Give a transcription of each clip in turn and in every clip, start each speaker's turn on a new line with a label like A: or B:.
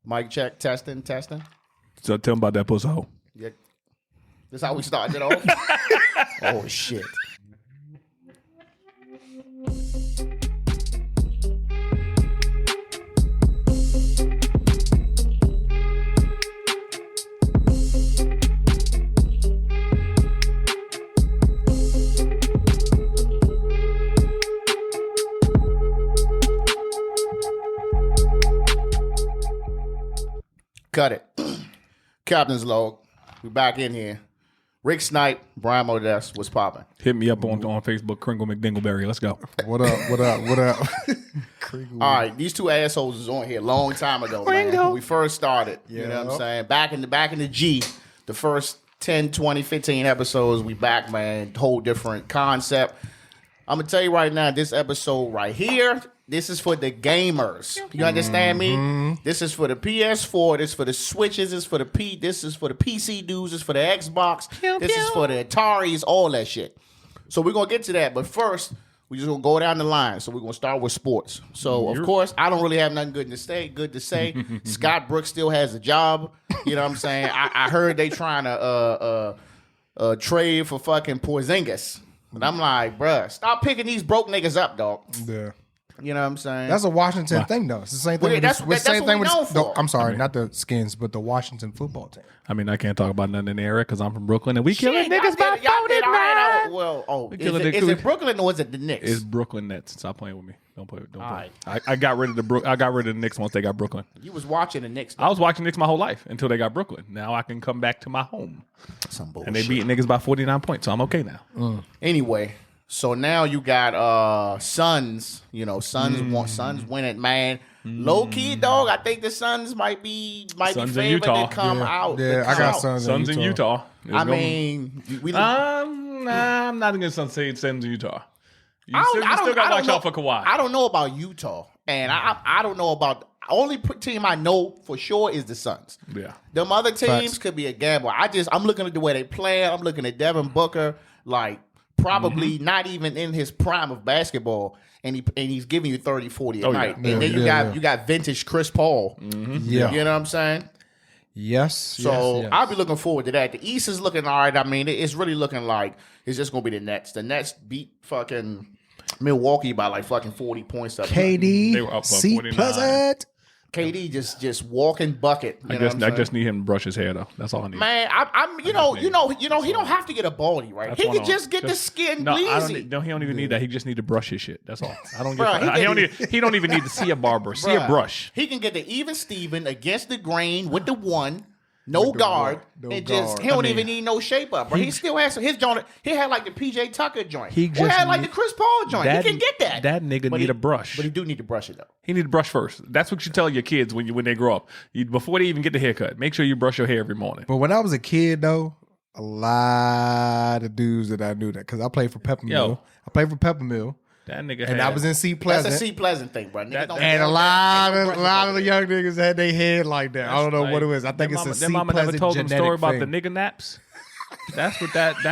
A: Mic check, testing.
B: So tell him about that pussy hole.
A: Yeah. This how we started it off? Oh, shit. Cut it. Captain's log. We back in here. Rick Snipe, Brian Modest, what's popping?
B: Hit me up on Facebook, Kringle McDingleberry. Let's go.
C: What up?
A: All right, these two assholes was on here a long time ago, man. When we first started. You know what I'm saying? Back in the G, the first 10, 20, 15 episodes, we back, man. Whole different concept. I'm going to tell you right now, this episode right here, this is for the gamers. You understand me? This is for the PS4. This is for the Switches. This is for the PC dudes. This is for the Xbox. This is for the Ataris, all that shit. So we're going to get to that. But first, we're just going to go down the line. So we're going to start with sports. So, of course, I don't really have nothing good to say. Scott Brooks still has a job. You know what I'm saying? I heard they trying to trade for fucking Porzingis. And I'm like, bruh, stop picking these broke niggas up, dog.
C: Yeah.
A: You know what I'm saying?
C: That's a Washington thing, though. It's the same thing.
A: Well, that's what we known for.
C: I'm sorry, not the Skins, but the Washington football team.
B: I mean, I can't talk about nothing in the area because I'm from Brooklyn and we killing niggas by 49.
A: Well, is it Brooklyn or is it the Knicks?
B: It's Brooklyn Nets. Stop playing with me. Don't play. Right. I got rid of the Knicks once they got Brooklyn.
A: You was watching the Knicks.
B: I was watching Knicks my whole life until they got Brooklyn. Now I can come back to my home.
A: Some bullshit.
B: And they beat niggas by 49 points, so I'm okay now.
A: Anyway. So now you got Suns. You know, Suns win it, man. Low key, dog. I think the Suns might be favored to come out.
C: Yeah, I got Suns
B: in Utah.
A: I mean,
B: I'm not gonna say Suns in Utah. You still got to watch out for Kawhi.
A: I don't know about Utah, and I don't know about. Only team I know for sure is the Suns.
B: Yeah,
A: them other teams could be a gamble. I'm looking at the way they play. I'm looking at Devin Booker, like. Probably not even in his prime of basketball, and he's giving you 30, 40 a night. And then you got vintage Chris Paul.
C: Yeah.
A: You know what I'm saying?
C: Yes.
A: So I'll be looking forward to that. The East is looking all right. I mean, it's really looking like it's just going to be the Nets. The Nets beat fucking Milwaukee by like fucking 40 points.
C: KD,
B: they were up by 49.
C: Pleasant.
A: KD just walking bucket.
B: I just need him to brush his hair though. That's all I need.
A: Man, he don't have to get a baldy, right? He can just get the skin bleezy.
B: He don't even need that. He just need to brush his shit. That's all. I don't get. He don't even need to see a barber. See a brush.
A: He can get the even Steven against the grain with the one. No guard. He don't even need no shape up, bro. He still has his joint. He had like the PJ Tucker joint. He had like the Chris Paul joint. He can get that.
B: That nigga need a brush.
A: But he do need to brush it though.
B: He need to brush first. That's what you tell your kids when they grow up. Before they even get the haircut, make sure you brush your hair every morning.
C: But when I was a kid though, a lot of dudes that I knew that because I played for Peppermill.
B: That nigga
C: and I was in C Pleasant.
A: That's a C Pleasant thing, bro.
C: And a lot of the young niggas had their head like that. I don't know what it was. I think it's a C Pleasant
B: never told them
C: genetic
B: story about
C: thing.
B: the nigga naps. That's what that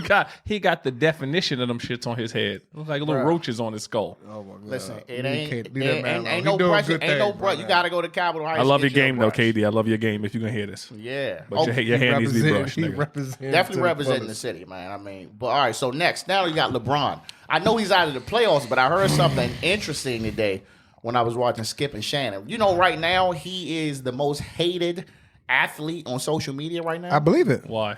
B: got. He got the definition of them shits on his head. It looks like little roaches on his skull.
C: Oh my God.
A: Listen, ain't no brush. You gotta go to Capitol High School.
B: I love your game though, KD. I love your game. If you can hear this,
A: yeah.
B: But your hair needs to be brushed.
A: Definitely representing the city, man. I mean, but all right. So next, now you got LeBron. I know he's out of the playoffs, but I heard something interesting today when I was watching Skip and Shannon. You know, right now he is the most hated athlete on social media right now.
C: I believe it.
B: Why?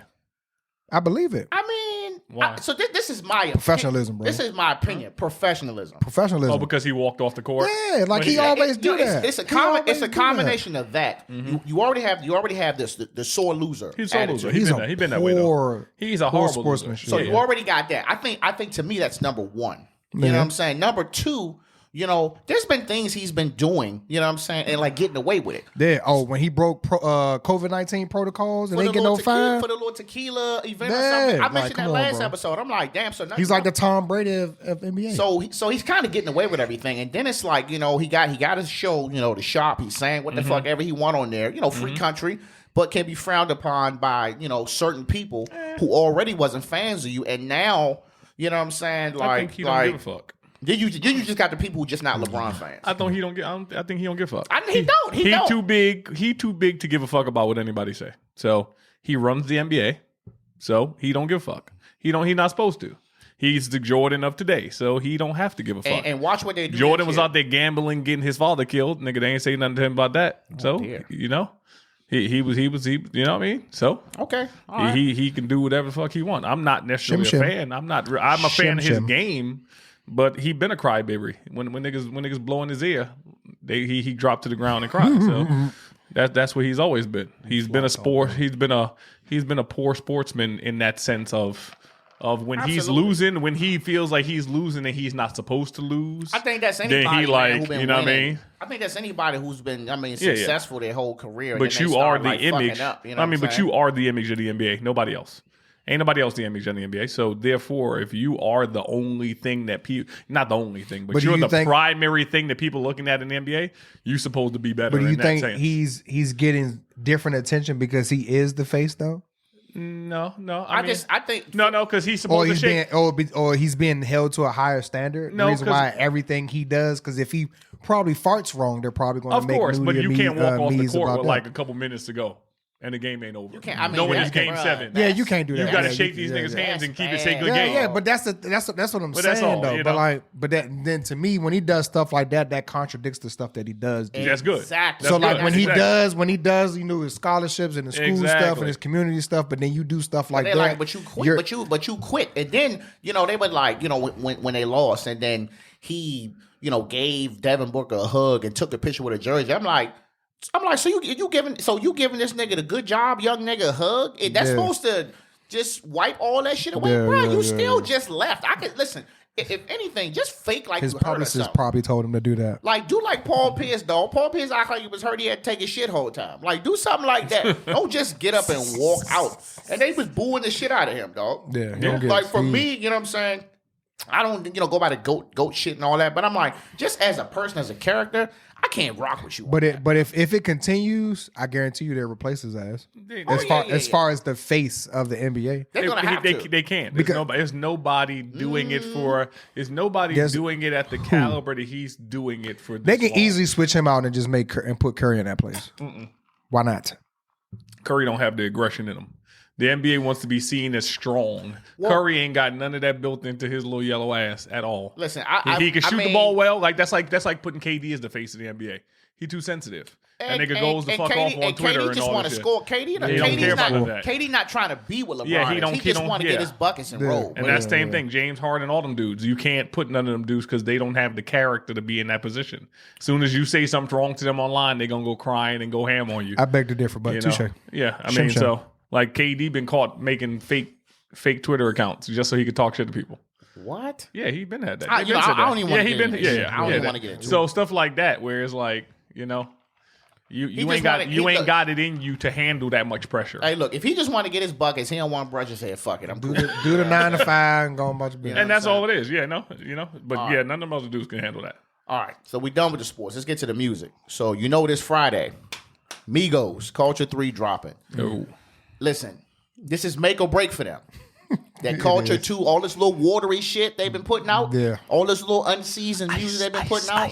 C: I believe it.
A: I mean,
B: why?
A: So this is my
C: professionalism, bro.
A: This is my opinion. Professionalism.
C: Professionalism.
B: Oh, because he walked off the court.
C: Yeah, like he always do that.
A: It's a combination of that. You already have this the sore loser.
B: He's a sore loser. He's been that way though. He's a horrible sportsmanship.
A: So you already got that. I think to me that's number one. You know what I'm saying? Number two. You know, there's been things he's been doing, you know what I'm saying, and like getting away with it.
C: Yeah. Oh, when he broke COVID-19 protocols and they get no fine
A: for the little tequila event or something. I mentioned that last episode. I'm like, damn. So
C: he's like the Tom Brady of NBA.
A: So he's kind of getting away with everything, and then it's like, you know, he got his show, you know, the shop. He's saying what the fuck ever he want on there, you know, free country, but can be frowned upon by, you know, certain people who already wasn't fans of you, and now, you know what I'm saying, like,
B: I think he don't give a fuck.
A: Then you just got the people who just not LeBron fans.
B: I think he don't give a fuck.
A: He don't.
B: Too big. He too big to give a fuck about what anybody say. So he runs the NBA. So he don't give a fuck. He not supposed to. He's the Jordan of today, so he don't have to give a fuck.
A: And watch what they do.
B: Jordan was out there gambling, getting his father killed. Nigga, they ain't say nothing to him about that.
A: Dear.
B: You know, he was. You know what I mean? So
A: okay,
B: he can do whatever the fuck he want. I'm not necessarily a fan. I'm a fan of his game, but he been a crybaby. When niggas blow in his ear, he dropped to the ground and cried. So that's what he's always been. He's been a sport. He's been a poor sportsman in that sense of when he's losing, when he feels like he's losing and he's not supposed to lose.
A: I think that's anybody.
B: Then he
A: who's been
B: you know
A: winning.
B: what I mean?
A: I think that's anybody who's been, successful their whole career.
B: But you are the image.
A: Up, you
B: but you are the image of the NBA. Nobody else. Ain't nobody else the image of the NBA. So therefore, if you are the only thing that people, not the only thing, but you're the primary thing that people are looking at in the NBA, you're supposed to be better.
C: But do you think
B: sense.
C: he's getting different attention because he is the face though?
B: No.
A: I think
B: no, because he's supposed to
C: he's being held to a higher standard.
B: No,
C: the reason why everything he does, because if he probably farts wrong, they're probably going to make.
B: Of course, but you can't walk off the court with like
C: that.
B: a couple minutes to go. And the game ain't over.
A: You can't.
B: Knowing it's game 7.
C: Yeah, you can't do that.
B: You got to shake these niggas' hands and keep it say good game.
C: Yeah, but that's what I'm saying though. But then to me, when he does stuff like that, that contradicts the stuff that he does.
B: That's good.
A: Exactly.
C: So like when he does, his scholarships and the school stuff and his community stuff, but then you do stuff like that.
A: Like, but you quit. But you quit. And then they were like, when they lost, and then he gave Devin Booker a hug and took a picture with a jersey. I'm like, so you giving this nigga the good job, young nigga, a hug? That's supposed to just wipe all that shit away, bro. You still just left. I could listen. If anything, just fake like
C: his
A: you hurt or
C: publicist
A: something.
C: probably told him to do that.
A: Like do like Paul Pierce, dog. Paul Pierce act like he was hurt. He had to take his shit whole time. Like do something like that. Don't just get up and walk out. And they was booing the shit out of him, dog.
C: Yeah.
A: Like for me, you know what I'm saying? I don't, go by the goat shit and all that. But I'm like, just as a person, as a character, I can't rock with you.
C: But if it continues, I guarantee you they'll replace his ass. As far as the face of the NBA,
A: they're gonna have to.
B: They can't. There's nobody doing it for. There's nobody doing it at the caliber that he's doing it for.
C: They can easily switch him out and just put Curry in that place. Why not?
B: Curry don't have the aggression in him. The NBA wants to be seen as strong. Curry ain't got none of that built into his little yellow ass at all.
A: Listen,
B: he can shoot the ball well. Like that's like putting KD as the face of the NBA. He too sensitive. That nigga goes the fuck off on Twitter
A: KD
B: and
A: just
B: all
A: want
B: that
A: to
B: shit.
A: score. KD not trying to be with LeBron.
B: Yeah,
A: he just want to get his buckets and roll.
B: And that's the same thing. James Harden, all them dudes. You can't put none of them dudes because they don't have the character to be in that position. As soon as you say something wrong to them online, they gonna go crying and go ham on you.
C: I beg to differ, but touche.
B: Yeah, I mean, so like KD been caught making fake Twitter accounts just so he could talk shit to people.
A: What?
B: Yeah, he been had that.
A: I don't even want to get into it. I don't even want to get into it.
B: So stuff like that, where it's like, you ain't got it in you to handle that much pressure.
A: Hey, look, if he just want to get his buckets, he don't want to brush his hair. Fuck it, I'm cool.
C: Do the 9 to 5 and go on about your business.
B: And that's all it is. Yeah, but none of them other dudes can handle that.
A: All right, so we done with the sports. Let's get to the music. So this Friday, Migos, Culture 3 dropping.
B: Oh.
A: Listen, this is make or break for them. That Culture 2, all this little watery shit they've been putting out. Yeah. All this little unseasoned music they've been putting out.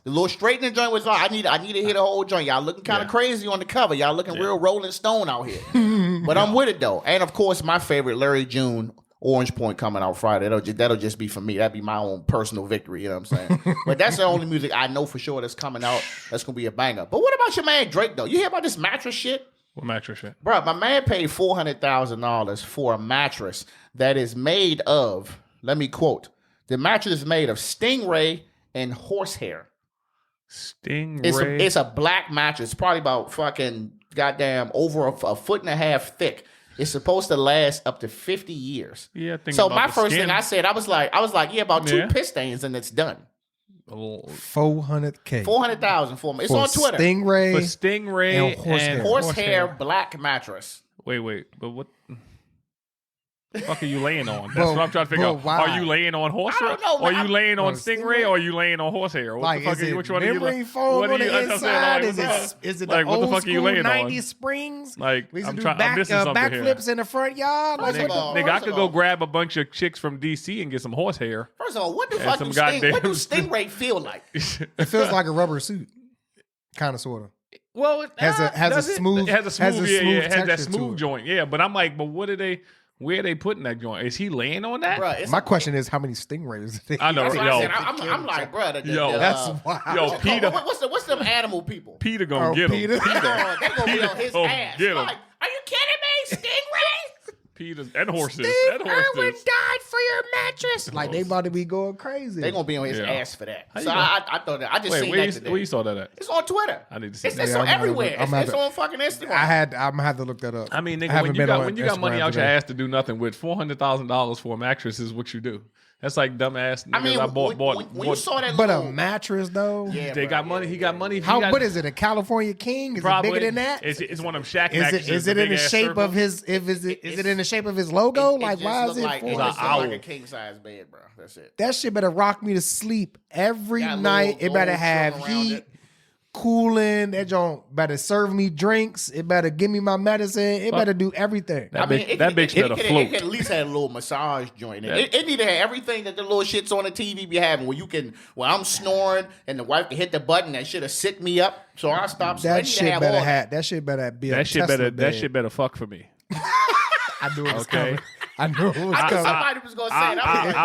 A: The little straightening joint was I need to hit a whole joint. Y'all looking kind of crazy on the cover. Y'all looking real Rolling Stone out here. But I'm with it though. And of course, my favorite, Larry June, Orange Point coming out Friday. That'll just be for me. That'd be my own personal victory. You know what I'm saying? But that's the only music I know for sure that's coming out. That's gonna be a banger. But what about your man Drake though? You hear about this mattress shit?
B: What mattress shit?
A: Bro, my man paid $400,000 for a mattress that is made of, let me quote, the mattress is made of stingray and horsehair.
B: Stingray?
A: It's a black mattress, probably about fucking goddamn over a foot and a half thick. It's supposed to last up to 50 years.
B: Yeah,
A: so my first thing I said, I was like, yeah, about 2 piss stains and it's done.
C: $400K.
A: $400,000 for me. It's on Twitter.
B: For stingray
A: and horsehair black mattress.
B: Wait, but what? fuck are you laying on? That's what I'm trying to figure out.
C: Why?
B: Are you laying on horsehair? Are you laying on stingray? Or are you laying on horsehair? What the fuck are you? Which one are you?
C: Memory foam on the inside? Is it
B: like,
C: the
B: what the
C: old
B: fuck are you
C: school
B: laying
C: 90s
B: on?
C: springs?
B: Like,
C: we used to
B: I'm missing something here.
C: backflips in the front yard. Like,
B: nigga, I could go grab a bunch of chicks from DC and get some horsehair.
A: First of all, what the fuck do stingray feel like?
C: It feels like a rubber suit, kind of, sort of.
B: Well, it
C: has a smooth
B: joint. Yeah, but I'm like, but what are they? Where are they putting that joint? Is he laying on that?
C: Bruh, my question is, how many stingrays?
A: I know. I'm like, bro.
C: That's wild.
B: Yo, Peter.
A: What's them animal people?
B: Peter gonna get him.
A: They gonna be on his ass.
B: Get him.
A: Like, are you kidding me? Stingray?
B: Peter and horses.
C: Steve Irwin died for your mattress. Like, they about to be going crazy.
A: They gonna be on his ass for that. So I thought that. I just seen that today.
B: Where you saw that at?
A: It's on Twitter.
B: I need to see that.
A: It's on everywhere. It's on fucking Instagram.
C: I'm gonna have to look that up.
B: I mean, nigga, when you got money out your ass to do nothing with, $400,000 for a mattress is what you do. That's like dumbass niggas.
A: I mean, when you saw that,
C: but a mattress though.
A: Yeah,
B: they got money. He got money.
C: What is it? A California King? Is it bigger than that?
B: It's one of them Shaq mattresses.
C: Is it in the shape of his? Is it in the shape of his logo? Like, why is it?
A: Like a king size bed, bro. That's it.
C: That shit better rock me to sleep every night. It better have heat, cooling. That joint better serve me drinks. It better give me my medicine. It better do everything.
B: That bitch better float.
A: It at least had a little massage joint in it. It need to have everything that the little shits on the TV be having, where I'm snoring and the wife can hit the button that should have sit me up, so I stop.
C: That shit better be.
B: That shit better fuck for me.
C: I knew it was coming. I knew it was coming.
A: Somebody was gonna say that.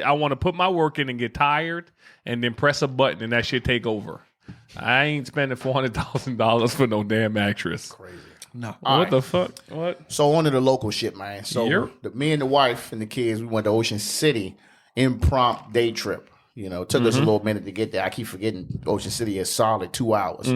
B: I wanna put my work in and get tired, and then press a button and that shit take over. I ain't spending $400,000 for no damn mattress.
A: Crazy.
C: No.
B: What the fuck? What?
A: So on to the local shit, man. So me and the wife and the kids, we went to Ocean City, impromptu day trip. It took us a little minute to get there. I keep forgetting Ocean City is solid 2 hours.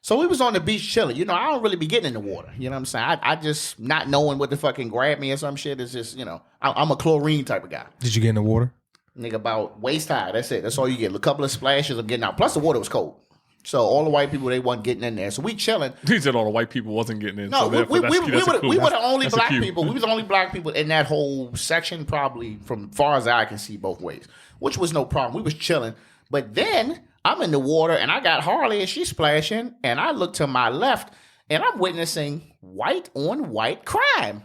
A: So we was on the beach chilling. I don't really be getting in the water. You know what I'm saying? I just not knowing what to fucking grab me or some shit. It's just, I'm a chlorine type of guy.
C: Did you get in the water?
A: Nigga, about waist high. That's it. That's all you get. A couple of splashes of getting out. Plus the water was cold. So all the white people, they wasn't getting in there. So we chilling.
B: He said all the white people wasn't getting in.
A: No,
B: so
A: we were the only black people. We was the only black people in that whole section, probably from far as I can see both ways, which was no problem. We was chilling. But then I'm in the water and I got Harley and she's splashing and I look to my left and I'm witnessing white on white crime.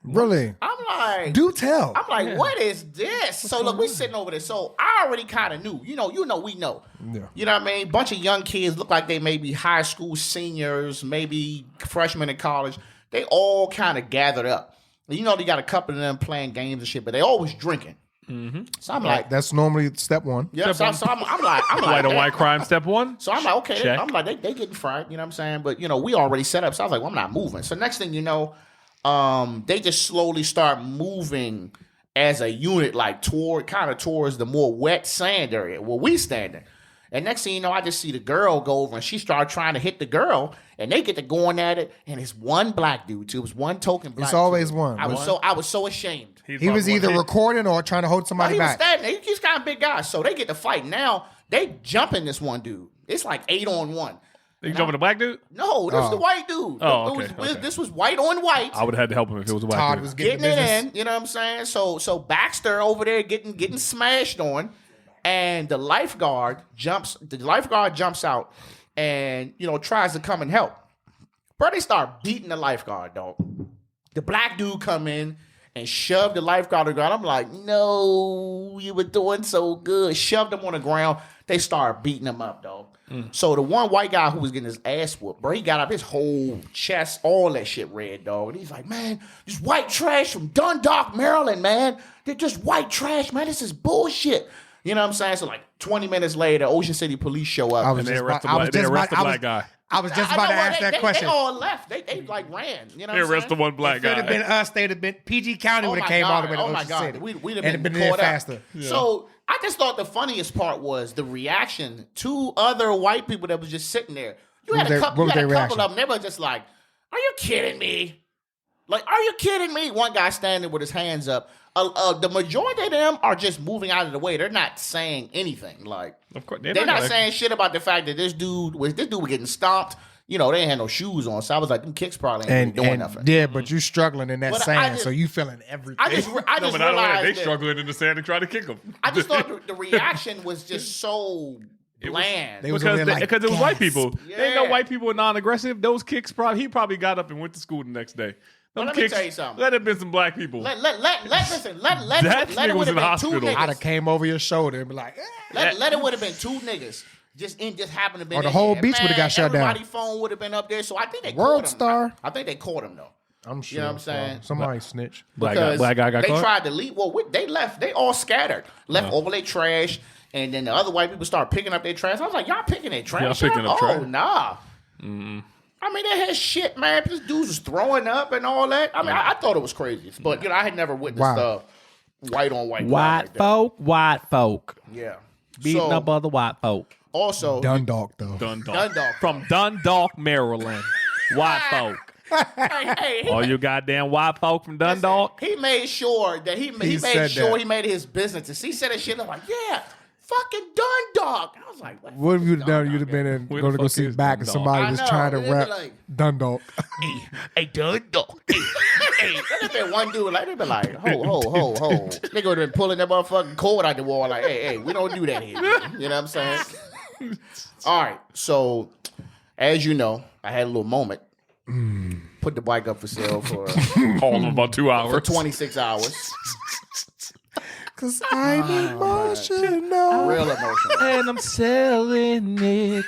C: Really?
A: I'm like,
C: do tell.
A: I'm like, what is this? So look, we sitting over there. So I already kind of knew. We know.
C: Yeah.
A: You know what I mean? Bunch of young kids look like they may be high school seniors, maybe freshmen in college. They all kind of gathered up. They got a couple of them playing games and shit, but they always drinking.
B: Mm-hmm.
A: So I'm like,
C: that's normally step one.
A: Yeah. So I'm like,
B: white on white crime, step one.
A: So I'm like, okay. Check. I'm like, they getting fried. You know what I'm saying? But we already set up. So I was like, well, I'm not moving. So next thing you know, they just slowly start moving as a unit, like towards the more wet sand area where we standing. And next thing you know, I just see the girl go over and she started trying to hit the girl, and they get to going at it. And it's one black dude too. It was one token black.
C: It's always
A: dude.
C: one.
A: I was so ashamed.
C: He was either recording or trying to hold somebody back.
A: He was standing. He's kind of big guy, so they get to fight. Now they jumping this one dude. It's like 8-on-1.
B: You jumping the black dude?
A: No, this was the white dude. Okay. This was white on white.
B: I would have had to help him if it was a white
C: Todd
B: dude.
C: Was
A: getting it in. You know what I'm saying? So Baxter over there getting smashed on, and the lifeguard jumps out and tries to come and help. Bro, they start beating the lifeguard, dog. The black dude come in and shoved the lifeguard on the ground. I'm like, no, you were doing so good. Shoved him on the ground. They start beating him up, dog. So the one white guy who was getting his ass whooped, bro, he got up his whole chest, all that shit red, dog. And he's like, man, this white trash from Dundalk, Maryland, man. They're just white trash, man. This is bullshit. You know what I'm saying? So like 20 minutes later, Ocean City police show up.
B: And they arrest the black guy.
C: I was just about to ask that question.
A: They all left. They like ran. You know what I'm saying?
B: They arrested one black guy.
C: If it had been us, they'd have been PG County would have came all the way to Ocean City.
A: We'd have been
C: there
A: caught
C: faster.
A: Yeah. So I just thought the funniest part was the reaction to other white people that was just sitting there. You had a couple of them. They were just like, "Are you kidding me? Like, are you kidding me?" One guy standing with his hands up. The majority of them are just moving out of the way. They're not saying anything. Like,
B: of course,
A: they're not saying shit about the fact that this dude was getting stomped. they ain't had no shoes on. So I was like, them kicks probably ain't really doing nothing.
C: Yeah, but you struggling in that sand, so you feeling everything.
A: I just realized
B: they struggling in the sand and try to kick them.
A: I just thought the reaction was just so bland.
B: Because it was white people. Yeah. They know white people are non-aggressive. Those kicks he probably got up and went to school the next day.
A: Let me tell you something.
B: Let it have been some black people.
A: Let it
B: was in the hospital.
C: I'd have came over your shoulder and be like,
A: let it would have been 2 niggas. Just happened to be. Or
C: the whole beach would have got shut down.
A: Everybody's phone would have been up there. So I think they
C: World
A: caught him.
C: Star.
A: I think they caught him though.
C: I'm sure.
A: You know what I'm saying?
C: Somebody snitched.
B: Black guy got
A: they
B: caught?
A: tried to leave. Well, they left. They all scattered. Left all their trash. And then the other white people started picking up their trash. I was like, y'all picking their trash?
B: Y'all picking up trash?
A: Oh, nah. I mean, they had shit, man. This dudes was throwing up and all that. I mean, I thought it was crazy. But, I had never witnessed white on white.
D: White folk.
A: Yeah.
D: Beating up other white folk.
A: Also.
C: Dundalk, though.
A: Dundalk.
D: From Dundalk, Maryland. White folk.
A: Hey,
D: all you goddamn white folk from Dundalk.
A: He made sure that he made it his business. He said that shit. I'm like, yeah. Fucking Dundalk. I was like,
C: what have you done? You'd have been going to go sit back and somebody was trying to rap Dundalk.
A: Hey, Dundalk. Hey, there'd been one dude they'd be like, ho. They would have been pulling that motherfucking cord out the wall like, hey, we don't do that here. You know what I'm saying? All right. So, as you know, I had a little moment. Put the bike up for sale for
B: all of about 2 hours.
A: For 26 hours.
C: Cause I'm emotional.
A: Real emotional.
D: And I'm selling it.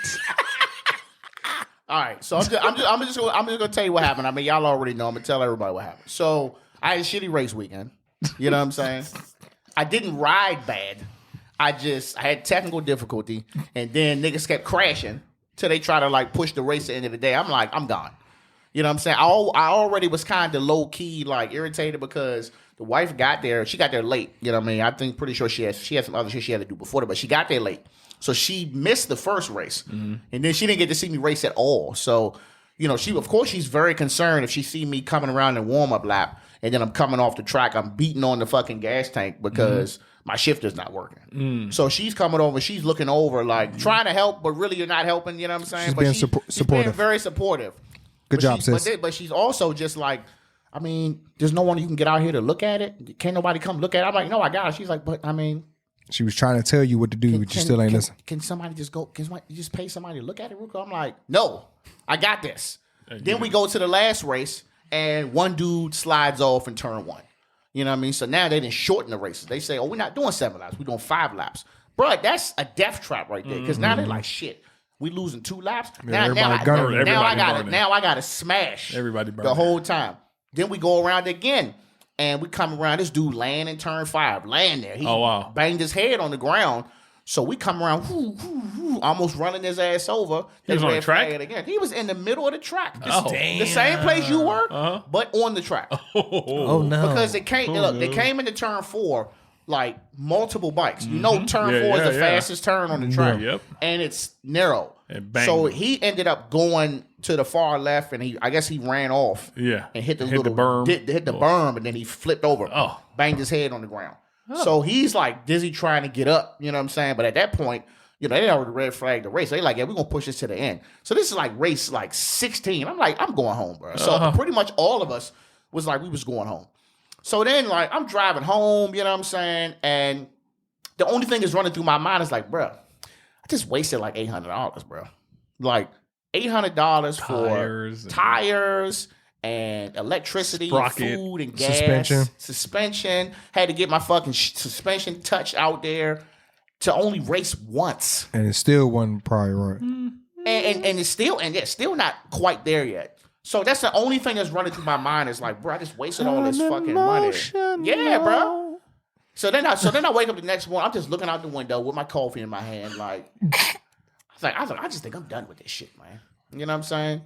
A: All right. So I'm just gonna tell you what happened. I mean, y'all already know. I'm gonna tell everybody what happened. So I had a shitty race weekend. You know what I'm saying? I didn't ride bad. I had technical difficulty, and then niggas kept crashing till they try to push the race at the end of the day. I'm like, I'm gone. You know what I'm saying? I already was kind of low key irritated because the wife got there. She got there late. You know what I mean? I think pretty sure she had some other shit she had to do before that, but she got there late. So she missed the first race. Mm-hmm. And then she didn't get to see me race at all. So, she's very concerned if she see me coming around in warm-up lap and then I'm coming off the track, I'm beating on the fucking gas tank because my shifter's not working. So she's coming over, she's looking over trying to help, but really you're not helping, you know what I'm saying?
C: She's
A: she's being very supportive.
C: Good job, sis.
A: But she's also just I mean, there's no one you can get out here to look at it. Can't nobody come look at it. I'm like, no, I got it. She's like, but I mean.
C: She was trying to tell you what to do, but you still ain't listen.
A: Can somebody just go? Can somebody just pay somebody to look at it, Ruko? I'm like, no, I got this. Then we go to the last race, and one dude slides off in turn 1. You know what I mean? So now they didn't shorten the races. They say, oh, we're not doing 7 laps. We're doing 5 laps. Bro, that's a death trap right there. Because now they're like, shit. We losing 2 laps. Now I got to smash
B: everybody
A: the whole time. Then we go around again, and we come around. This dude laying in turn 5, laying there. He banged his head on the ground. So we come around, almost running his ass over.
B: He was on the track
A: again. He was in the middle of the track. The same place you were, but on the track.
D: Oh no!
A: Because they came into turn 4. Multiple bikes. You know, turn 4 is the fastest turn on the track.
B: Yep.
A: And it's narrow. So he ended up going to the far left, and I guess he ran off.
B: Yeah.
A: And hit the
B: berm.
A: Hit the berm, and then he flipped over. Banged his head on the ground. So he's dizzy trying to get up. You know what I'm saying? But at that point, they already red flagged the race. So they're like, yeah, we're going to push this to the end. So this is race 16. I'm like, I'm going home, bro. So pretty much all of us was we was going home. So then, I'm driving home, you know what I'm saying? And the only thing that's running through my mind is bro, I just wasted $800, bro. $800 for tires and electricity,
B: Sprocket,
A: and food and gas. Suspension. Had to get my fucking suspension touched out there to only race once.
C: And it still wasn't probably right.
A: And it's still not quite there yet. So that's the only thing that's running through my mind is bro, I just wasted all this fucking money. Yeah, bro. So then I wake up the next morning. I'm just looking out the window with my coffee in my hand. I just think I'm done with this shit, man. You know what I'm saying?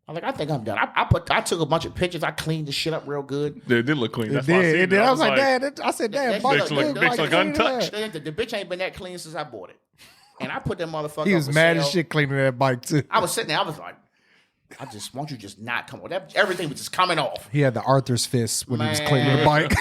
A: I think I'm done. I took a bunch of pictures. I cleaned the shit up real good.
B: It did look clean. That's
C: it did. I was like, damn. I said, damn.
B: Bitch look untouched.
A: The bitch ain't been that clean since I bought it. And I put that motherfucker.
C: He was mad as shit cleaning that bike too.
A: I was sitting there. I was like, I just want you to just not come on. Everything was just coming off.
C: He had the Arthur's fist when he was cleaning the bike.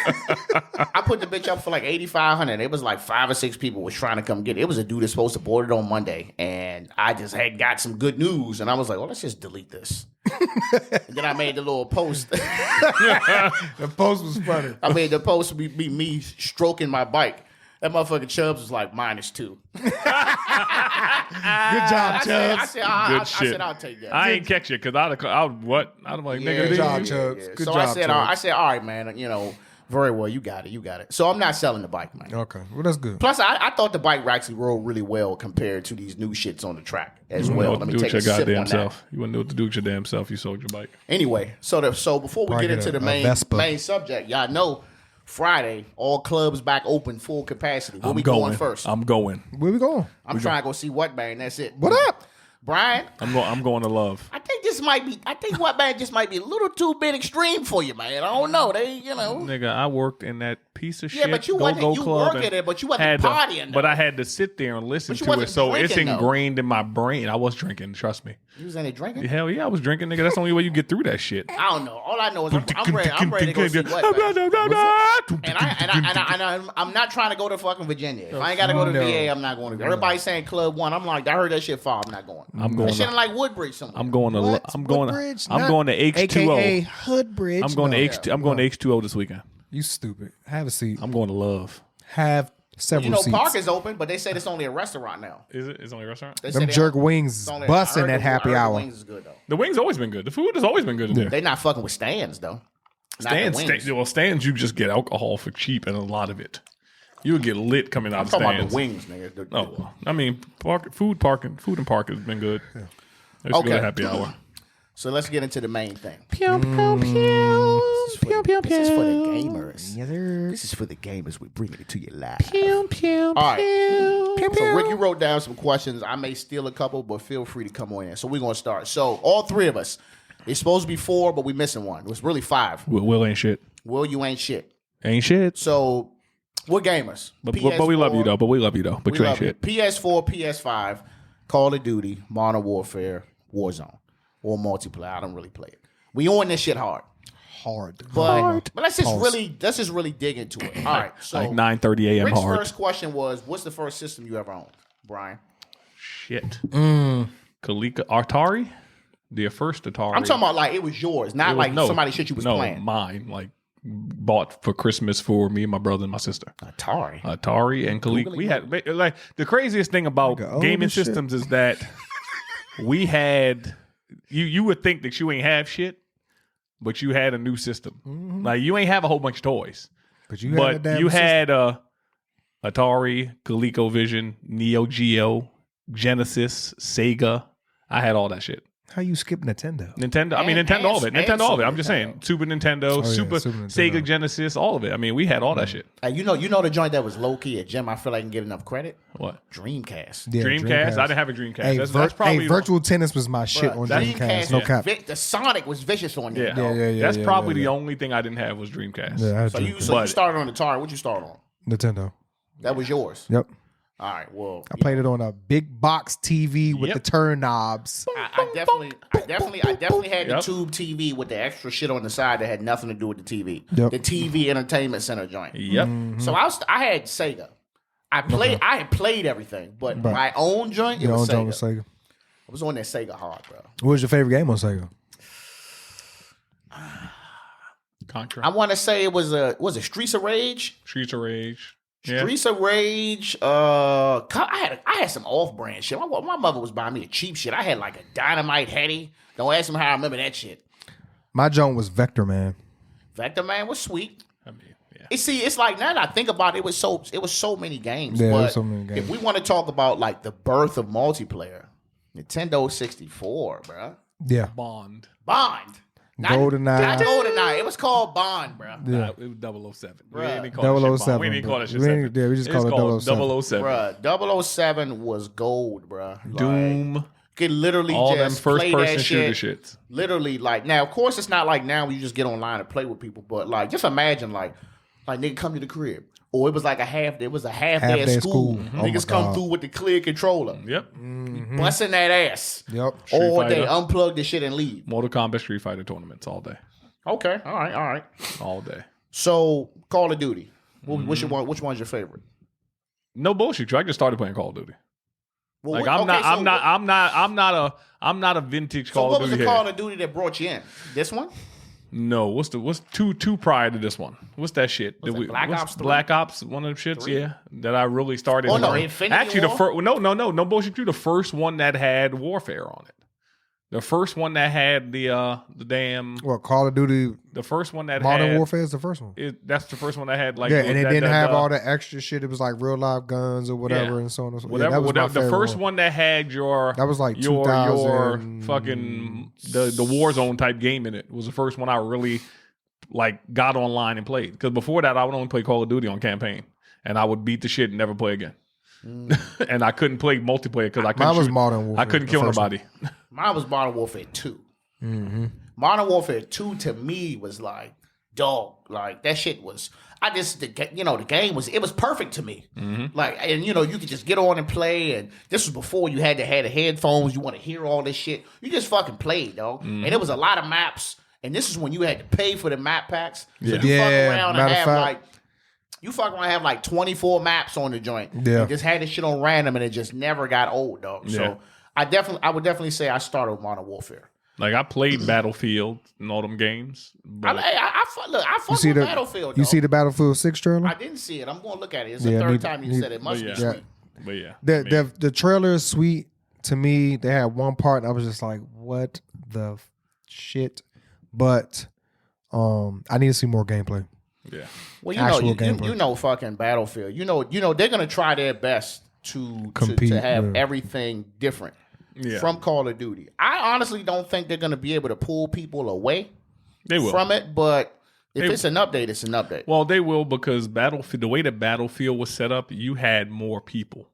A: I put the bitch up for like $8,500. It was like 5 or 6 people was trying to come get it. It was a dude that's supposed to board it on Monday, and I just had got some good news, and I was like, well, let's just delete this. And then I made the little post.
C: The post was funny.
A: I made the post be me stroking my bike. That motherfucking Chubbs was like -2.
C: Good job, Chubbs.
A: I said, I'll take that.
B: I ain't catch it because I'd what? I'd like, nigga,
C: Good job, Chubbs. Good
A: so
C: job,
A: I said, all right, man. You know, very well. You got it. So I'm not selling the bike, man.
C: Okay, well that's good.
A: Plus, I thought the bike actually rode really well compared to these new shits on the track as well. Let me
B: do
A: take
B: your
A: a sip
B: goddamn
A: on
B: self. You wouldn't know what to do with your damn self. You sold your bike.
A: Anyway, so before we
C: Probably
A: get into
C: get
A: the
C: a Vespa.
A: main subject, y'all know Friday all clubs back open full capacity. Where we going first?
B: I'm going.
C: Where we going?
A: I'm trying to go see What Bang. That's it.
C: What up?
A: Brian?
B: I'm going to Love.
A: I think What Bang just might be a little too bit extreme for you, man. I don't know.
B: Nigga, I worked in that piece of shit.
A: Yeah, but you
B: Go-Go
A: wasn't. You
B: club
A: working
B: and
A: it, but you wasn't
B: had to-
A: partying.
B: But I had to sit there and listen
A: But you
B: to it,
A: wasn't
B: so it's
A: drinking, though.
B: ingrained in my brain. I was drinking. Trust me.
A: You was in there drinking?
B: Hell yeah, I was drinking, nigga. That's the only way you get through that shit.
A: I don't know. All I know is I'm ready to go see What Bang. And I'm not trying to go to fucking Virginia. If I ain't got to go to VA, I'm not going to. Everybody's saying Club 1. I'm like, I heard that shit fall. I'm not going.
B: I'm going.
A: That shit like Woodbridge somewhere.
B: I'm going to.
C: What?
B: I'm going.
C: Woodbridge?
B: I'm going to
C: AKA
B: H2O.
C: Hoodbridge.
B: I'm going to
C: No.
B: H. I'm going to H2O this weekend.
C: You stupid. Have a seat.
B: I'm going to Love.
C: Have several
A: You know,
C: seats.
A: Park is open, but they said it's only a restaurant now.
B: Is it? It's only a restaurant.
A: They said
C: Them
A: they
C: jerk
A: only-
C: wings
A: it's only-
C: busting
A: I heard
C: at
A: the-
C: happy
A: I heard
C: hour.
A: The wings is good though.
B: The wings always been good. The food has always been good in there.
A: They not fucking with stands though. Not the wings.
B: Stands, you just get alcohol for cheap and a lot of it. You would get lit coming out
A: I'm
B: of
A: talking
B: stands.
A: about the wings, nigga.
B: Oh, well. I mean, food and park has been good. Yeah. I used to go
A: Okay.
B: to happy hour.
A: So let's get into the main thing.
D: Pew, pew, pew. Pew, pew,
A: This is for the
D: pew.
A: gamers. This is for the gamers. We're bringing it to you live.
D: Pew, pew,
A: All right.
D: pew.
A: So Rick, you wrote down some questions. I may steal a couple, but feel free to come on in. So we're gonna start. So all 3 of us. It's supposed to be 4, but we missing one. It was really 5.
B: Will ain't shit.
A: Will, you ain't shit.
B: Ain't shit.
A: So we're gamers.
B: But we love you though. But
A: We
B: you ain't
A: love
B: shit.
A: it. PS4, PS5, Call of Duty, Modern Warfare, Warzone, or multiplayer. I don't really play it. We on this shit hard. But let's just really dig into it. All right. So
B: Like 9:30 a.m.
A: Rick's
B: hard.
A: first question was, what's the first system you ever owned, Brian?
B: Shit. Kalika Atari? The first Atari.
A: I'm talking about like it was yours, not like somebody shit you was playing.
B: Mine. Like bought for Christmas for me, my brother, and my sister. Atari and Kalika. We had like the craziest thing about gaming systems is that we had you would think that you ain't have shit, but you had a new system. Like you ain't have a whole bunch of toys, but you had Atari, ColecoVision, Neo Geo, Genesis, Sega. I had all that shit.
C: How you skip Nintendo?
B: Nintendo, all of it. Nintendo, all of it. I'm just saying. Super Nintendo,
C: Super
B: Sega
C: Nintendo.
B: Genesis, all of it. I mean, we had all that shit.
A: You know the joint that was low key at Gem. I feel like I can get enough credit.
B: What?
A: Dreamcast.
C: Yeah,
B: Dreamcast? I didn't have a Dreamcast.
C: Hey,
B: That's probably
C: virtual tennis was my shit on Dreamcast. No cap.
A: The Sonic was vicious on there.
C: Yeah.
B: That's probably the only thing I didn't have was Dreamcast.
C: Yeah, I had
A: So you
C: Dreamcast.
A: started on Atari. What'd you start on?
C: Nintendo.
A: That was yours.
C: Yep.
A: All right. Well,
C: I played it on a big box TV with the turn knobs.
A: I definitely had the tube TV with the extra shit on the side that had nothing to do with the TV.
C: Yep.
A: The TV entertainment center joint.
B: Yep.
A: So I had Sega. I had played everything, but my own joint, it was Sega.
C: Sega.
A: I was on that Sega hard, bro.
C: What was your favorite game on Sega?
B: Contra.
A: I want to say it was a Streets of Rage.
B: Streets of Rage. Yeah.
A: Streets of Rage. I had some off-brand shit. My mother was buying me the cheap shit. I had like a Dynamite Hetty. Don't ask me how I remember that shit.
C: My joint was Vector Man.
A: Vector Man was sweet.
B: I mean, yeah.
A: It's like now that I think about it, it was so many games.
C: Yeah,
A: but
C: it was so many games.
A: If we want to talk about like the birth of multiplayer, Nintendo 64, bro.
C: Yeah.
B: Bond.
C: GoldenEye.
A: Not GoldenEye. It was called Bond, bro.
C: Yeah.
B: It was 007.
A: Bruh.
B: We didn't call it shit
C: 007,
B: Bond. We didn't call it shit
C: we
B: 7.
C: ain't- yeah, we just call it 007.
B: 007.
A: Bruh, 007 was gold, bro.
B: Doom.
A: You could literally
B: All
A: just
B: them first
A: play
B: person
A: that
B: shooter
A: shit.
B: shits.
A: Literally, like now, of course, it's not like now where you just get online and play with people, but like just imagine like nigga come to the crib. or it was like a half day of school.
C: Oh
A: Niggas come through with the clear controller.
B: Yep.
A: Busting that ass.
C: Yep.
A: All
B: Fighter.
A: day. Unplug the shit and leave.
B: Mortal Kombat Street Fighter tournaments all day.
A: Okay. All right.
B: All day.
A: So Call of Duty. Which one's your favorite?
B: No bullshit. I just started playing Call of Duty.
A: Well,
B: Like I'm not a vintage Call
A: so
B: of
A: what
B: Duty.
A: was the Call of Duty that brought you in? This one?
B: No, what's two prior to this one? What's that shit?
A: Black Ops 3?
B: Black Ops, one of them shits, yeah. That I really started.
A: Oh no, Infinity
B: Actually,
A: War?
B: no bullshit. The first one that had Warfare on it. The first one that had the damn.
C: What, Call of Duty?
B: The first one that
C: Modern
B: had
C: Warfare is the first one.
B: That's the first one that had like.
C: Yeah, and it didn't have all the extra shit. It was like real live guns or whatever, and so on and so forth.
B: Whatever.
C: That was my
B: The first
C: favorite
B: one that had your.
C: That was like
B: your
C: 2000.
B: fucking the Warzone type game in it was the first one I really like got online and played. Because before that, I would only play Call of Duty on campaign, and I would beat the shit and never play again. And I couldn't play multiplayer because I couldn't.
C: Mine was Modern Warfare.
B: I couldn't kill nobody.
A: Mine was Modern Warfare 2.
C: Mm-hmm.
A: Modern Warfare 2 to me was like, dog, like that shit was. The game was perfect to me.
B: Mm-hmm.
A: Like, and you could just get on and play. And this was before you had to have the headphones. You want to hear all this shit. You just fucking played, dog.
B: Mm-hmm.
A: And it was a lot of maps. And this is when you had to pay for the map packs. So
B: Yeah.
A: you fuck around and
C: matter of
A: have
C: fact.
A: you fuck around and have like 24 maps on the joint.
C: Yeah.
A: You just had this shit on random and it just never got old, dog.
B: Yeah.
A: So I would definitely say I started with Modern Warfare.
B: Like I played Battlefield and all them games. But
A: I fuck with Battlefield.
C: You
A: dog.
C: see the Battlefield 6 trailer?
A: I didn't see it. I'm going to look at it. It's the third time you said it. Must be sweet.
B: But yeah,
C: The trailer is sweet to me. They had one part and I was just like, what the shit? But I need to see more gameplay.
B: yeah.
A: Well,
C: gameplay.
A: you know fucking Battlefield. You know they're going to try their best to
C: Compete,
A: to have
C: yeah.
A: everything different
B: Yeah.
A: from Call of Duty. I honestly don't think they're going to be able to pull people away
B: They will.
A: from it, but if it's an update, it's an update.
B: Well, they will because Battlefield. The way that Battlefield was set up, you had more people.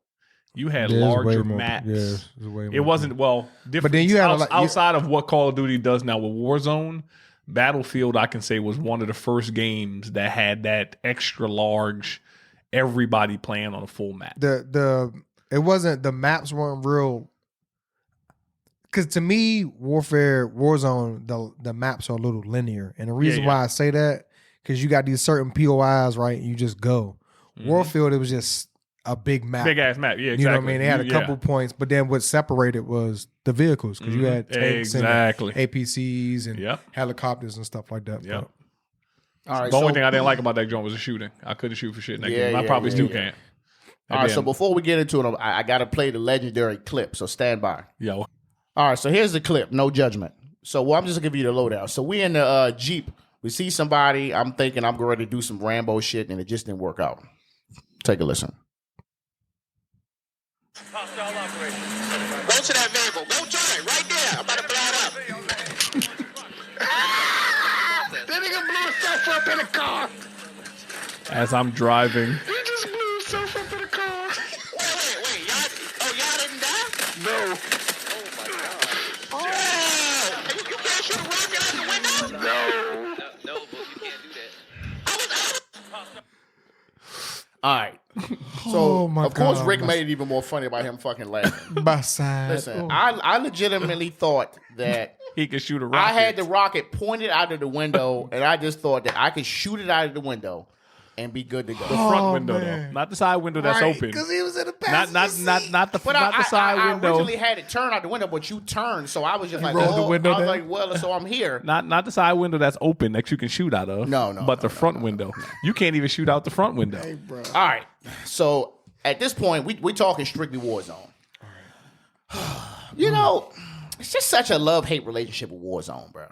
B: You had
C: There's
B: larger
C: way more-
B: maps.
C: yeah, there's way
B: It
C: more
B: wasn't different.
C: But then you had
B: outside of what Call of Duty does now with Warzone. Battlefield, I can say, was one of the first games that had that extra large, everybody playing on a full map.
C: It wasn't, the maps weren't real. Because to me, Warzone, the maps are a little linear. And the reason why I say that, because you got these certain POIs, right? You just go. Warfield, it was just a big map.
B: Big ass map, yeah, exactly.
C: You know what I mean? They had a couple points, but then what separated was the vehicles, because you had tanks and APCs and helicopters and stuff like that.
B: Yep.
A: All right,
B: the only thing I didn't like about that joint was the shooting. I couldn't shoot for shit in that game. I probably still can't.
A: All right, so before we get into it, I got to play the legendary clip, so stand by.
B: Yo.
A: All right, so here's the clip, no judgment. So I'm just going to give you the lowdown. So we in the Jeep. We see somebody. I'm thinking I'm going to do some Rambo shit, and it just didn't work out. Take a listen.
E: Hostile operation. Go to that vehicle. Go turn right there. I'm about to blow it up. That nigga blew himself up in a car.
B: As I'm driving.
E: He just blew himself up in a car. Wait. Y'all didn't die? No. Oh, my God. Oh. You can't shoot a rocket out the window? No, but you can't do that.
A: All right. So, of course, Rick made it even more funny by him fucking laughing. Listen, I legitimately thought that
B: he could shoot a rocket.
A: I had the rocket pointed out of the window, and I just thought that I could shoot it out of the window and be good to go.
B: The front window, though. Not the side window that's open.
C: Because he was in the passenger seat.
B: Not the side window.
A: I originally had it turned out the window, but you turned, so I was just like,
C: rolled the window
A: I was
C: down?
A: like, well, so I'm here.
B: Not the side window that's open that you can shoot out of. But the front window. You can't even shoot out the front window.
C: Hey, bro.
A: All right. So at this point, we talking strictly Warzone. You know, it's just such a love-hate relationship with Warzone, bro.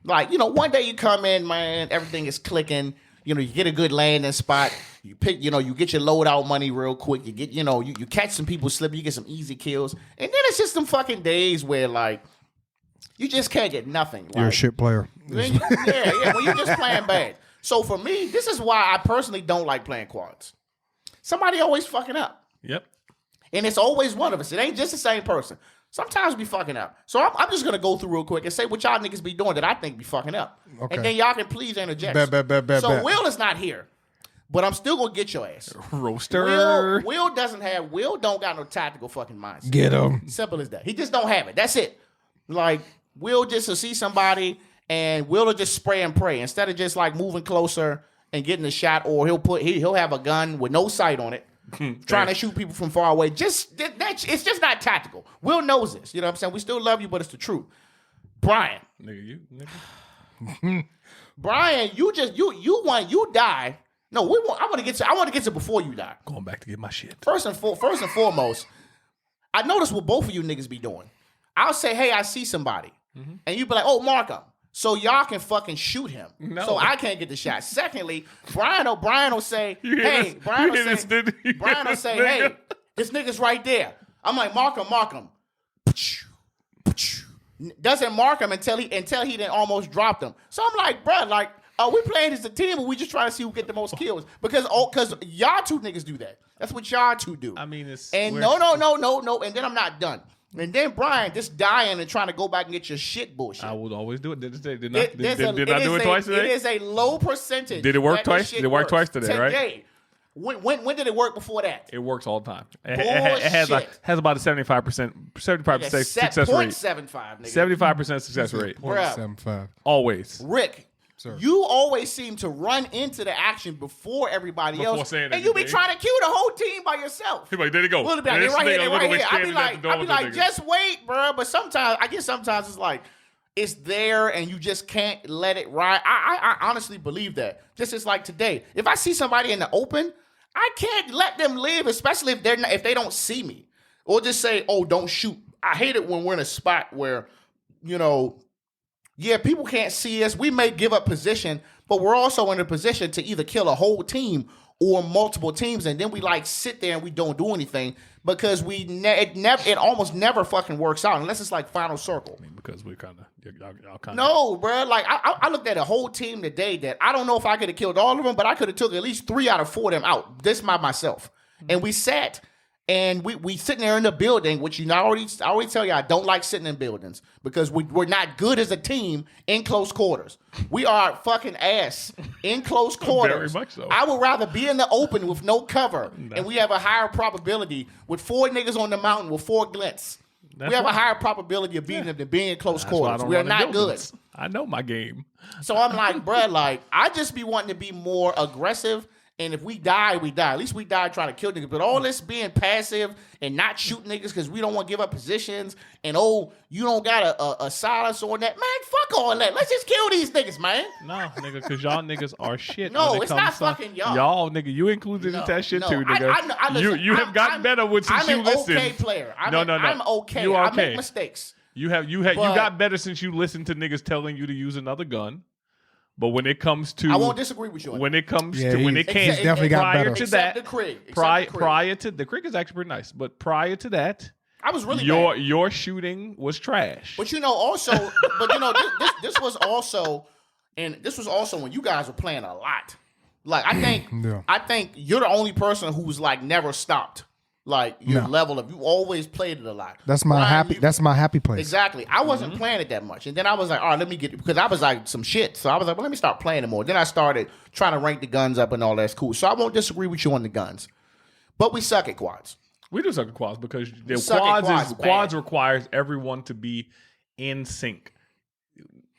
A: Like, one day you come in, man, everything is clicking. You get a good landing spot. You pick, you get your loadout money real quick. You get, you catch some people slipping. You get some easy kills. And then it's just some fucking days where, like, you just can't get nothing.
C: You're a shit player.
A: When you're just playing bad. So for me, this is why I personally don't like playing quads. Somebody always fucking up.
B: Yep.
A: And it's always one of us. It ain't just the same person. Sometimes we fucking up. So I'm just going to go through real quick and say what y'all niggas be doing that I think be fucking up.
C: Okay.
A: And then y'all can please interject.
C: Bet.
A: So Will is not here. but I'm still gonna get your ass.
B: Roaster.
A: Will don't got no tactical fucking mindset.
C: Get him.
A: Simple as that. He just don't have it. That's it. Like Will just will see somebody and Will just spray and pray instead of just like moving closer and getting a shot, or he'll have a gun with no sight on it, trying to shoot people from far away. It's just not tactical. Will knows this. You know what I'm saying? We still love you, but it's the truth. Brian.
B: Nigga.
A: Brian, you die. No, I want to get to before you die.
B: Going back to get my shit.
A: First and foremost, I notice what both of you niggas be doing. I'll say, hey, I see somebody. And you be like, oh, mark him. So y'all can fucking shoot him. No. So I can't get the shot. Secondly, Brian will say, hey, Brian will say, hey, this nigga's right there. I'm like, mark him. Doesn't mark him until he done almost dropped him. So I'm like, bro, like, we playing as a team, or we just trying to see who get the most kills? Because y'all two niggas do that. That's what y'all two do.
B: I mean, it's
A: and no. And then I'm not done. And then Brian just dying and trying to go back and get your shit bullshit.
B: I would always do it. Did I do it twice today?
A: It is a low percentage.
B: Did it work twice? Did it work twice today, right?
A: When did it work before that?
B: It works all the time. It has about a 75% success rate.
A: 0.75, nigga.
B: 75% success rate.
C: 0.75.
B: Always.
A: Rick, sir. You always seem to run into the action before everybody else. And you be trying to kill the whole team by yourself.
B: He's like, there they go.
A: We'll be like, they're right here. I be like, just wait, bro. But sometimes it's like, it's there and you just can't let it ride. I honestly believe that. Just as like today, if I see somebody in the open, I can't let them live, especially if they don't see me. Or just say, oh, don't shoot. I hate it when we're in a spot where, people can't see us. We may give up position, but we're also in a position to either kill a whole team or multiple teams, and then we like sit there and we don't do anything because it almost never fucking works out unless it's like final circle.
B: I mean, because we kind of
A: no, bro. Like I looked at a whole team today that I don't know if I could have killed all of them, but I could have took at least 3 out of 4 of them out. This by myself, and we sat. And we sitting there in the building, which I already tell you I don't like sitting in buildings because we're not good as a team in close quarters. We are fucking ass in close quarters.
B: Very much so.
A: I would rather be in the open with no cover, and we have a higher probability with 4 niggas on the mountain with 4 glints. We have a higher probability of beating them than being in close quarters. We are not good.
B: I know my game.
A: So I'm like, bruh, like I just be wanting to be more aggressive. And if we die, we die. At least we died trying to kill niggas. But all this being passive and not shooting niggas because we don't want to give up positions and, you don't got a silence on that. Man, fuck all that. Let's just kill these niggas, man.
B: No, nigga, because y'all niggas are shit.
A: No, it's not fucking y'all.
B: Y'all, nigga, you included in that shit too, nigga. You have gotten better with since you listened.
A: I'm an okay player. I'm okay.
B: You are
A: I make mistakes.
B: You got better since you listened to niggas telling you to use another gun. But when it comes to,
A: I won't disagree with you.
B: When it comes to, when it came
C: definitely got better.
B: To that,
A: the Krieg.
B: Prior to the Krieg is actually pretty nice, but prior to that,
A: I was really
B: your shooting was trash.
A: But also, this was also when you guys were playing a lot. Like I think you're the only person who's like never stopped. Like your level of you always played it a lot.
C: That's my happy place.
A: Exactly. I wasn't playing it that much, and then I was like, all right, let me get it because I was like some shit. So I was like, well, let me start playing it more. Then I started trying to rank the guns up and all that's cool. So I won't disagree with you on the guns, but we suck at quads.
B: We do suck at quads because quads requires everyone to be in sync.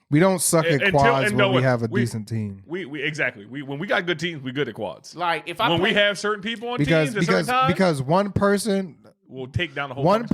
C: We don't suck at quads when we have a decent team.
B: We exactly. When we got good teams, we good at quads.
A: Like
B: we have certain people on teams at certain times,
C: because one person
B: will take down the whole
C: one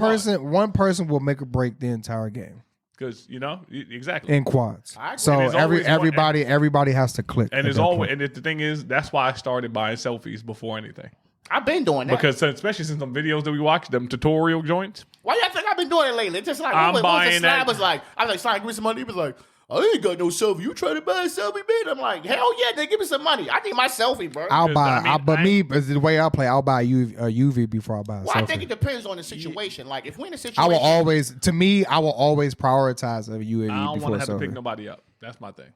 C: person will make or break the entire game.
B: Because exactly
C: in quads. So everybody has to click.
B: And the thing is, that's why I started buying selfies before anything.
A: I've been doing that
B: because especially since some videos that we watch, them tutorial joints.
A: Why y'all think I've been doing it lately? It's just like
B: I'm buying that.
A: I was like, Slime, give me some money. He was like, I ain't got no selfie. You trying to buy a selfie, man? I'm like, hell yeah, they give me some money. I need my selfie, bro.
C: The way I play, I'll buy a UV before I buy a selfie.
A: I think it depends on the situation. Like if we're in a situation,
C: I will always prioritize a UAV.
B: I don't want to have to pick nobody up. That's my thing.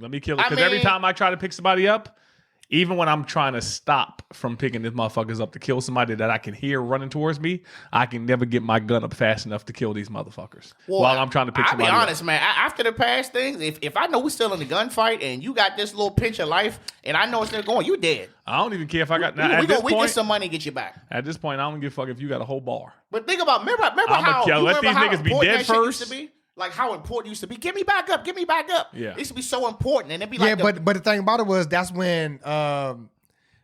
B: Let me kill it because every time I try to pick somebody up, Even when I'm trying to stop from picking these motherfuckers up to kill somebody that I can hear running towards me, I can never get my gun up fast enough to kill these motherfuckers while I'm trying to pick
A: I'll
B: somebody
A: be honest,
B: up.
A: man. After the past things, if I know we're still in the gunfight and you got this little pinch of life and I know it's still going, you dead.
B: I don't even care if I got...
A: We get some money and get you back.
B: At this point, I don't give a fuck if you got a whole bar.
A: But think about, remember how
B: let these niggas be dead first.
A: Used to be? Like how important it used to be. Get me back up.
B: Yeah.
A: It used to be so important. And it'd be like...
C: but the thing about it was that's when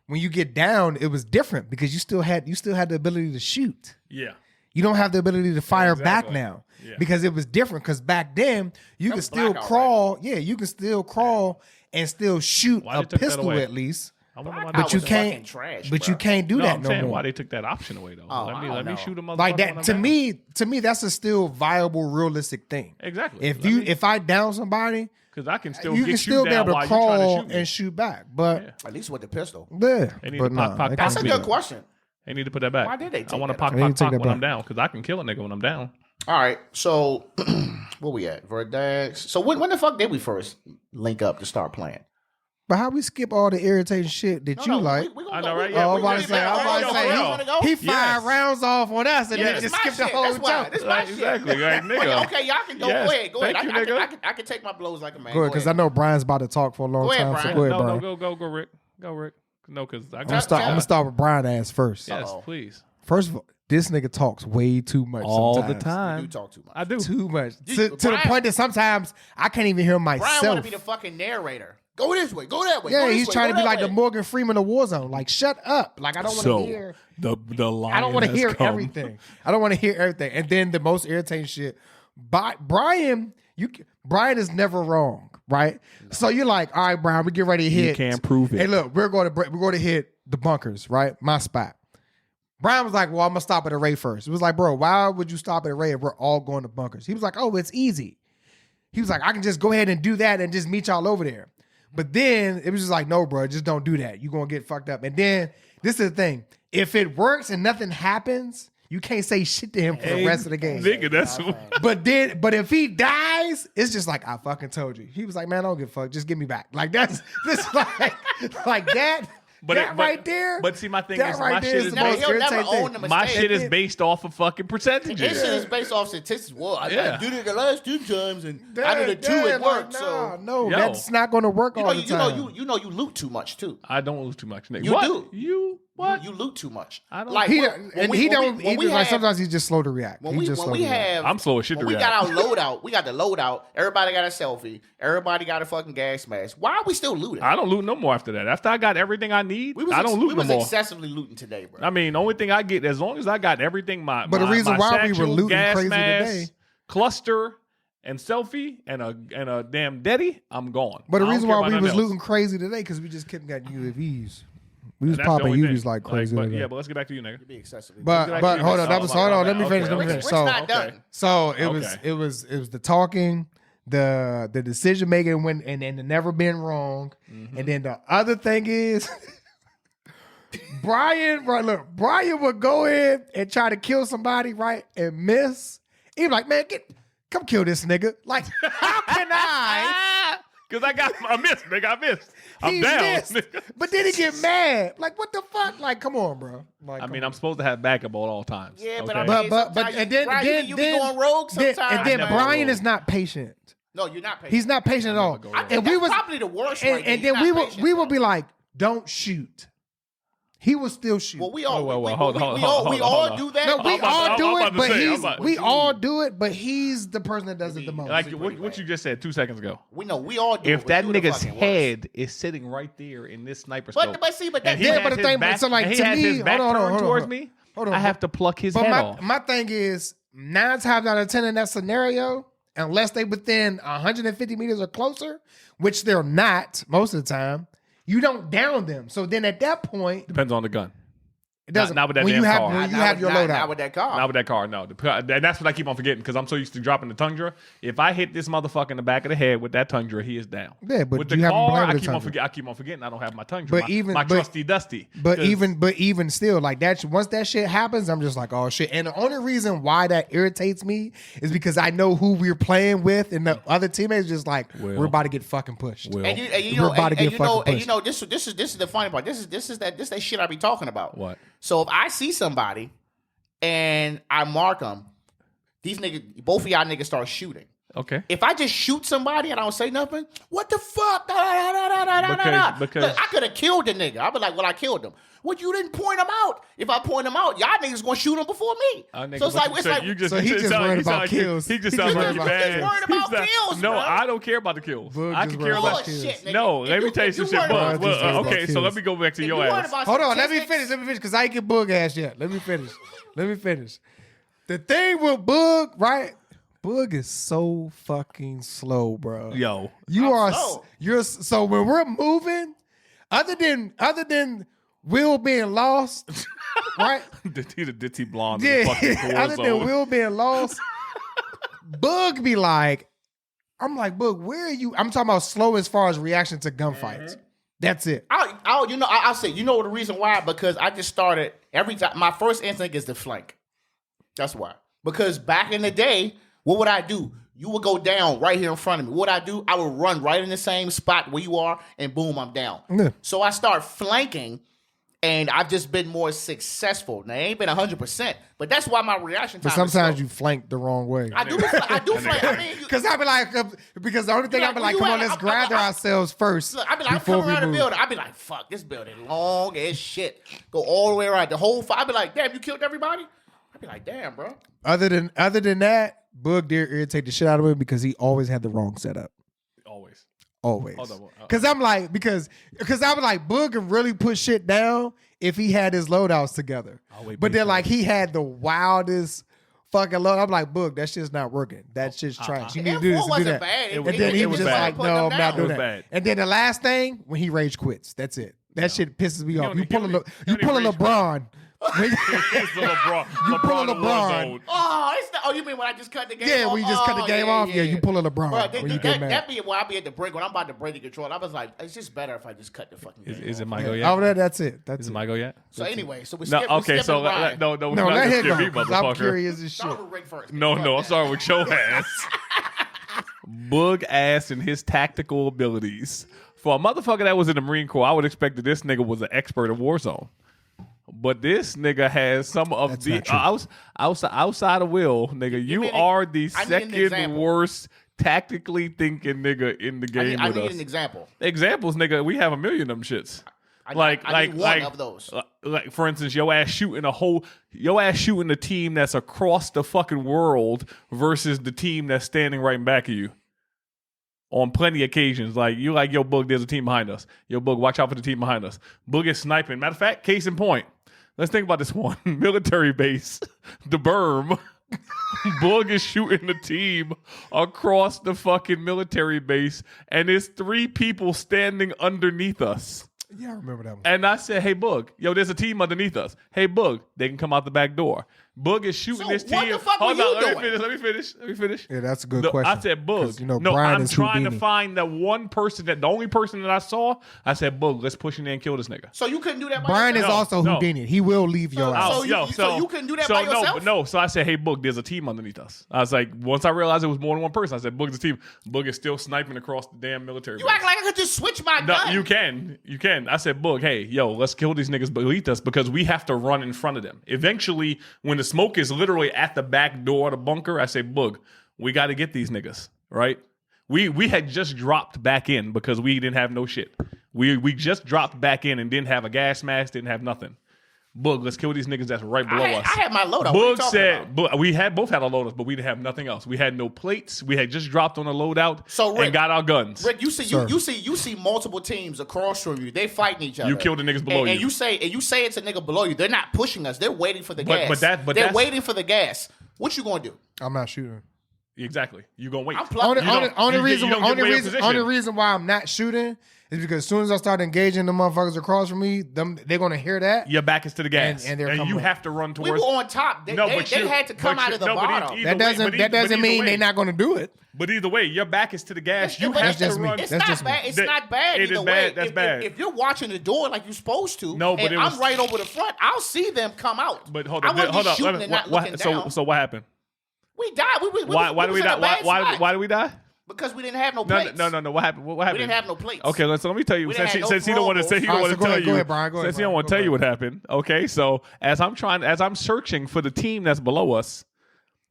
C: you get down, it was different because you still had the ability to shoot.
B: Yeah.
C: You don't have the ability to fire back
B: exactly.
C: now
B: Yeah.
C: because it was different. Because back then you could still
A: blackout,
C: crawl. Right? Yeah, you can still crawl and still shoot
B: Why
C: a
B: they took that
C: pistol
B: away?
C: at least.
B: I wonder why
C: But you
A: was
C: can't.
A: fucking trash,
C: but
A: bro.
C: you can't do that
B: I'm
C: no
B: saying
C: more.
B: why they took that option away though.
A: Oh,
B: let me shoot a motherfucker
C: Like
B: when
C: that
B: I'm
C: to
B: down.
C: me, that's a still viable, realistic thing.
B: Exactly.
C: If I down somebody,
B: because I can still
C: you
B: get
C: can still
B: you
C: be
B: down
C: able
B: while
C: to
B: you trying to
C: crawl
B: shoot me.
C: and shoot back. But
A: At least with the pistol.
C: yeah,
B: They need
C: but
B: to pop,
C: they
A: That's a
C: can't
A: good
C: do that.
A: question.
B: They need to put that back.
A: Why did they
B: I
A: take
B: want to
A: that
B: pop,
C: out? They need to take
B: when
C: that
B: I'm
C: back.
B: down because I can kill a nigga when I'm down.
A: All right, so where we at? Verdax. So when the fuck did we first link up to start playing?
C: But how we skip all the irritating shit that you like?
B: I know, right?
C: Oh,
B: Yeah,
C: I'm
B: we
C: about
B: really
C: to say, I'm about to
B: for
C: say,
B: real.
C: he
B: Yes.
C: fired rounds off on us and
A: Yeah,
C: then
A: this
C: just
A: my
C: skipped the
A: shit.
C: whole
A: That's why.
C: show.
A: This my shit.
B: Exactly, right, nigga.
A: Okay, y'all can go.
B: Yes.
A: Go ahead.
B: Thank you, nigga.
A: I can take my blows like a man.
C: Good, because I know Brian's about to talk for a long
A: Go ahead,
C: time.
A: Brian.
C: So go ahead,
B: No,
C: Brian.
B: go, Rick. Go, Rick. No, because I
C: I'm
B: got
C: gonna start with Brian ass first.
B: Yes,
A: Uh-oh.
B: please.
C: First of all, this nigga talks way too much
B: All
C: sometimes.
B: the
A: You
B: time.
A: do talk too much.
B: I do.
C: Too much.
A: You-
C: To the
A: Brian-
C: point that sometimes I can't even hear
A: Brian
C: myself.
A: want to be the fucking narrator. Go this way. Go that way.
C: Yeah,
A: go this
C: he's
A: way,
C: trying
A: go
C: to be
A: that
C: like
A: way.
C: the Morgan Freeman of Warzone. Like, shut up. Like, I don't want to hear.
B: the lion
C: I don't want to
B: has
C: hear
B: come.
C: everything. I don't want to hear everything. And then the most irritating shit. Brian is never wrong, right? No. So you're like, all right, Brian, we get ready to hit.
B: You can't prove it.
C: Hey, look, we're going to hit the bunkers, right? My spot. Brian was like, well, I'm gonna stop at a Ray first. It was like, bro, why would you stop at a Ray if we're all going to bunkers? He was like, oh, it's easy. He was like, I can just go ahead and do that and just meet y'all over there. But then it was just like, no, bro, just don't do that. You're gonna get fucked up. And then this is the thing. If it works and nothing happens, you can't say shit to him for the rest of the game.
B: Nigga, that's
C: But if he dies, it's just like, I fucking told you. He was like, man, I don't give a fuck. Just give me back. Like that's like that. But right there.
B: But see, my thing
C: that
B: is,
C: right
B: my
C: there
B: shit
C: is
B: is
C: the most
A: He'll never
C: irritating
A: own the
C: thing.
A: mistake.
B: my shit is based off of fucking percentages.
A: His shit is based off statistics. Well, I did it the last 2 times, and out of the 2
C: Yeah,
A: it worked.
C: like,
A: So
C: no,
B: Yo.
C: that's not going to work all the time.
A: you loot too much too.
B: I don't lose too much, nigga.
A: You
B: What?
A: Do.
B: You what?
A: You loot too much.
B: I don't-
A: like
C: He
A: when
C: and
A: we-
C: he
A: when
C: don't.
A: we- when
C: He
A: we
C: just, like
A: have-
C: sometimes he's just slow to react.
A: When
C: He
A: we
C: just
A: when
C: slow
A: we
C: to react.
A: have
B: I'm slow as shit
A: when
B: to
A: we
B: react.
A: got our loadout, we got the loadout. Everybody got a selfie. Everybody got a fucking gas mask. Why are we still looting?
B: I don't loot no more after that. After I got everything I need, I don't loot
A: we
B: no
A: was
B: more.
A: excessively looting today, bro.
B: I mean, the only thing I get, as long as I got everything,
C: But the reason why we were
B: satchel,
C: looting
B: gas
C: crazy
B: mask,
C: today-
B: cluster, and selfie, and a damn Deddy, I'm gone.
C: But the
B: I don't
C: reason
B: care
C: why
B: about
C: we
B: nothing
C: was
B: else.
C: looting crazy today because we just couldn't get UAVs. We was
B: And that's the
C: popping
B: only
C: UAVs
B: thing.
C: like crazy.
B: But
C: today.
B: yeah, but let's get back to you, nigga.
A: Be excessively.
C: But
B: Let's
C: hold on,
B: get
C: that was
B: back to
C: hold
B: you.
C: on. Let me
B: Okay,
C: finish. Let me
B: okay.
C: finish.
A: Rick's
C: So
A: not done.
C: So it
B: Okay.
C: was the talking, the decision making when and the never been wrong, and then the other thing is Brian. Right, look, Brian would go in and try to kill somebody, right, and miss. He'd be like, man, come kill this nigga. Like, how can I?
B: Because I missed, nigga. I missed. I'm
C: He
B: down.
C: missed,
B: nigga.
C: but then he get mad. Like, what the fuck? Like, come on, bro. Like,
B: I
C: come
B: mean,
C: on.
B: I'm supposed to have backup at all times.
A: Yeah, but
B: okay?
A: I
C: But
A: mean,
C: but
A: sometimes
C: and then
A: Brian,
C: then
A: you be going rogue
C: then-
A: sometimes.
C: and then
B: never
C: Brian
B: go
C: is not patient.
A: No, you're not patient.
C: He's not patient at all.
B: go
A: I
B: rogue.
A: think
C: And we
A: that's
C: was
A: probably the worst.
C: and,
A: right there.
C: and
A: You're
C: then
A: not
C: we
A: patient,
C: will be
A: bro.
C: like, don't shoot. He will still shoot.
A: Well, we all
B: hold on.
A: we all do that.
C: no, we
B: I'm about
C: all
B: to-
C: do
B: I'm
C: it,
B: about to
C: but
B: say, I'm
C: he's
B: about-
C: we all do it, but he's the person that does it the most.
B: Like what you just said 2 seconds ago.
A: We know we all do it.
B: If
A: but
B: that
A: you the
B: nigga's
A: fucking worst.
B: head is sitting right there in this sniper scope,
A: But see, but
B: and
A: that
B: he
C: Yeah,
B: has
C: but the
B: his
C: thing-
B: back,
C: so, like,
B: and he
C: to
B: has
C: me-
B: his back
C: hold on,
B: turned
C: hold on,
B: towards
C: hold on.
B: me,
C: Hold on,
B: I
C: hold
B: have to pluck his
C: But
B: head off.
C: my thing is 9 times out of 10 in that scenario, unless they within 150 meters or closer, which they're not most of the time, you don't down them. So then at that point,
B: Depends on the gun.
C: It doesn't.
B: Not with that
C: when
B: damn
C: you have
B: car.
C: when you have your loadout.
A: Not with that car.
B: Not with that car, no. And that's what I keep on forgetting because I'm so used to dropping the Tundra. If I hit this motherfucker in the back of the head with that Tundra, he is down.
C: Yeah, but
B: with the
C: you haven't
B: car,
C: played
B: I
C: with
B: keep
C: the
B: on
C: Tundra.
B: I keep on forgetting I don't have my Tundra.
C: But
B: my trusty Dusty.
C: But even still, like that. Once that shit happens, I'm just like, oh shit. And the only reason why that irritates me is because I know who we're playing with, and the other teammates just like we're about to get fucking pushed.
A: And you know, this is the funny part. This is that shit I be talking about.
B: What?
A: So if I see somebody and I mark them, these niggas, both of y'all niggas start shooting.
B: Okay.
A: If I just shoot somebody and I don't say nothing, what the fuck?
B: Because
A: look, I could have killed the nigga. I'd be like, well, I killed him. Well, you didn't point him out. If I point him out, y'all niggas gonna shoot him before me.
B: So it's like
A: he
C: just worried about kills.
B: He just sounds like
A: he's worried about kills.
B: No,
A: bro.
B: I don't care about the kills. I can care less.
A: Bullshit, nigga.
B: No,
A: If
B: let me
A: you-
B: tell you
A: if
B: some
A: you
B: shit.
A: worried about
C: kills.
B: Okay, so let me go back to
A: If
B: your
A: you worried
B: ass.
A: about
C: Hold on, let me
A: statistics-
C: finish because I ain't get Boog ass yet. Let me finish. The thing with Boog, right? Boog is so fucking slow, bro.
B: Yo.
C: You're so when we're moving, other than Will being lost, right?
B: He's a ditty blonde.
C: Yeah,
B: Fucking
C: other than
B: Warzone.
C: Will being lost, Boog be like, I'm like, Boog, where are you? I'm talking about slow as far as reaction to gunfights. That's it.
A: I'll say, you know the reason why? Because I just started every time. My first instinct is to flank. That's why. Because back in the day, what would I do? You would go down right here in front of me. What I do? I would run right in the same spot where you are, and boom, I'm down.
C: Yeah.
A: So I start flanking, and I've just been more successful. Now, it ain't been 100%, but that's why my reaction time
C: But sometimes
A: is
C: you flank the wrong way.
A: I do flank. I mean,
C: Because I be like, because the only thing I be like, come on, let's gather ourselves first.
A: Look, I be like, I'm coming around the building. I be like, fuck, this building long as shit. Go all the way around the whole. I be like, damn, you killed everybody. I be like, damn, bro.
C: Other than that, Boog did irritate the shit out of him because he always had the wrong setup. Always.
B: Hold on.
C: Because I'm like, because I was like, Boog can really put shit down if he had his loadouts together. But then like he had the wildest fucking load. I'm like, Boog, that shit's not working. That shit's trash. You need to do this and do
A: wasn't
C: that.
A: bad.
C: And then he was just like, no, I'm not doing that.
B: Bad.
C: And then the last thing, when he rage quits. That's it. That shit pisses me off. You pull a
B: rage
C: LeBron.
B: It's the LeBron.
C: You pull a
B: LeBron.
C: LeBron.
A: Oh, you mean when I just cut the game off?
C: Yeah, when you just cut the game off, yeah, you pull a LeBron when you get mad.
A: That be when I be at the break, when I'm about to break the control, I was like, it's just better if I just cut the fucking game
B: Is it
A: off.
B: my go yet?
C: Over there, that's it.
B: Is it my go yet?
A: So anyway, so we
B: No,
A: skip.
B: okay, so
A: no,
B: we're
C: No,
B: not
C: let
B: gonna
C: him
B: skip me,
C: go. I'm
B: motherfucker.
C: curious as shit.
A: Start with Rick first.
B: No, I'm sorry with your ass. Boog ass and his tactical abilities. For a motherfucker that was in the Marine Corps, I would expect that this nigga was an expert at Warzone. But this nigga has some of
C: That's
B: the
C: not true.
B: outside of Will, nigga. You are the
A: I need an
B: second
A: example.
B: worst tactically thinking nigga in the game
A: I
B: with
A: need
B: us.
A: an example.
B: Examples, nigga. We have a million of them shits.
A: I need one of those.
B: Like for instance, your ass shooting the team that's across the fucking world versus the team that's standing right in back of you. On plenty of occasions, like you like, yo, Boog, there's a team behind us. Yo, Boog, watch out for the team behind us. Boog is sniping. Matter of fact, case in point. Let's think about this one. Military base, the berm. Boog is shooting the team across the fucking military base, and there's 3 people standing underneath us.
C: Yeah, I remember that one.
B: And I said, hey, Boog, yo, there's a team underneath us. Hey, Boog, they can come out the back door. Boog is shooting
A: So
B: this
A: what
B: team.
A: the fuck were you
B: Let
A: doing?
B: me finish.
C: Yeah, that's a good question.
B: I said, Boog.
C: You know,
B: no,
C: Brian
B: I'm
C: is
B: trying to
C: Houdini.
B: find that one person, the only person that I saw. I said, Boog, let's push in there and kill this nigga.
A: So you couldn't do that by
C: Brian is
A: yourself?
C: also
B: No.
C: Houdini. He will leave your ass.
A: So you couldn't do that by yourself?
B: So I said, hey, Boog, there's a team underneath us. I was like, once I realized it was more than one person, I said, Boog's a team. Boog is still sniping across the damn military
A: You
B: base.
A: act like I could just switch my
B: No,
A: gun.
B: you can. I said, Boog, hey, yo, let's kill these niggas beneath us because we have to run in front of them. Eventually, when the smoke is literally at the back door of the bunker, I say, Boog, we got to get these niggas, right? We had just dropped back in because we didn't have no shit. We just dropped back in and didn't have a gas mask, didn't have nothing. Boog, let's kill these niggas that's right below us.
A: I had my loadout. What are you
B: Boog
A: talking
B: said,
A: about?
B: we both had our loadouts, but we didn't have nothing else. We had no plates. We had just dropped on a loadout
A: So, Rick,
B: and got our guns.
A: Rick, you see multiple teams across from you. They fighting each other.
B: You kill the niggas below
A: and
B: you.
A: you say it's a nigga below you. They're not pushing us. They're waiting for the gas.
B: but
A: they're
B: that's-
A: waiting for the gas. What you gonna do?
C: I'm not shooting.
B: Exactly. You gonna wait.
C: Only reason why I'm not shooting is because as soon as I start engaging the motherfuckers across from me, they're gonna hear that.
B: Your back is to the gas,
C: and
B: you have to run towards.
A: We were on top. They had to come out of the bottom.
C: That doesn't mean they're not gonna do it.
B: But either way, your back is to the gas. You have to run.
A: It's not bad. It's not bad either way.
B: That's bad.
A: If you're watching the door like you're supposed to,
B: but
A: I'm right over the front, I'll see them come out.
B: But hold up. So what happened?
A: We died.
B: Why did we die? Why did we die?
A: Because we didn't have no plates.
B: No. What happened? What happened?
A: We didn't have no plates.
B: Okay, let me tell you. Since he don't want to say, he don't want to tell you.
C: Go ahead, Brian.
B: Since he don't want to tell you what happened. Okay, so as I'm searching for the team that's below us,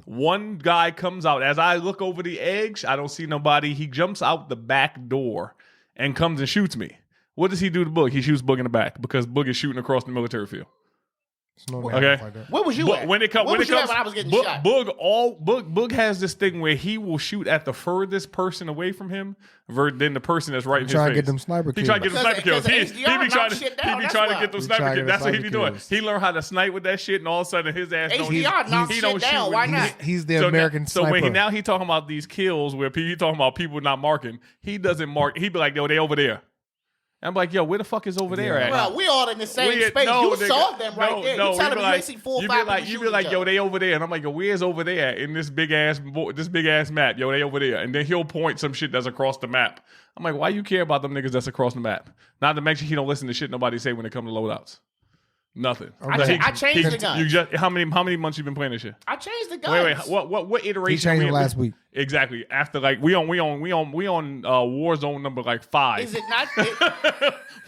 B: one guy comes out. As I look over the edge, I don't see nobody. He jumps out the back door and comes and shoots me. What does he do to Boog? He shoots Boog in the back because Boog is shooting across the military field. Okay.
A: Where was you at?
B: When I was getting shot? Boog has this thing where he will shoot at the furthest person away from him than the person that's right in his face.
C: Trying to get them sniper kills.
B: He trying to get them sniper kills. He be trying to get them sniper kills. That's what he be doing. He learned how to snipe with that shit, and all of a sudden his ass
A: don't shoot. Why not?
C: He's the American sniper.
B: So when he talking about these kills where he talking about people not marking, he doesn't mark. He be like, yo, they over there. I'm like, yo, where the fuck is over there at?
A: Well, we all in the same space. You saw them right there. You telling me you ain't see 4 or 5 people.
B: You be like, yo, they over there. And I'm like, yo, where's over there in this big ass map? Yo, they over there. And then he'll point some shit that's across the map. I'm like, why you care about them niggas that's across the map? Not to mention he don't listen to shit nobody say when it comes to loadouts. Nothing.
A: Okay. I changed the gun.
B: How many months you been playing this shit?
A: I changed the gun.
B: Wait. What iteration?
C: He changed it last week.
B: Exactly. After we on Warzone number like 5.
A: Is it not?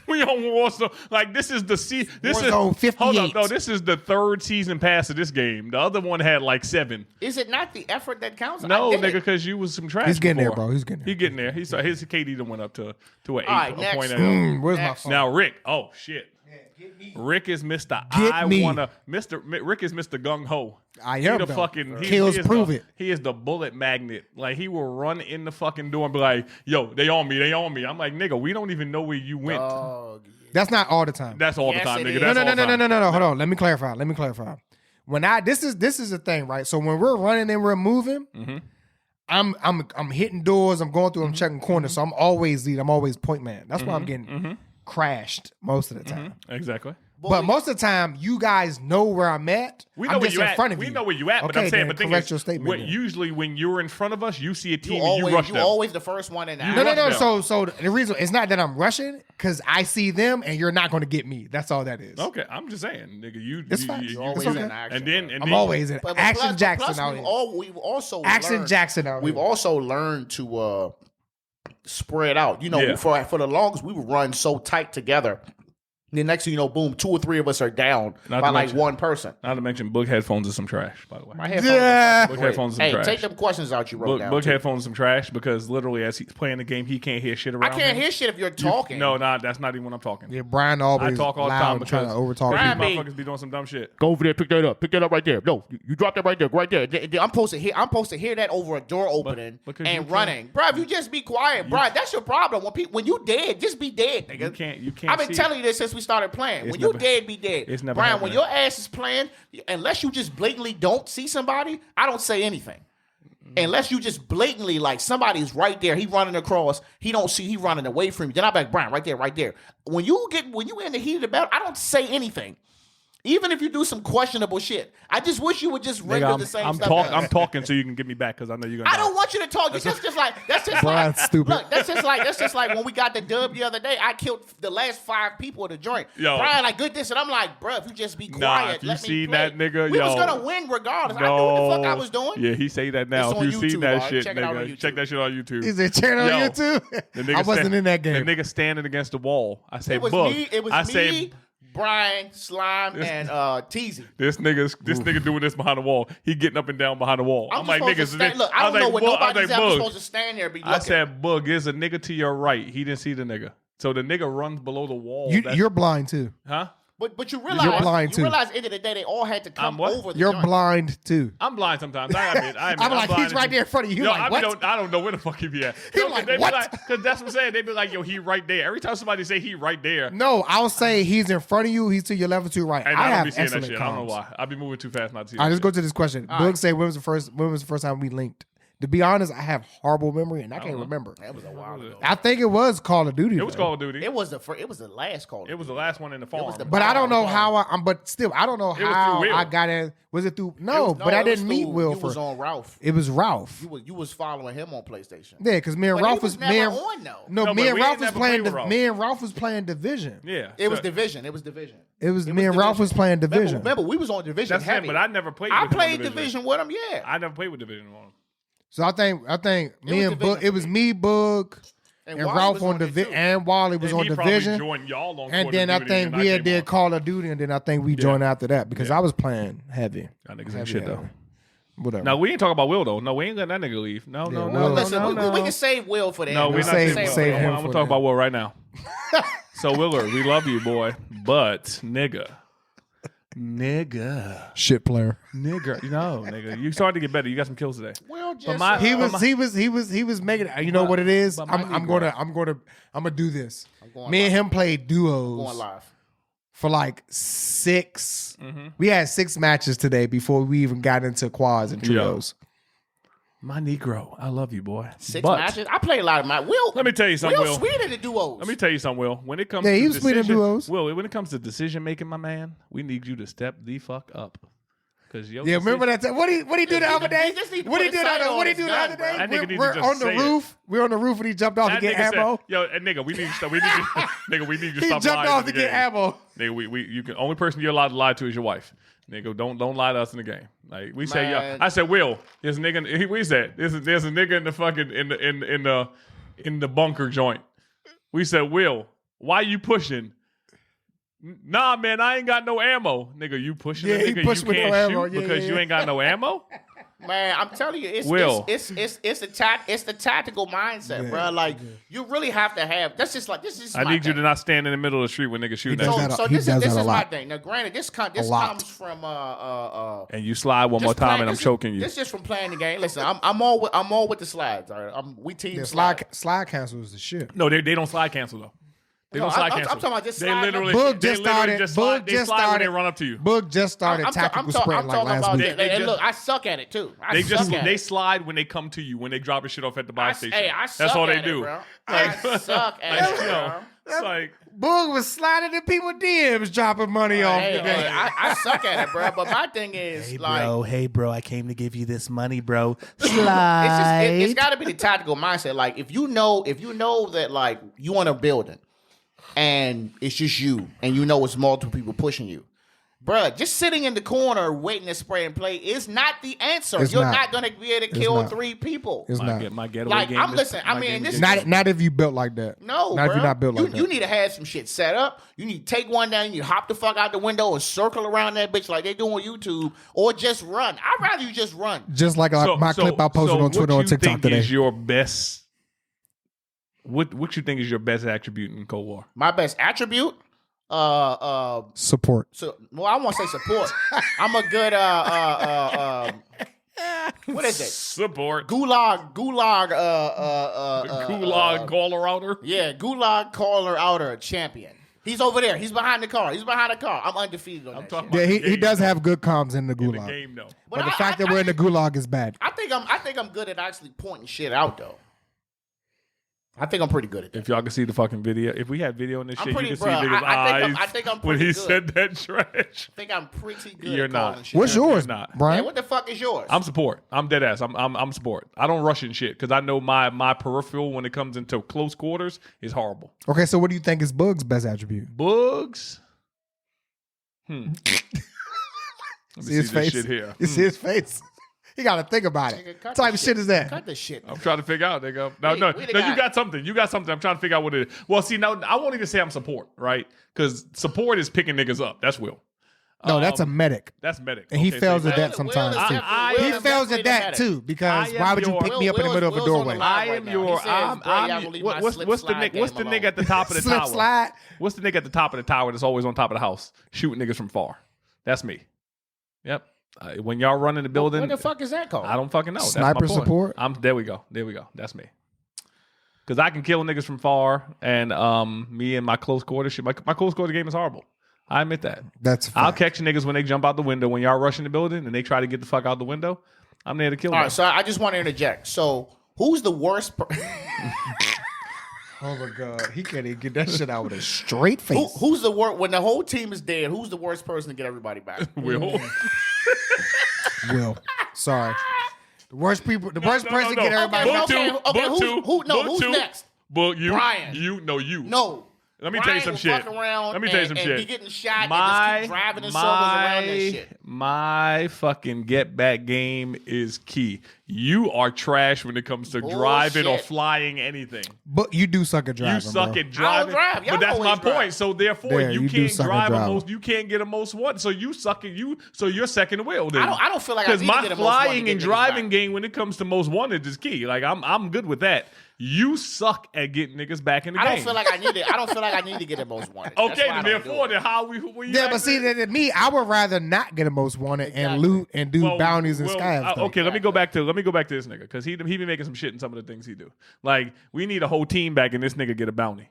B: We on Warzone. Like this is the
C: Warzone 58.
B: Hold up, no. This is the 3rd season pass of this game. The other one had like 7.
A: Is it not the effort that counts?
B: No, nigga, because you was some trash.
C: He's getting
B: before.
C: there, bro. He's getting there.
B: He getting there. His KD done went up to an 8.
A: All right, next.
C: Where's my phone?
B: Now Rick. Oh shit. Rick is Mr. Rick is Mr. Gung Ho.
C: I am
B: the fucking
C: kills prove it.
B: He is the bullet magnet. Like he will run in the fucking door and be like, "Yo, they on me. I'm like, nigga, we don't even know where you went.
C: That's not all the time.
B: That's all the time, nigga. That's
C: No. Hold on. Let me clarify. When this is the thing, right? So when we're running and we're moving, I'm hitting doors. I'm going through. I'm checking corners. So I'm always lead. I'm always point man. That's why I'm getting crashed most of the time.
B: Exactly.
C: But most of the time, you guys know where I'm at.
B: We know where you at. We know where you at. But I'm saying,
C: correct your statement.
B: Usually, when you're in front of us, you see a team and you rush them.
A: You're always the first one in.
C: No. So the reason it's not that I'm rushing because I see them and you're not going to get me. That's all that is.
B: Okay, I'm just saying, nigga.
C: It's fine.
A: You're always in action.
B: And then
C: I'm always in Action Jackson out here.
A: We've also
C: Action Jackson out here.
A: We've also learned to spread out. You know, for the longest we would run so tight together. The next thing you know, boom, 2 or 3 of us are down by like one person.
B: Not to mention, Boog headphones are some trash, by the way.
A: My headphones
B: headphones are some trash.
A: Take them questions out you wrote down.
B: Boog headphones are some trash because literally as he's playing the game, he can't hear shit around
A: I can't hear shit if you're talking.
B: That's not even when I'm talking.
C: Yeah, Brian always
B: I talk all the time because
C: trying to overtalk
A: Brian
C: people.
B: Motherfuckers be doing some dumb shit.
A: Go over there, pick that up right there. No, you drop that right there. I'm supposed to hear that over a door opening and running. Bro, if you just be quiet, bro, that's your problem. When you dead, just be dead, nigga.
B: You can't
A: I've been telling you this since we started playing. When you dead, be dead.
B: It's never
A: Brian,
B: happening.
A: when your ass is playing, unless you just blatantly don't see somebody, I don't say anything. Unless you just blatantly like somebody's right there, he running across, he don't see, he running away from you. Then I'm like, Brian, right there. When you in the heat of the battle, I don't say anything. Even if you do some questionable shit, I just wish you would just render the same stuff.
B: I'm talking so you can get me back because I know you're gonna.
A: I don't want you to talk. That's just like
C: stupid.
A: Look, that's just like when we got the dub the other day. I killed the last 5 people at the joint.
B: Yo.
A: Brian, like good this, and I'm like, bro, if you just be quiet,
B: if you
A: let me
B: see
A: play.
B: that nigga,
A: we was gonna win regardless. I knew what the fuck I was doing.
B: Yeah, he say that now.
A: It's
B: If you
A: on
B: see
A: YouTube,
B: that
A: right?
B: shit,
A: Check it out on
B: nigga,
A: YouTube.
B: check that shit on YouTube.
C: Is it channel on YouTube? I wasn't in that game.
B: The nigga standing against the wall. I say,
A: It was
B: Bug.
A: me. It was me. Brian, Slime, and Teasy.
B: This nigga doing this behind the wall. He getting up and down behind the wall. I'm like, niggas.
A: Look, I don't know when nobody's ever supposed to stand there.
B: I said, Bug, there's a nigga to your right. He didn't see the nigga. So the nigga runs below the wall.
C: You're blind too.
B: Huh?
A: But you realize,
C: you're blind too.
A: You realize at the end of the day, they all had to come over the
C: You're
A: joint.
C: blind too.
B: I'm blind sometimes. I admit.
C: I'm like, he's right there in front of you.
B: Yo,
C: Like, what?
B: I don't know where the fuck he be at.
C: He's like, what?
B: Because that's what I'm saying. They be like, yo, he right there. Every time somebody say he right there.
C: No, I'll say he's in front of you. He's to your left or to your right.
B: And
C: I
B: I don't
C: have
B: be seeing that
C: excellent
B: shit.
C: comms.
B: I don't know why. I be moving too fast not to see
C: All right,
B: that
C: let's go to this question. Boog say, when was the first time we linked? To be honest, I have horrible memory and I can't remember.
A: That was a while ago.
C: I think it was Call of Duty.
B: It was Call of Duty.
A: It was the last Call of Duty.
B: It was the last one in the farm.
C: But I don't know how but still, I don't know
B: was
C: how
B: through Will.
C: I got in. Was it through? No, but I
A: it was
C: didn't meet
A: through-
C: Will
A: You was on Ralph.
C: It was Ralph.
A: You was following him on PlayStation.
C: Yeah, because me and
A: But
C: Ralph
A: he was
C: me
A: never
C: and,
A: on, though.
C: No,
B: No,
C: me
B: but
C: and
B: we
C: Ralph
B: ain't
C: was
B: never
C: playing.
B: played with Ralph.
C: Me and Ralph was playing Division.
B: Yeah.
A: It was Division. It was Division.
C: It was me and Ralph was playing Division.
A: Remember, we was on Division
B: That's
A: heavy.
B: him, but I never played
A: I
B: with him on
A: played Division with him, yeah.
B: I never played with Division on him.
C: So I think me
A: was
C: and Boog,
A: Division
C: it was me, Boog, and
A: Wally
C: Ralph
A: was
C: on
A: on it,
C: Division,
A: too.
C: and Wally was
B: And
C: on
B: he probably
C: Division.
B: joined y'all on
C: And
B: Call
C: then
B: of
C: I
B: Duty,
C: think
B: and
C: we
B: came
C: did
B: on.
C: Call of Duty, and then I think we joined after that because I was playing heavy.
B: Y'all niggas ain't shit though.
C: Whatever.
B: Now we ain't talking about Will though. No, we ain't letting that nigga leave. No, no,
C: Yeah,
B: no,
C: Will-
B: no,
A: Listen,
B: no,
A: we
B: no.
A: can save Will for that.
B: No, we're not
C: Save
B: saving
C: him
B: Will. I'm
C: for
B: gonna talk
C: that.
B: about Will right now. So Willard, we love you, boy, but nigga,
C: Shit player.
B: nigga, you started to get better. You got some kills today.
A: Will just
B: But my-
C: He was making it. You know what it is?
B: but my
C: I'm
B: Negro.
C: gonna do this.
A: going
C: Me and
A: live.
C: him played
A: going
C: duos
A: live.
C: for like 6.
B: Mm-hmm.
C: We had 6 matches today before we even got into quads and trios.
B: My Negro, I love you, boy.
A: 6
B: But
A: matches. I played a lot of matches. Will,
B: let me tell you something,
A: Will
B: Will.
A: sweet in the duos.
B: Let me tell you something, Will. When it comes
C: Yeah,
B: to
C: he was sweet in
B: decision,
C: duos.
B: Will, when it comes to decision making, my man, we need you to step the fuck up. Cause
C: Yeah, remember that time? What he do the other day?
A: He just need to
C: What he
A: put
C: do
A: a sight
C: the
A: on
C: what he
A: his
C: do the
A: gun,
C: other
A: bro.
C: day?
B: That nigga need to
C: We're
B: just
C: on the
B: say it.
C: roof. We're on the roof and he jumped off to
B: That
C: get
B: nigga
C: ammo.
B: said, "Yo, nigga, we need to stop. We need to, nigga, we need to
C: He
B: stop
C: jumped
B: lying
C: off
B: in
C: to
B: the
C: get
B: game.
C: ammo.
B: Nigga, you can only person you're allowed to lie to is your wife. Nigga, don't lie to us in the game. Like we say,
A: Man.
B: I said, Will, there's a nigga. We said there's a nigga in the fucking in the bunker joint. We said, Will, why you pushing? Nah, man, I ain't got no ammo. Nigga, you pushing
C: Yeah,
B: the
C: he
B: nigga
C: pushed
B: you
C: with no
B: can't
C: ammo.
B: shoot
C: Yeah,
B: because
C: yeah,
B: you
C: yeah.
B: ain't got no ammo?
A: Man, I'm telling you, it's
B: Will.
A: it's the tactical mindset, bro. Like you really have to have. That's just like this is.
B: I
A: my
B: need you
A: thing.
B: to not stand in the middle of the street when niggas shooting
C: does
B: at you.
C: that
A: So
C: He
A: this
C: does
A: is
C: that a
A: my
C: lot.
A: thing. Now, granted, this
C: lot.
A: comes from
B: And you slide one more
A: just
B: time
A: playing-
B: and I'm
A: this is-
B: choking you.
A: This just from playing the game. Listen, I'm all with the slides. All right, we team
C: Yeah,
A: slide.
C: slide cancel is the shit.
B: No, they don't slide cancel though. They
A: No,
B: don't slide
A: I'm
B: cancel.
A: talking about just
B: they
A: sliding up.
B: literally,
C: Boog
B: they
C: just
B: literally
C: started.
B: just slide.
C: Boog
B: They
C: just
B: slide when
C: started.
B: they run up to you.
C: Boog just started tactical sprint like last
A: about
C: week.
A: that. And
B: They
A: look, I suck at it too. I
B: They
A: suck
B: just
A: at
B: they
A: it.
B: slide when they come to you when they drop the shit off at the buy station.
A: Hey, I suck
B: That's all
A: at
B: they
A: it,
B: do.
A: bro. I suck at it, bro.
B: It's like
C: Boog was sliding in people DMs, dropping money off.
A: Hey,
C: the game.
A: hey, I suck at it, bro. But my thing is,
F: Hey, bro, I came to give you this money, bro.
A: it's
F: Slide.
A: got to be the tactical mindset. Like if you know that like you want a building and it's just you and you know it's multiple people pushing you, bruh, just sitting in the corner waiting to spray and play is not the answer.
C: It's
A: You're
C: not.
A: not gonna be able to kill
C: not.
A: 3 people.
C: It's not.
B: my getaway
A: Like,
B: game.
A: I'm
B: is-
A: listening, I
B: my
A: mean,
B: game
A: this
B: is-
A: is-
C: Not if you built like that.
A: No,
C: not if you're
A: bro.
C: not built like that.
A: You need to have some shit set up. You need to take one down. You need to hop the fuck out the window and circle around that bitch like they do on YouTube, or just run. I'd rather you just run.
C: Just like my clip I posted on Twitter and TikTok today.
B: Is your best? What you think is your best attribute in Cold War?
A: My best attribute,
C: Support.
A: so well, I won't say support. I'm a good what is it?
B: Support.
A: Gulag
B: Gulag caller outer.
A: yeah, Gulag caller outer champion. He's over there. He's behind the car. I'm undefeated on that
B: talking
A: shit.
B: about
C: Yeah, he does have good comms in the
B: in the
C: gulag.
B: game though.
C: But the
A: I-
C: fact
A: I-
C: that we're in the gulag is bad.
A: I think I'm good at actually pointing shit out though. I think I'm pretty good at that.
B: If y'all can see the fucking video, if we had video in this
A: I'm
B: shit,
A: pretty-
B: you can
A: bro,
B: see niggas' eyes
A: I think I'm
B: when
A: pretty
B: he
A: good.
B: said that trash.
A: I think I'm pretty good
B: You're
A: at calling
B: not.
A: shit.
C: What's
A: out.
C: yours,
B: not.
A: Yeah,
C: Brian?
A: what the fuck is yours?
B: I'm support. I'm dead ass. I'm support. I don't rush in shit because I know my peripheral when it comes into close quarters is horrible.
C: Okay, so what do you think is Boog's best attribute?
B: Bugs. Let me
C: See his
B: this
C: face.
B: shit here.
C: You see his face? He got to think about it.
A: Nigga,
C: What
A: cut
C: type
A: the
C: of shit is that?
A: Cut this shit.
B: I'm trying to figure out, nigga. No,
A: We
B: no,
A: the
B: you
A: guy.
B: got something. You got something. I'm trying to figure out what it is. Well, see, now I won't even say I'm support, right? Because support is picking niggas up. That's Will.
C: No, that's a medic.
B: That's medic.
C: And he
B: Okay,
C: fails
B: so
C: at
A: Will-
C: that sometimes
A: Will is
C: too.
A: definitely-
C: He
A: Will is
C: fails
A: definitely
C: at that
A: the medic.
C: too because
B: I am
C: why would you
B: your-
C: pick me up in the middle of a
A: Will's on the
C: doorway?
A: line.
B: I am
A: right now.
B: your.
A: He says,
B: I'm.
A: "Bro, y'all gonna leave my slip
B: What's the
A: slide
B: nigga? What's the
A: game
B: nigga at the top of the
C: Slip
B: tower?
C: slide.
B: What's the nigga at the top of the tower that's always on top of the house shooting niggas from far? That's me. Yep. When y'all run in the building,
A: What the fuck is that called?
B: I don't fucking know. That's
C: Sniper
B: my point.
C: support?
B: There we go. That's me. Because I can kill niggas from far, and me and my close quarter shit. My close quarter game is horrible. I admit that.
C: That's a
B: I'll
C: fact.
B: catch niggas when they jump out the window when y'all rush in the building and they try to get the fuck out the window. I'm there to kill
A: All
B: them.
A: right, so I just want to interject. So who's the worst?
C: Oh my God, he can't even get that shit out with a straight face.
A: Who's the worst when the whole team is dead? Who's the worst person to get everybody back?
B: Will.
C: Will, sorry, the worst person to get everybody.
A: Who's next?
B: But you,
A: Brian.
B: you.
A: No.
B: Let me
A: Brian
B: tell you some
A: will
B: shit.
A: fuck around
B: Let me tell you some
A: and
B: shit.
A: be getting shot and just keep driving in circles around that shit.
B: My fucking get back game is key. You are trash when it comes to driving or flying anything.
C: But you do suck at driving.
B: You suck
C: bro.
B: at driving.
A: I don't drive. Y'all
B: But that's my
A: always drive.
B: point. So therefore,
C: Yeah,
B: you
C: you do
B: can't
C: suck at
B: drive a
C: driving.
B: most. You can't get a most one. So you suck at you. So you're second wheel. Then
A: I don't feel like I
B: because
A: need to
B: my
A: get a most wanted to
B: flying
A: get
B: and
A: niggas
B: driving
A: back.
B: game when it comes to most wanted is key. Like I'm good with that. You suck at getting niggas back in the game.
A: I don't feel like I need it. I don't feel like I need to get a most wanted. That's
B: Okay,
A: why I
B: then
A: don't do
B: therefore,
A: it.
B: then how we?
C: Yeah, but see, that me, I would rather not get a most wanted and loot and do bounties and scavs.
B: Okay, let me go back to this nigga because he be making some shit in some of the things he do. Like we need a whole team back and this nigga get a bounty.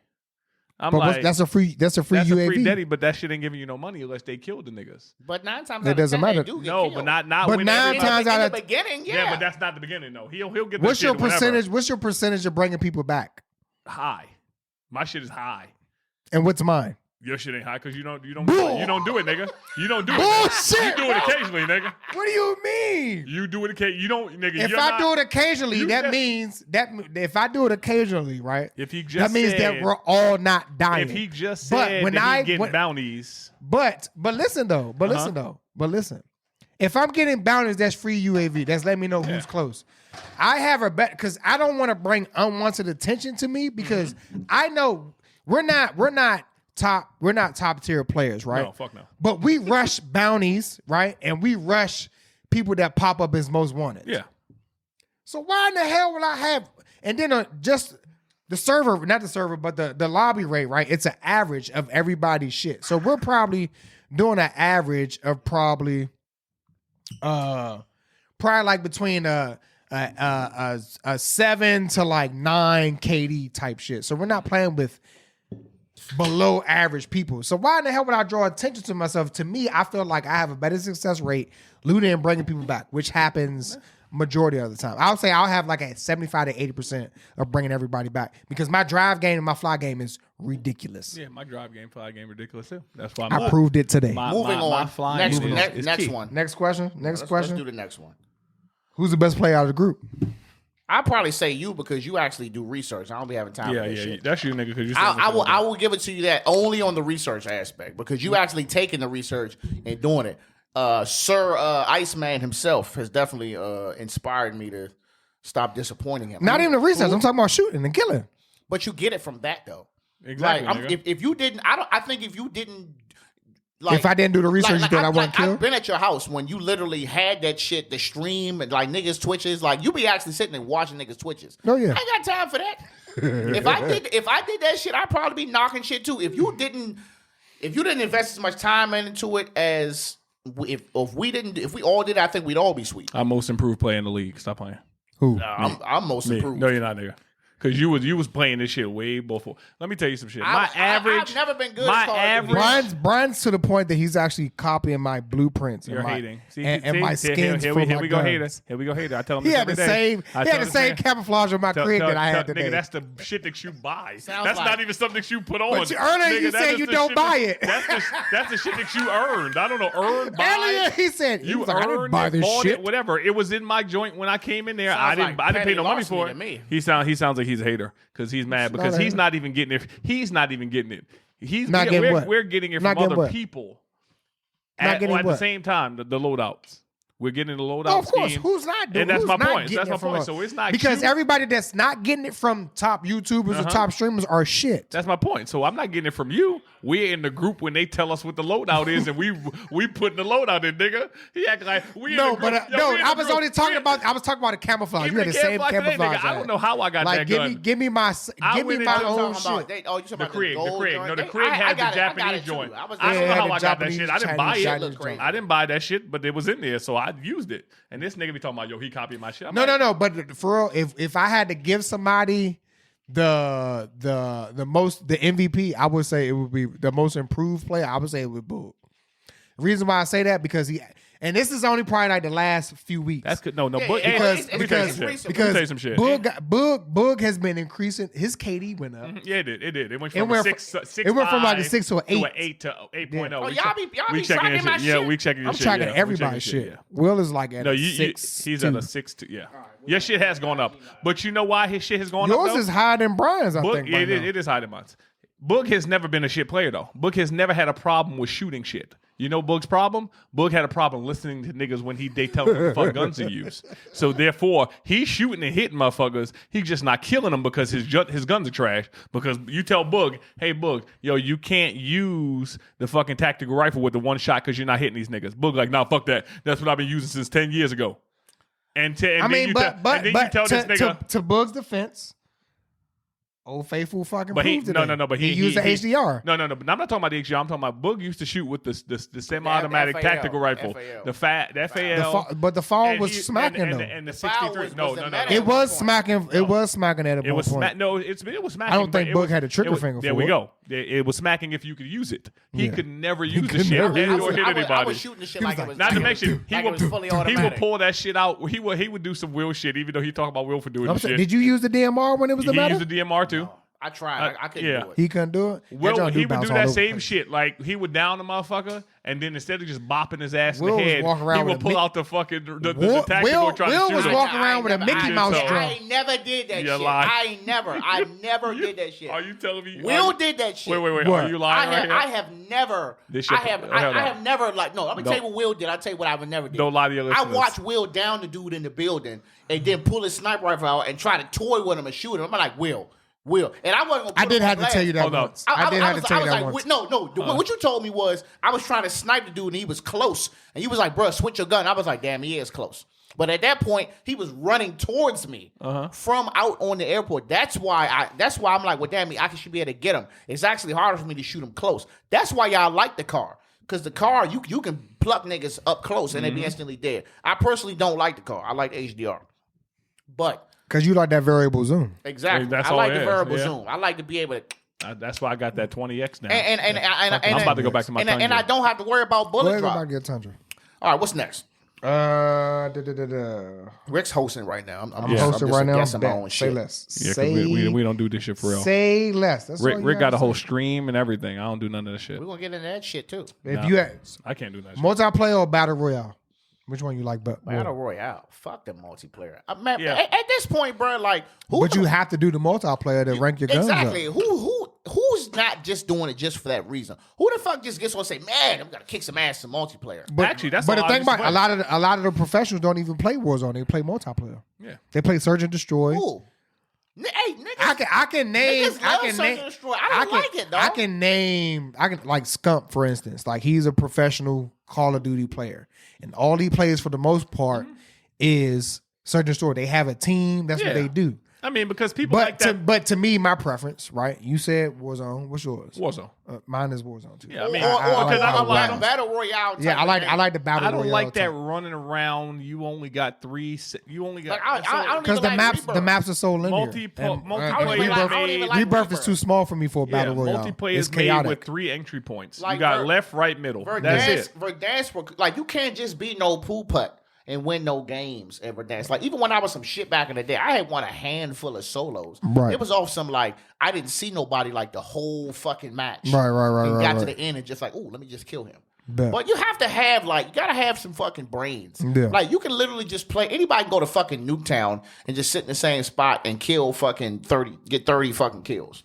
B: I'm
C: But
B: like,
C: that's a free
B: that's
C: UAV.
B: a free daddy, but that shit ain't giving you no money unless they killed the niggas.
A: But 9 times
C: It
A: out of
C: doesn't
A: 10, they
C: matter.
A: do get
B: No,
A: killed.
B: but not
C: But
B: when
C: 9
B: everybody-
C: times out
A: in
C: of
A: the beginning,
B: Yeah, but that's not the beginning though. He'll get.
C: What's
B: that
C: your
B: shit whenever.
C: percentage? What's your percentage of bringing people back?
B: High. My shit is high.
C: And what's mine?
B: Your shit ain't high because you don't do it, nigga. You don't do it.
C: Bullshit,
B: You do it occasionally, nigga.
C: What do you mean?
B: You do it occasionally. You don't, nigga.
C: If
B: you're
C: I
B: not,
C: do it occasionally,
B: you
C: that
B: just-
C: means that if I do it occasionally, right?
B: If he just
C: that means
B: said,
C: that we're all not dying.
B: If he just
C: But
B: said
C: when
B: that he getting bounties.
C: But listen though. But listen. If I'm getting bounties, that's free UAV. That's letting me know who's close. I have a bet because I don't want to bring unwanted attention to me because I know we're not top tier players, right?
B: No, fuck no.
C: But we rush bounties, right? And we rush people that pop up as most wanted.
B: Yeah.
C: So why in the hell would I have? And then just the server, not the server, but the lobby rate, right? It's an average of everybody's shit. So we're probably doing an average of probably like between a 7 to like 9 KD type shit. So we're not playing with below average people. So why in the hell would I draw attention to myself? To me, I feel like I have a better success rate looting and bringing people back, which happens majority of the time. I'll say I'll have like a 75 to 80% of bringing everybody back because my drive game and my fly game is ridiculous.
B: Yeah, my drive game, fly game, ridiculous too. That's why
C: I proved it today.
A: Moving on.
B: My flying
A: Next
B: is key.
A: one.
C: Next question.
A: Let's do the next one.
C: Who's the best player out of the group?
A: I'll probably say you because you actually do research. I don't be having time for that shit.
B: That's you, nigga. Because you.
A: I will give it to you that only on the research aspect because you actually taking the research and doing it. Sir Iceman himself has definitely inspired me to stop disappointing him.
C: Not even the research. I'm talking about shooting and killing.
A: But you get it from that though.
B: Exactly.
A: Like, if you didn't, I think if you didn't. Like,
C: if I didn't do the research, you thought I wasn't killed?
A: I've been at your house when you literally had that shit, the stream, and like niggas Twitches. Like you be actually sitting and watching niggas Twitches.
C: Oh yeah.
A: I ain't got time for that. if I did that shit, I'd probably be knocking shit too. If you didn't invest as much time into it as if we all did, I think we'd all be sweet.
B: I'm most improved player in the league. Stop playing.
C: Who?
A: I'm most
B: Me.
A: improved.
B: No, you're not, nigga. Because you was playing this shit way before. Let me tell you some shit.
A: I've never been good.
B: My
A: as far as
B: average.
C: Brian's to the point that he's actually copying my blueprints.
B: You're
C: and my,
B: hating. See,
C: and my skins
B: here
C: for
B: we
C: my
B: go
C: guns.
B: hater. Here we go hater. I tell him
C: He
B: this
C: had the
B: every day.
C: same camouflage on my crib that I had today.
B: Nigga, that's the shit that you buy.
A: Sounds
B: That's
A: like-
B: not even something that you put on.
C: But earlier you
B: Nigga, that
C: said
B: is
C: you
B: the
C: don't
B: shit
C: buy
B: that-
C: it.
B: That's the shit that you earned. I don't know. Earned, buy.
C: Earlier he said he
B: You
C: was like, I didn't
B: earned
C: buy
B: it,
C: this
B: bought
C: shit.
B: it, whatever. It was in my joint when I came in there.
A: Sounds
B: I didn't
A: like
B: pay no
A: petty
B: money for
A: larceny
B: it.
A: to me.
B: He sounds like he's a hater because he's mad because
C: not a
B: he's
C: hater.
B: not even getting it. He's not even getting it.
C: Not getting what?
B: We're getting it
C: Not
B: from
C: getting
B: other
C: what?
B: people.
C: Not getting
B: at the
C: what?
B: same time, the loadouts. We're getting the loadout
C: Oh, of course.
B: scheme.
C: Who's not doing?
B: And that's
C: who's
B: my
C: not
B: point.
C: getting
B: That's my
C: it from
B: point.
C: us?
B: So it's not
C: because
B: cute.
C: everybody that's not getting it from top YouTubers or top streamers are shit.
B: That's my point. So I'm not getting it from you. We're in the group when they tell us what the loadout is, and we putting the loadout in, nigga. He acting like we in
C: No,
B: the group.
C: but
B: Yo, we in
C: I
B: the
C: was
B: group.
C: only talking about. I was talking about a camouflage. You had the same camouflage.
B: I don't know how I got
C: Like
B: that
C: give
B: gun.
C: me, give me my,
B: I
C: give me
B: went
C: my
B: into
C: own
B: talking
C: shit.
A: You talking
B: The
A: about
B: Craig,
A: gold
B: the Craig.
A: joint?
B: No, the
A: They-
B: Craig
A: I
B: had
A: got
B: the
A: it. I got
B: Japanese
A: it too.
B: joint.
A: I was-
B: I don't
C: Yeah,
B: know how
C: the
B: I got that
C: Japanese,
B: shit. I didn't
C: Chinese,
B: buy
C: Chinese
B: it.
C: joint.
B: I didn't buy that shit, but it was in there, so I used it. And this nigga be talking about, yo, he copied my shit. I'm like,
C: No. But for real, if I had to give somebody the MVP, I would say it would be the most improved player. I would say it would be Boog. The reason why I say that because And this is only probably like the last few weeks.
B: That's good. No,
A: Yeah,
B: Boog,
A: yeah,
C: because
B: let me tell you some shit. Let me tell you some shit.
C: Boog has been increasing. His KD went up.
B: Yeah, it did. It did. It went
C: It
B: from
C: went
B: a 6.
C: it went from like a 6 to an 8.
B: To an 8 to 8.0.
A: Oh,
B: We
A: y'all
B: check-
A: be
B: we checking
A: tracking
B: your
A: my
B: shit. Yeah,
A: shit?
B: we checking your
C: I'm
B: shit.
C: tracking
B: Yeah, we
C: everybody's
B: checking
C: shit.
B: yeah.
C: Will is like at
B: No,
C: a
B: you,
C: 6.
B: he's
C: too.
B: at a 6. Yeah, your shit has gone up, but you know why his shit has gone up?
C: Yours
B: though?
C: is higher than Brian's, I
B: Boog,
C: think. Right now.
B: it is higher than mine. Boog has never been a shit player though. Boog has never had a problem with shooting shit. You know Boog's problem? Boog had a problem listening to niggas when they tell him what the fuck guns to use. So therefore, he's shooting and hitting motherfuckers. He's just not killing them because his guns are trash. Because you tell Boog, hey Boog, yo, you can't use the fucking tactical rifle with the one shot because you're not hitting these niggas. Boog like, nah, fuck that. That's what I've been using since 10 years ago. And then you tell this nigga
C: to Boog's defense, Old Faithful fucking
B: But he
C: proved it.
B: but
C: he used the HDR.
B: No. But I'm not talking about the HDR. I'm talking about Boog used to shoot with the semi-automatic
A: FAL,
B: tactical rifle,
A: FAL.
B: the FAL.
C: But the fall
B: and
C: was
B: he-
C: smacking though.
B: and the
A: foul
B: 63.
A: was
B: No.
A: the meta-
C: It
A: at
C: was
A: one
C: smacking.
A: point.
C: It was smacking at a
B: It was
C: point.
B: it was smacking.
C: I don't think
B: but it
C: Boog had a trigger
B: it was-
C: finger
B: There
C: for
B: we
C: it.
B: go. It was smacking if you could use it. He
C: Yeah.
B: could never use the
C: could
B: shit
C: never
B: and
C: use
B: or
C: it.
B: hit anybody.
A: I was shooting the shit like it was.
B: Not to
A: like
B: mention,
A: it
B: he
A: was fully automatic.
B: would pull that shit out. He would do some Will shit, even though he talked about Will for doing
C: I'm
B: the
C: saying,
B: shit.
C: did you use the DMR when it was the
B: He
C: meta?
B: used the DMR too.
A: I tried. I couldn't
B: yeah.
A: do it.
C: He couldn't do it. That
B: Will,
C: joint
B: he would
C: bounce
B: do
C: all
B: that
C: over the
B: same
C: place.
B: shit. Like he would down the motherfucker, and then instead of just bopping his ass
C: Will
B: in
C: was
B: the head,
C: walking around
B: he
C: with
B: would
C: a
B: pull
C: Mickey-
B: out the fucking the
C: Will-
B: tactical and try
C: Will
B: to
C: was
B: shoot him.
C: walking around with a Mickey Mouse
B: did
C: drum.
A: I never did that
B: You
A: shit.
B: lie.
A: I never did that shit.
B: Are you telling me?
A: Will did that shit.
B: Wait.
C: What?
B: Are you lying right
A: I
B: here?
A: have never.
B: This shit-
A: I have never like. No, I'm gonna tell you what Will did. I'll tell you what I would never do.
B: Don't lie to your
A: I
B: listeners.
A: watched Will down the dude in the building and then pull his sniper rifle out and try to toy with him and shoot him. I'm like, Will. And I wasn't gonna put
C: I
A: him
C: did
A: on
C: have to
A: blast.
C: tell you that
B: Hold up.
C: once. I did have to tell you that once.
A: No. What you told me was I was trying to snipe the dude and he was close. And you was like, bro, switch your gun. I was like, damn, he is close. But at that point, he was running towards me from out on the airport. That's why I'm like, well, damn, I should be able to get him. It's actually harder for me to shoot him close. That's why y'all like the car. Because the car, you can pluck niggas up close and they be instantly dead. I personally don't like the car. I like HDR. But
C: Because you like that variable zoom.
A: exactly,
B: That's
A: I
B: all
A: like
B: it
A: the
B: is,
A: variable
B: yeah.
A: zoom. I like to be able to.
B: That's why I got that 20X now.
A: And
B: I'm about to go back to my
A: and
B: Tundra.
A: I don't have to worry about
C: Go
A: bullet
C: ahead and go
A: drop.
C: back to your Tundra.
A: All right, what's next?
C: Da-da-da-da.
A: Rick's hosting right now.
C: I'm hosting right now.
A: Guessing my
C: Bet.
A: own
C: Say
A: shit.
C: less.
B: Yeah, 'cause
C: Say,
B: we don't do this shit for real.
C: say less. That's all you
B: Rick got
C: gotta
B: a whole
C: say.
B: stream and everything. I don't do none of that shit.
A: We're gonna get into that shit too.
C: If
B: Nah.
C: you had
B: I can't do that shit.
C: multiplayer or battle royale, which one you like? But
A: Battle Royale. Fuck the multiplayer. Man,
B: Yeah.
A: at this point, bro, like who?
C: But you have to do the multiplayer to rank your guns
A: exactly.
C: up.
A: Who's not just doing it just for that reason? Who the fuck just gets on and say, man, I'm gonna kick some ass in multiplayer?
C: But,
B: Actually, that's
C: but
B: all
C: the
B: I
C: thing
B: used to
C: about a lot of the professionals don't even play Warzone. They play multiplayer.
B: Yeah.
C: They play Search and Destroy.
A: Who? Hey, niggas.
C: I can name.
A: Niggas love Search and Destroy. I don't like it, though.
C: I can name. Like Scump, for instance. Like he's a professional Call of Duty player, and all he plays for the most part is Search and Destroy. They have a team. That's what
B: Yeah.
C: they do.
B: I mean, because people like that.
C: But to me, my preference, right? You said Warzone. What's yours?
B: Warzone.
C: Mine is Warzone too.
B: Yeah, I mean,
A: or
C: I
A: because
C: like
A: I'm
C: Battle
A: like Battle Royale. Type
C: Yeah, I like the battle.
B: I don't
C: royale
B: like that
C: type.
B: running around. You only got 3. You only got.
A: Like, I don't
C: Because
A: even
C: the
A: like
C: maps,
A: Rebirth.
C: the maps are so linear.
B: Multiplayer
A: I don't even like
C: Rebirth is
A: Rebirth.
C: too small for me for a
B: yeah,
C: battle royale.
B: multiplayer
C: It's
B: is made
C: chaotic.
B: with 3 entry points.
A: Like
B: you got
A: Ver-
B: left, right, middle. That's it.
A: Verdansk, like you can't just be no pool putt and win no games at Verdansk. Like even when I was some shit back in the day, I had won a handful of solos.
C: Right.
A: It was off some like I didn't see nobody like the whole fucking match.
C: Right,
A: And got to
C: right.
A: the end and just like, oh, let me just kill him.
C: Bet.
A: But you have to have like you gotta have some fucking brains.
C: Yeah.
A: Like you can literally just play. Anybody can go to fucking Nuketown and just sit in the same spot and kill fucking 30, get 30 fucking kills.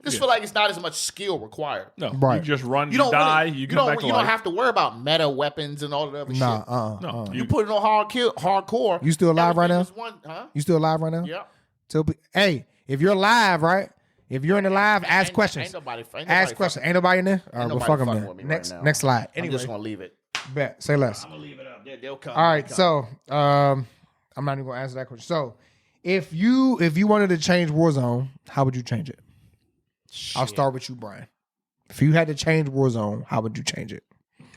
A: I just feel like it's not as much skill required.
B: No,
C: Right.
B: you just run, you,
A: You don't
B: die,
A: really,
B: you come back to
A: you
B: life.
A: don't have to worry about meta weapons and all the other
C: Nah,
A: shit.
B: No,
A: You put it on hardcore.
C: You still alive right now?
A: Huh?
C: You still alive right now?
A: Yeah.
C: Hey, if you're live, right? If you're in the live, ask questions.
A: Ain't nobody
C: Ask questions. Ain't nobody in there? All right, well,
A: nobody
C: fuck them
A: fucking with me
C: then.
A: right
C: Next,
A: now.
C: next slide.
A: I'm
C: Anyway,
A: just gonna leave it.
C: bet. Say less.
A: I'm gonna leave it up. They'll come.
C: All right, so I'm not even gonna answer that question. So if you wanted to change Warzone, how would you change it? I'll start with you, Brian. If you had to change Warzone, how would you change it?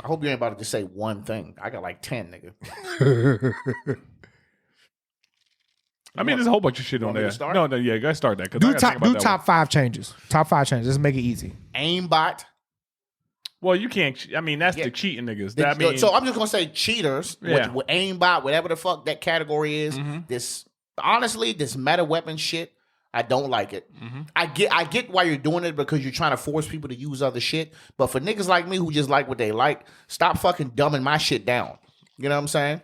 A: I hope you ain't about to just say one thing. I got like 10, nigga.
B: I mean, there's a whole bunch of shit on
A: Want me to
B: there.
A: start?
B: No, yeah, go start that. 'cause I
C: Do
B: gotta think
C: top
B: about that
C: five changes. Top 5 changes. Let's make it easy.
A: Aimbot.
B: Well, you can't. I mean, that's the cheating niggas.
A: So I'm just gonna say cheaters with aimbot, whatever the fuck that category is. This meta weapon shit, I don't like it. I get why you're doing it because you're trying to force people to use other shit. But for niggas like me who just like what they like, stop fucking dumbing my shit down. You know what I'm saying?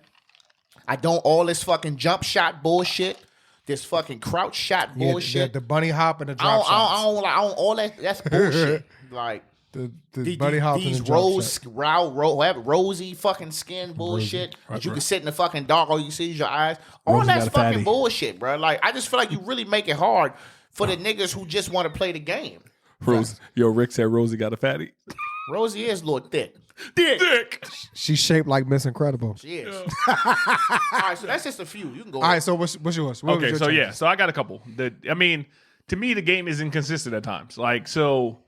A: I don't all this fucking jump shot bullshit. This fucking crouch shot bullshit.
C: The bunny hop and the drop shots.
A: I don't all that. That's bullshit. Like
C: the bunny hop and the
A: rosy fucking skin bullshit. That you can sit in the fucking dark, all you see is your eyes. All that's fucking bullshit, bro. Like I just feel like you really make it hard for the niggas who just want to play the game.
B: Rick said Rosie got a fatty.
A: Rosie is a little thick.
B: Dick.
C: She's shaped like Miss Incredible.
A: She is. All right, so that's just a few. You can go.
C: All right, so what's yours?
B: Okay, so yeah, so I got a couple. I mean, to me, the game is inconsistent at times. Like, so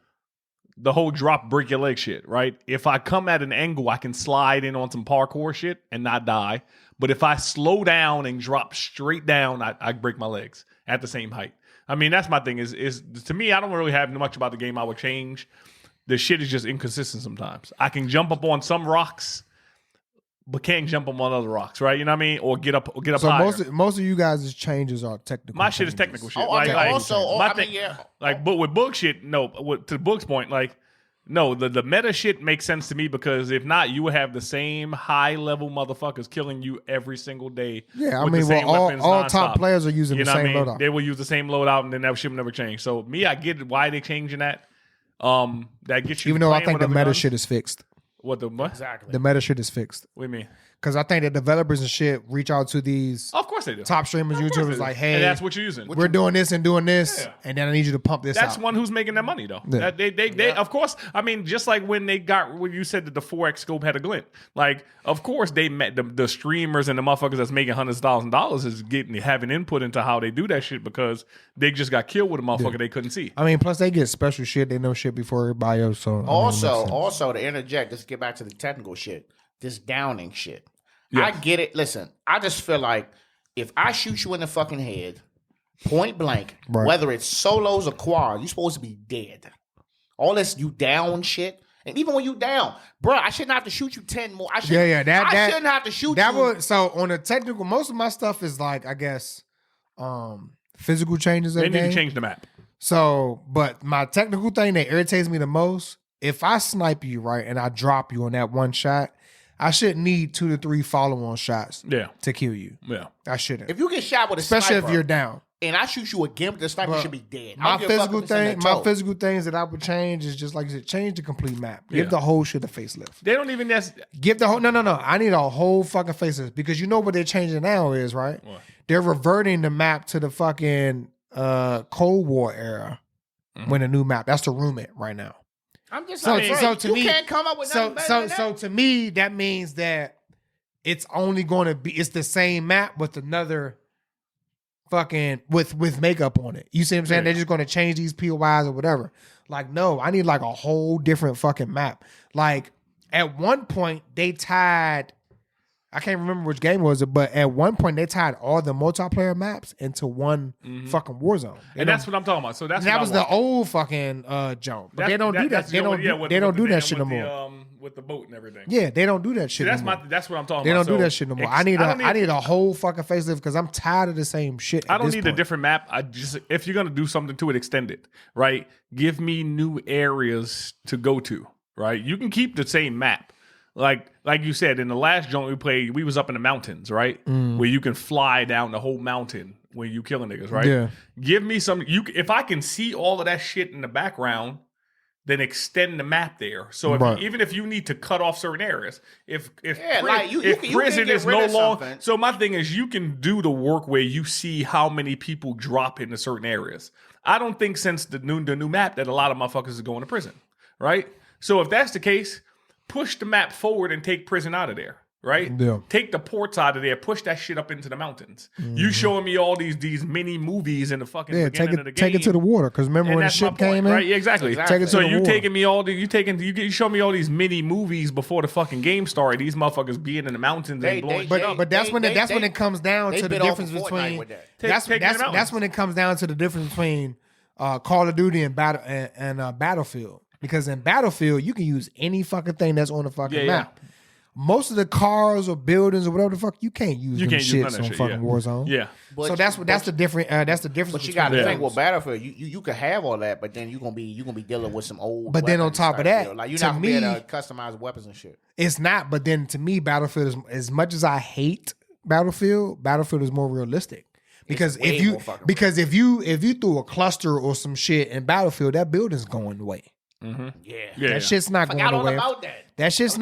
B: the whole drop, break your leg shit, right? If I come at an angle, I can slide in on some parkour shit and not die. But if I slow down and drop straight down, I break my legs at the same height. I mean, that's my thing. Is to me, I don't really have much about the game I would change. The shit is just inconsistent sometimes. I can jump up on some rocks, but can't jump up on other rocks, right? You know what I mean? Or get up higher.
C: So most of you guys' changes are technical.
B: My shit is technical shit.
A: But
B: with book shit, no. To the book's point, like, no, the meta shit makes sense to me because if not, you would have the same high level motherfuckers killing you every single day.
C: Yeah, I mean, all top players are using the same loadout.
B: They will use the same loadout, and then that shit will never change. So me, I get why they changing that. That gets you.
C: Even though I think the meta shit is fixed.
B: What?
A: Exactly.
C: The meta shit is fixed.
B: What do you mean?
C: Because I think the developers and shit reach out to these.
B: Of course they do.
C: Top streamers, YouTubers, like, hey,
B: and that's what you're using.
C: We're doing this and doing this, and then I need you to pump this.
B: That's
C: out.
B: one who's making that money though.
C: Yeah.
B: They of course. I mean, just like when you said that the 4X scope had a glint. Like, of course they met the streamers and the motherfuckers that's making $100,000 is having input into how they do that shit because they just got killed with a motherfucker they couldn't see.
C: I mean, plus they get special shit. They know shit before everybody else. So
A: also to interject, let's get back to the technical shit. This downing shit. Yes. I get it. Listen, I just feel like if I shoot you in the fucking head, point blank, whether it's solos or quad, you're supposed to be dead. All this you down shit. And even when you down, bro, I shouldn't have to shoot you 10 more. I shouldn't have to shoot you.
C: So on the technical, most of my stuff is like, I guess, physical changes.
B: They need to change the map.
C: So, but my technical thing that irritates me the most, if I snipe you, right, and I drop you on that one shot, I shouldn't need 2 to 3 follow-on shots to kill you.
B: Yeah.
C: I shouldn't.
A: If you get shot with a
C: especially
A: sniper,
C: if you're down.
A: And I shoot you again with the sniper, you should be dead.
C: My physical things that I would change is just like you said, change the complete map. Give the whole shit a facelift.
B: They don't even
C: give the whole no. I need a whole fucking facelift because you know what they're changing now is, right? What? They're reverting the map to the fucking Cold War era when a new map. That's the rumor right now.
A: I'm just saying, so to me, can't come up with nothing better than that.
C: So to me, that means that it's only going to be it's the same map with another fucking with makeup on it. You see what I'm saying? Yeah. They're just going to change these POIs or whatever. Like, no, I need like a whole different fucking map. Like at one point they tied. I can't remember which game was it, but at one point they tied all the multiplayer maps into one fucking Warzone.
B: And that's what I'm talking about. So that
C: was the old fucking jump. But they don't do that. They don't do that shit no more.
B: With the boat and everything.
C: Yeah, they don't do that shit.
B: That's what I'm talking about.
C: They don't do that shit no more. I need a whole fucking facelift because I'm tired of the same shit.
B: I don't need a different map. If you're gonna do something to it, extend it. Right? Give me new areas to go to. Right? You can keep the same map. Like you said, in the last joint we played, we was up in the mountains, right? Where you can fly down the whole mountain when you killing niggas, right?
C: Yeah.
B: Give me some. If I can see all of that shit in the background, then extend the map there. So even if you need to cut off certain areas, if prison is no longer. So my thing is, you can do the work where you see how many people drop into certain areas. I don't think since the new map that a lot of motherfuckers is going to prison, right? So if that's the case, push the map forward and take prison out of there, right?
C: Yeah.
B: Take the ports out of there, push that shit up into the mountains. You showing me all these mini movies in the fucking beginning of the game.
C: Take it to the water, because remember when the ship came in?
B: Right, yeah, exactly.
C: Take it to the water.
B: Taking me all you show me all these mini movies before the fucking game started. These motherfuckers being in the mountains and blowing shit up.
C: But that's when it comes down to the difference between that's when it comes down to the difference between Call of Duty and Battlefield. Because in Battlefield, you can use any fucking thing that's on the fucking
B: Yeah,
C: map. Most of the cars or buildings or whatever the fuck, you can't use them shits on fucking Warzone.
B: Yeah.
C: So that's the difference.
A: But you got to think with Battlefield, you can have all that, but then you gonna be dealing with some old.
C: But then on top of that,
A: like you're
C: to
A: not gonna be able
C: me,
A: to customize weapons and shit.
C: it's not. But then to me, Battlefield is, as much as I hate Battlefield is more realistic. Because if you threw a cluster or some shit in Battlefield, that building's going away.
A: Mm-hmm.
C: That shit's not going away.
A: About that.
C: That shit's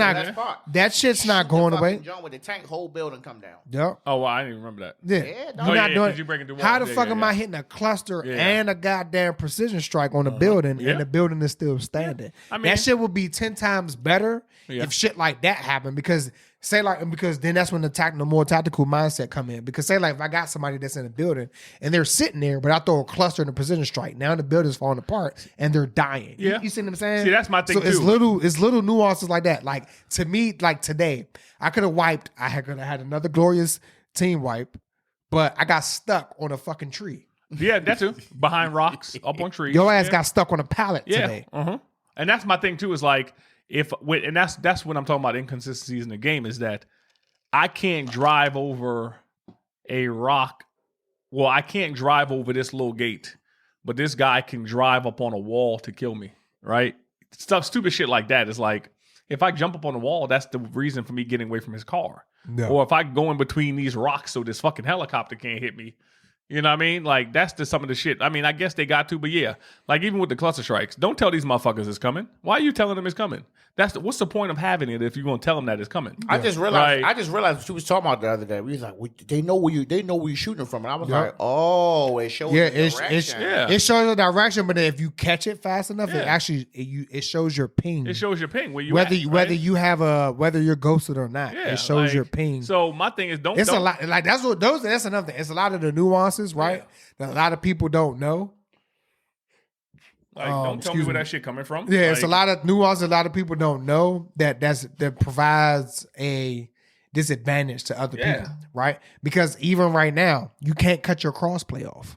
C: not going away.
A: John with the tank, whole building come down.
C: Yep.
B: Oh, well, I didn't even remember that.
C: Yeah.
A: You're
C: not doing.
B: You break into
C: How the fuck am I hitting a cluster and a goddamn precision strike on the building, and the building is still standing? I mean, that shit would be 10 times better if shit like that happened. Because then that's when the more tactical mindset come in. Because if I got somebody that's in a building and they're sitting there, but I throw a cluster and a precision strike, now the building's falling apart and they're dying.
B: Yeah.
C: You see what I'm saying?
B: See, that's my thing
C: so
B: too.
C: It's little nuances like that. Like to me, like today, I could have wiped. I could have had another glorious team wipe, but I got stuck on a fucking tree.
B: Yeah, that too. Behind rocks, up on trees.
C: Your ass got stuck on a pallet today.
B: And that's my thing too. Is like and that's what I'm talking about. Inconsistencies in the game is that I can't drive over a rock. Well, I can't drive over this little gate, but this guy can drive up on a wall to kill me. Right? Stupid shit like that is like, if I jump up on the wall, that's the reason for me getting away from his car. No. Or if I go in between these rocks so this fucking helicopter can't hit me. You know what I mean? Like, that's some of the shit. I mean, I guess they got to, but yeah. Like, even with the cluster strikes, don't tell these motherfuckers it's coming. Why are you telling them it's coming? What's the point of having it if you're gonna tell them that it's coming?
A: I just realized what you was talking about the other day. We was like, they know where you're shooting from, and I was like, oh, it shows the direction.
C: It shows the direction, but if you catch it fast enough, it shows your ping.
B: It shows your ping where you
C: whether you're ghosted or not. It shows your ping.
B: So my thing is don't.
C: A lot like that's another thing. It's a lot of the nuances, right? That a lot of people don't know.
B: Like, don't tell me where that shit coming from.
C: Yeah, it's a lot of nuance. A lot of people don't know that provides a disadvantage to other people, right? Because even right now, you can't cut your crossplay off.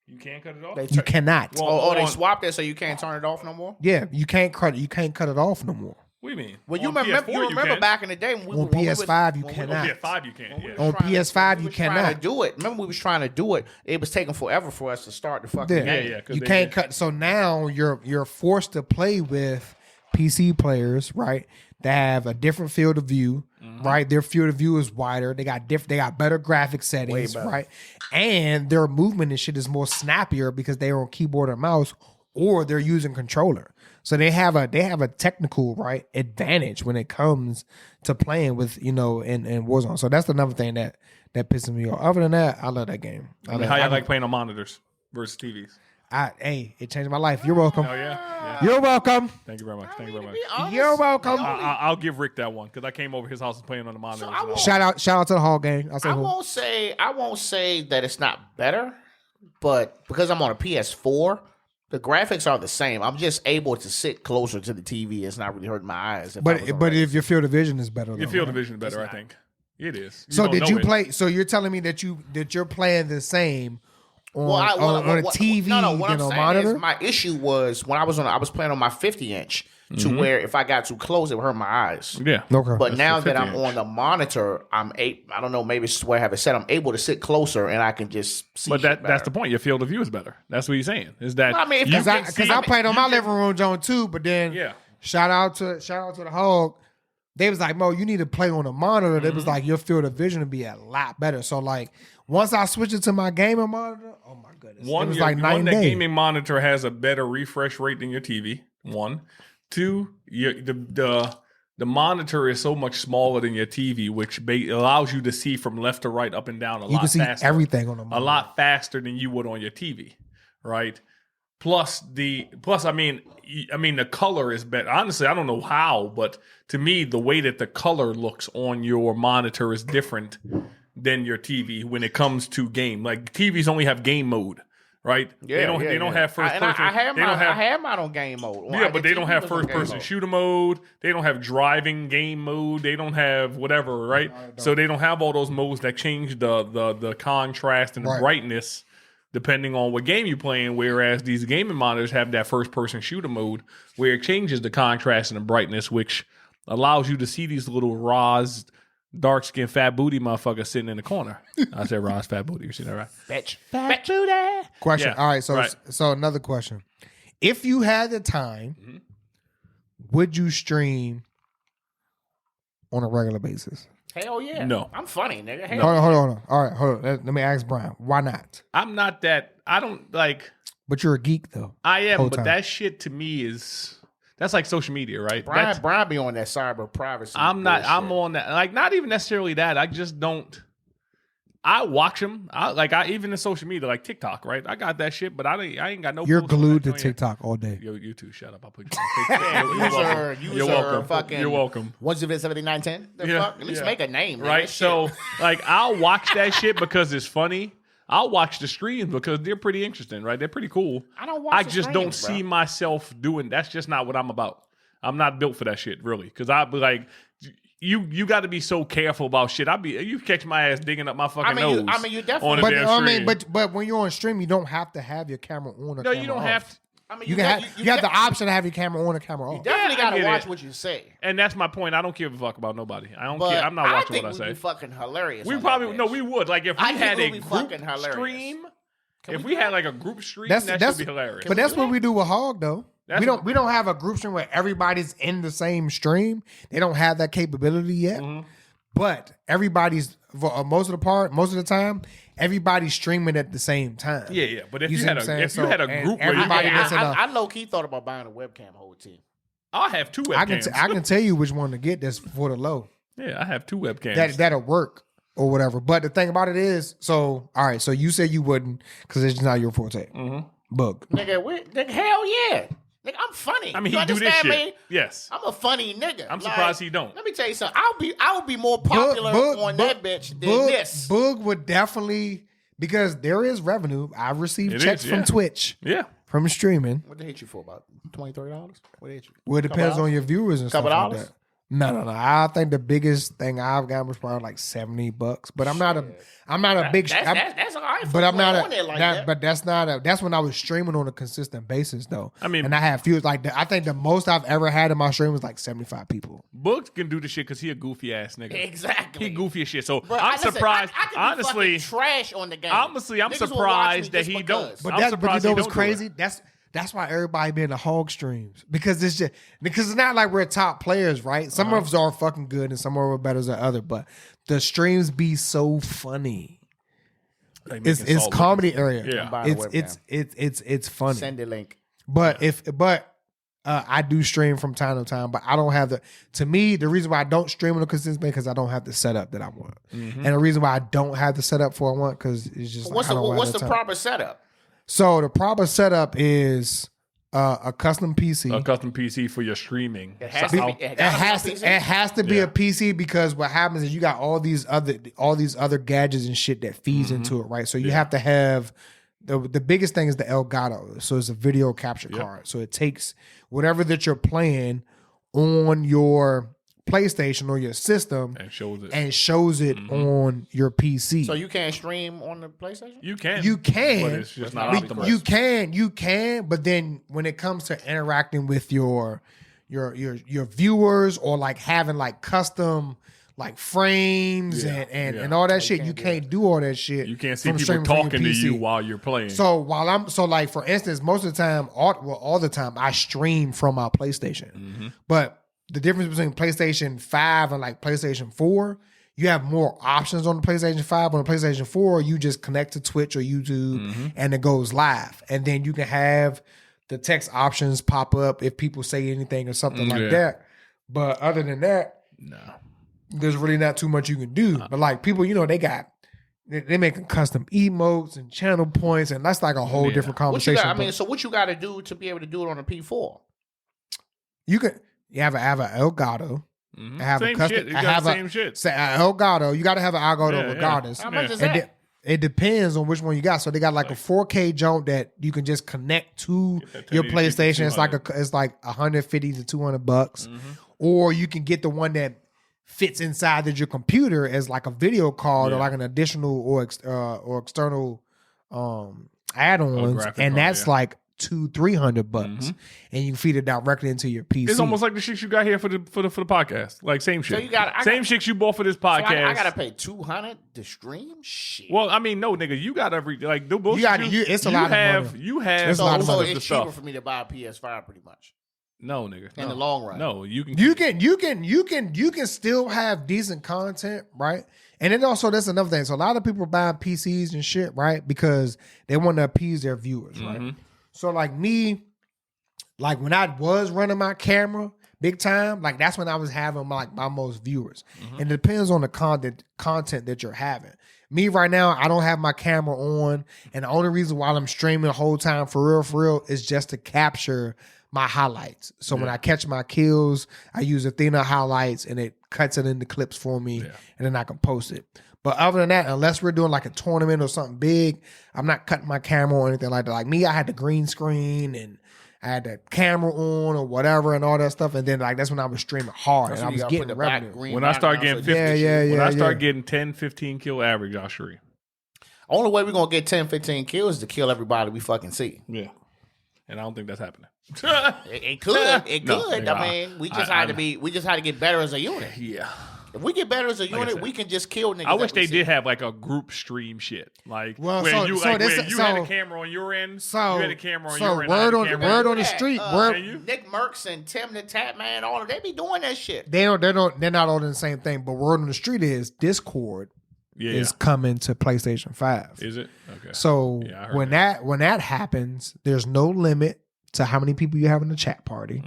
B: You can't cut it off.
C: You cannot.
A: They swapped it so you can't turn it off no more.
C: Yeah, you can't cut it off no more.
B: What do you mean?
A: Well, you remember back in the day when
C: on PS5 you cannot.
B: On PS5 you can't. Yeah.
C: On PS5 you cannot
A: do it. Remember we was trying to do it. It was taking forever for us to start the fucking game.
B: Yeah.
C: You can't cut. So now you're forced to play with PC players, right? That have a different field of view, right? Their field of view is wider. They got better graphic settings, right? And their movement and shit is more snappier because they're on keyboard or mouse, or they're using controller. So they have a technical advantage when it comes to playing with in Warzone. So that's another thing that pisses me off. Other than that, I love that game.
B: How you like playing on monitors versus TVs?
C: It changed my life. You're welcome.
B: Oh yeah.
C: You're welcome.
B: Thank you very much.
C: You're welcome.
B: I'll give Rick that one because I came over his house and playing on the monitor.
C: Shout out to the Hall gang.
A: I won't say that it's not better, but because I'm on a PS4. The graphics are the same. I'm just able to sit closer to the TV. It's not really hurting my eyes.
C: But if your field of vision is better,
B: your field of vision is better. I think it is.
C: So did you play? So you're telling me that you're playing the same on a TV than a monitor?
A: My issue was when I was playing on my 50-inch. To where if I got too close, it would hurt my eyes.
B: Yeah.
C: Okay.
A: But now that I'm on the monitor, I don't know, maybe it's the way I have it set. I'm able to sit closer and I can just see.
B: But that's the point. Your field of view is better. That's what you're saying. Is that
C: because I played on my living room zone too, but then shout out to the Hog. They was like, Mo, you need to play on a monitor. They was like, your field of vision would be a lot better. So like once I switched it to my gaming monitor, oh my goodness.
B: One, that gaming monitor has a better refresh rate than your TV. One. Two, the monitor is so much smaller than your TV, which allows you to see from left to right, up and down a lot faster. You can see
C: everything on the monitor.
B: A lot faster than you would on your TV, right? Plus, I mean, the color is better. Honestly, I don't know how, but to me, the way that the color looks on your monitor is different than your TV when it comes to game. Like TVs only have game mode. Right?
A: Yeah,
B: they don't have first person.
A: I have mine on game mode.
B: Yeah, but they don't have first person shooter mode. They don't have driving game mode. They don't have whatever, right? So they don't have all those modes that change the contrast and the brightness depending on what game you're playing. Whereas these gaming monitors have that first person shooter mode where it changes the contrast and the brightness, which allows you to see these little Roz dark skinned fat booty motherfucker sitting in the corner. I said Roz fat booty. You see that right?
A: Bitch.
D: Fat booty.
C: Question.
B: Yeah,
C: All right. So,
B: right.
C: so another question. If you had the time, would you stream on a regular basis?
A: Hell yeah.
B: No.
A: I'm funny, nigga. Hell
C: Hold on. All right. Hold on. Let me ask Brian. Why not?
B: I'm not that. I don't like.
C: But you're a geek, though.
B: I am,
C: Whole
B: but
C: time.
B: that shit to me is that's like social media, right? That's-
A: Brian be on that cyber privacy.
B: I'm not.
A: bullshit.
B: I'm on that. Like, not even necessarily that. I just don't. I watch them. I even in social media, like TikTok, right? I got that shit, but I ain't got no.
C: You're
B: posts on
C: glued
B: that
C: to
B: joint yet.
C: TikTok all day.
B: Yo, you two, shut up. I'll put you on TikTok.
A: User,
B: welcome.
A: fucking.
B: You're welcome.
A: What's it? 7910. The
B: Yeah,
A: fuck? At least
B: yeah.
A: make a name, man.
B: Right?
A: That
B: So,
A: shit.
B: like, I'll watch that shit because it's funny. I'll watch the streams because they're pretty interesting, right? They're pretty cool.
A: I don't watch
B: I
A: the
B: just don't
A: streams, bro.
B: see myself doing. That's just not what I'm about. I'm not built for that shit, really. Because I be like, you got to be so careful about shit. You catch my ass digging up my fucking nose.
A: you
B: on
A: definitely.
B: a
C: But
B: damn
C: I mean,
B: stream.
C: but when you're on stream, you don't have to have your camera on. Or
B: No, you
C: camera
B: don't
C: off.
B: have to.
A: I mean,
C: You can have you have the option to have your camera on or camera off.
A: definitely
B: Yeah, I
A: got to
B: get
A: watch
B: it.
A: what you say.
B: And that's my point. I don't give a fuck about nobody. I don't
A: But
B: care. I'm not watching
A: think
B: what I
A: we'd
B: say.
A: be fucking hilarious.
B: We
A: on
B: probably
A: that
B: no,
A: bitch.
B: we would. Like if we
A: I think
B: had
A: it
B: a
A: would be
B: group
A: fucking hilarious.
B: stream.
A: Can
B: If
A: we
B: we
A: do
B: had
A: that?
B: like a group stream,
C: That's
B: that
C: that's
B: should be hilarious.
C: But that's what we do with Hog though.
B: That's
C: we don't have a group stream where everybody's in the same stream. They don't have that capability yet.
B: Mm-hmm.
C: But everybody's for most of the time, everybody's streaming at the same time.
B: Yeah. But if
C: You
B: you,
C: see
B: had
C: what I'm
B: a
C: saying?
B: if you had a
C: So,
B: group
C: and
B: where
C: everybody
B: you
C: that's in a-
A: I low key thought about buying a webcam whole team.
B: I'll have two
C: I
B: webcams.
C: can tell you which one to get that's for the low.
B: Yeah, I have two webcams.
C: That'll work or whatever. But the thing about it is, so all right, so you said you wouldn't because it's just not your forte. Bug.
A: Nigga, hell yeah. Nigga, I'm funny.
B: I mean,
A: you
B: he do this
A: understand
B: shit.
A: me?
B: Yes.
A: I'm a funny nigga.
B: I'm surprised he don't.
A: Let me tell you something. I would be more popular on that bitch than this.
C: Bug would definitely because there is revenue. I've received
B: It
C: checks
B: is,
C: from
B: yeah.
C: Twitch
B: Yeah.
C: from streaming.
A: What they hit you for? About $20, $30? What they hit you?
C: Well, it depends on your viewers and
A: Couple
C: stuff like
A: dollars?
C: that. No. I think the biggest thing I've got was probably like $70. But I'm not a big.
A: That's all right.
C: But I'm not
A: on there like
C: that,
A: that.
C: but that's when I was streaming on a consistent basis though.
B: I mean-
C: and I had few like I think the most I've ever had in my stream was like 75 people.
B: Books can do the shit because he a goofy ass nigga.
A: Exactly.
B: He goofy as shit. So
A: But
B: I'm
A: listen,
B: surprised.
A: I could be
B: honestly,
A: fucking trash on the game.
B: honestly, I'm
A: Niggas will watch
B: surprised
A: me
B: that
A: just
B: he
A: because.
B: don't.
C: But
B: I'm
C: but you
B: surprised
C: know
B: he
C: what's
B: don't do it.
C: crazy? That's why everybody be in the hog streams because it's not like we're top players, right? Some of us are fucking good and some of us are better than other, but the streams be so funny.
B: Like
C: It's
B: making salt
C: comedy
B: liquor.
C: area.
B: Yeah.
A: Buying a
C: It's funny.
A: Send the link.
C: But I do stream from time to time, but I don't have to me, the reason why I don't stream on a consistent basis because I don't have the setup that I want. And the reason why I don't have the setup for I want because it's just
A: What's
C: like, I don't have
A: what's
C: the
A: the
C: time.
A: proper setup?
C: So the proper setup is a custom PC.
B: A custom PC for your streaming.
A: It has to be.
C: It has to be
B: Yeah.
C: a PC because what happens is you got all these other gadgets and shit that feeds into it, right? So you have to have the biggest thing is the Elgato. So it's a video capture card. So it takes whatever that you're playing on your PlayStation or your system
B: And shows it.
C: and shows it on your PC.
A: So you can't stream on the PlayStation?
B: You can.
C: You can.
B: But it's just not
A: But
B: optimized.
C: You can, but then when it comes to interacting with your viewers or like having like custom like frames and all that shit, you can't do all that shit.
B: You can't see
C: from
B: people
C: streaming from your
B: talking to
C: PC.
B: you while you're playing.
C: So like for instance, most of the time, all the time, I stream from my PlayStation. But the difference between PlayStation 5 and like PlayStation 4, you have more options on the PlayStation 5. On the PlayStation 4, you just connect to Twitch or YouTube and it goes live. And then you can have the text options pop up if people say anything or something like that. But other than that,
B: no.
C: there's really not too much you can do. But like people, they making custom emotes and channel points, and that's like a whole different
A: What you
C: conversation.
A: got,
C: but
A: so what you got to do to be able to do it on a P4?
C: you have an Elgato. I have
B: Same
C: a custom.
B: shit. You
C: I
B: got
C: have
B: the
C: a
B: same shit.
C: Say Elgato. You got to have an Elgato
B: Yeah,
C: regardless.
A: How much is
C: And
A: that?
C: it depends on which one you got. So they got like a 4K jump that you can just connect to
B: that
C: your
B: 1080p
C: PlayStation. It's like
B: 200.
C: it's like $150 to $200, or you can get the one that fits inside of your computer as like a video card or like an additional or external add-ons,
B: graphic
C: and
B: card,
C: that's
B: yeah.
C: like $200-$300, and you feed it directly into your PC.
B: It's almost like the shit you got here for the podcast. Like same shit. Same shit you bought for this podcast.
A: So I gotta pay $200 to stream. Shit.
B: Well, I mean, no, nigga, you got every like the bullshit.
C: It's a lot of money.
B: You have
C: It's a lot of
A: so
C: money.
A: it's cheaper for me to buy a PS5 pretty much
B: No, nigga.
A: in the long run.
B: No, you can.
C: You can still have decent content, right? And then also that's another thing. So a lot of people buy PCs and shit, right? Because they want to appease their viewers, right? So like me, like when I was running my camera big time, like that's when I was having my most viewers. And it depends on the content that you're having. Me right now, I don't have my camera on, and the only reason why I'm streaming the whole time for real, is just to capture my highlights. So when I catch my kills, I use Athena highlights, and it cuts it into clips for me, and then I can post it. But other than that, unless we're doing like a tournament or something big, I'm not cutting my camera or anything like that. Like me, I had the green screen and I had the camera on or whatever and all that stuff. And then like that's when I was streaming hard and I was getting revenue.
B: When I start getting 50, when I start getting 10, 15 kill average, I'll stream.
A: Only way we're gonna get 10, 15 kills is to kill everybody we fucking see.
B: Yeah. And I don't think that's happening.
A: It could. It
B: No,
A: could.
B: yeah,
A: I mean, we just had to get better as a unit.
B: Yeah.
A: If we get better as a unit,
B: said,
A: we can just kill niggas.
B: I wish they did have like a group stream shit. Like
C: Well,
B: where
C: so-
B: you
C: so
B: like
C: this-
B: where you
C: so-
B: had a camera on your end,
C: So
B: you had a camera on
C: so
B: your end. I had a camera
C: word on the
A: Yeah,
C: street.
A: Nick Merckx and Tim the Tap Man, all of they be doing that shit.
C: They're not all in the same thing. But word on the street is Discord is coming to PlayStation 5.
B: Is it? Okay.
C: So
B: Yeah, I heard
C: when that happens, there's no limit to how many people you have in the chat party,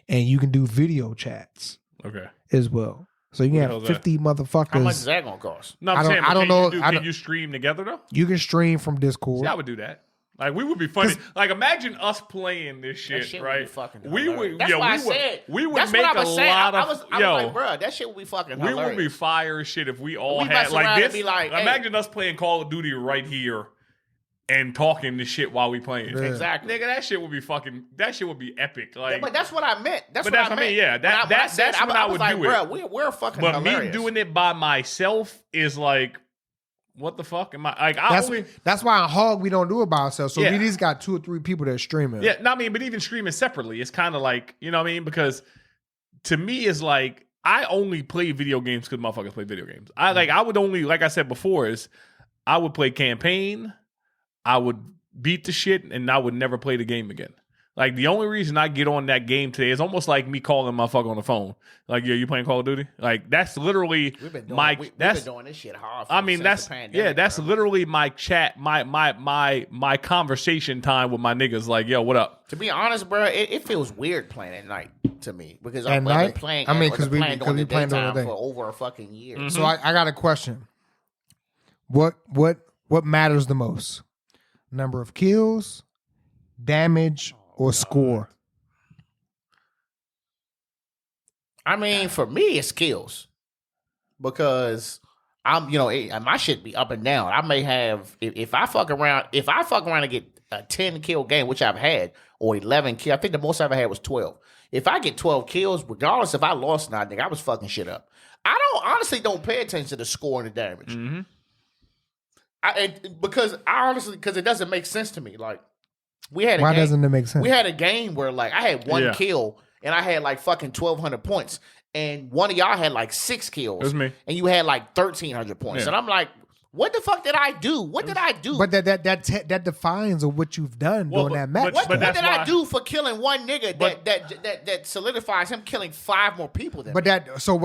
C: and you can do video chats
B: Okay.
C: as well. So you can
B: hell's
C: have
B: that?
C: 50 motherfuckers.
A: How much is that gonna cost?
B: No,
C: I
B: I'm
C: don't-
B: saying,
C: I don't know- I
B: Can
C: don't-
B: you stream together though?
C: You can stream from Discord.
B: See, I would do that. Like we would be funny. Like imagine us playing this shit,
A: That shit would
B: right?
A: be fucking
B: we
A: hilarious.
B: would.
A: That's
B: yo,
A: why I
B: we would.
A: said.
B: We would
A: That's
B: make
A: what I was
B: a
A: saying.
B: lot
A: I
B: of.
A: was
B: yo,
A: like, bro, that shit would be fucking
B: we
A: hilarious.
B: would be fire as shit if we all
A: We
B: had
A: mess
B: like
A: around
B: this.
A: and be like, hey.
B: Imagine us playing Call of Duty right here and talking this shit while we playing.
C: Yeah.
A: Exactly.
B: Nigga, that shit would be fucking. That shit would be epic. Like,
A: Yeah, but that's what I meant. That's
B: But
A: what
B: that's
A: I
B: what I
A: mean.
B: mean, yeah, that-
A: When I said
B: that's
A: it,
B: when I
A: was
B: would
A: like,
B: do
A: bro,
B: it.
A: we're fucking
B: but
A: hilarious.
B: me doing it by myself is like, what the fuck am I? Like, I only.
C: That's why on Hog we don't do it by ourselves. So
B: Yeah.
C: we just got 2 or 3 people that are streaming.
B: Yeah, no, I mean, but even streaming separately, it's kind of like, you know what I mean? Because to me, it's like I only play video games because motherfuckers play video games. I would only, like I said before, is I would play campaign, I would beat the shit, and I would never play the game again. Like the only reason I get on that game today is almost like me calling my motherfucker on the phone. Like, yeah, you playing Call of Duty? Like that's literally
A: We've been doing,
B: my.
A: we've
B: That's
A: been doing this shit hard.
B: I mean,
A: since
B: that's
A: the pandemic,
B: that's
A: bro.
B: literally my chat, my conversation time with my niggas. Like, yo, what up?
A: To be honest, bro, it feels weird playing at night to me because
C: At
A: I've been
C: night?
A: playing.
C: I mean,
A: because
C: we
A: playing during the
C: playing during the
A: daytime
C: day.
A: for over a fucking year.
C: So I got a question. What matters the most? Number of kills, damage, or score?
A: I mean, for me, it's skills because I'm, my shit be up and down. I may have if I fuck around and get a 10 kill game, which I've had, or 11 kill. I think the most I ever had was 12. If I get 12 kills, regardless if I lost or not, nigga, I was fucking shit up. I honestly don't pay attention to the score and the damage. Because it doesn't make sense to me. Like we had a
C: Why
A: game,
C: doesn't it make sense?
A: we had a game where like I had one
B: Yeah.
A: kill and I had like fucking 1,200 points, and one of y'all had like 6 kills.
B: It was me.
A: And you had like 1,300 points,
B: Yeah.
A: and I'm like, what the fuck did I do? What did I do?
C: But that defines what you've done
B: Well,
C: during that
B: but-
C: match.
A: what
B: but that's
A: did I
B: why-
A: do for killing one nigga
B: But-
A: that solidifies him killing 5 more people than me?
C: What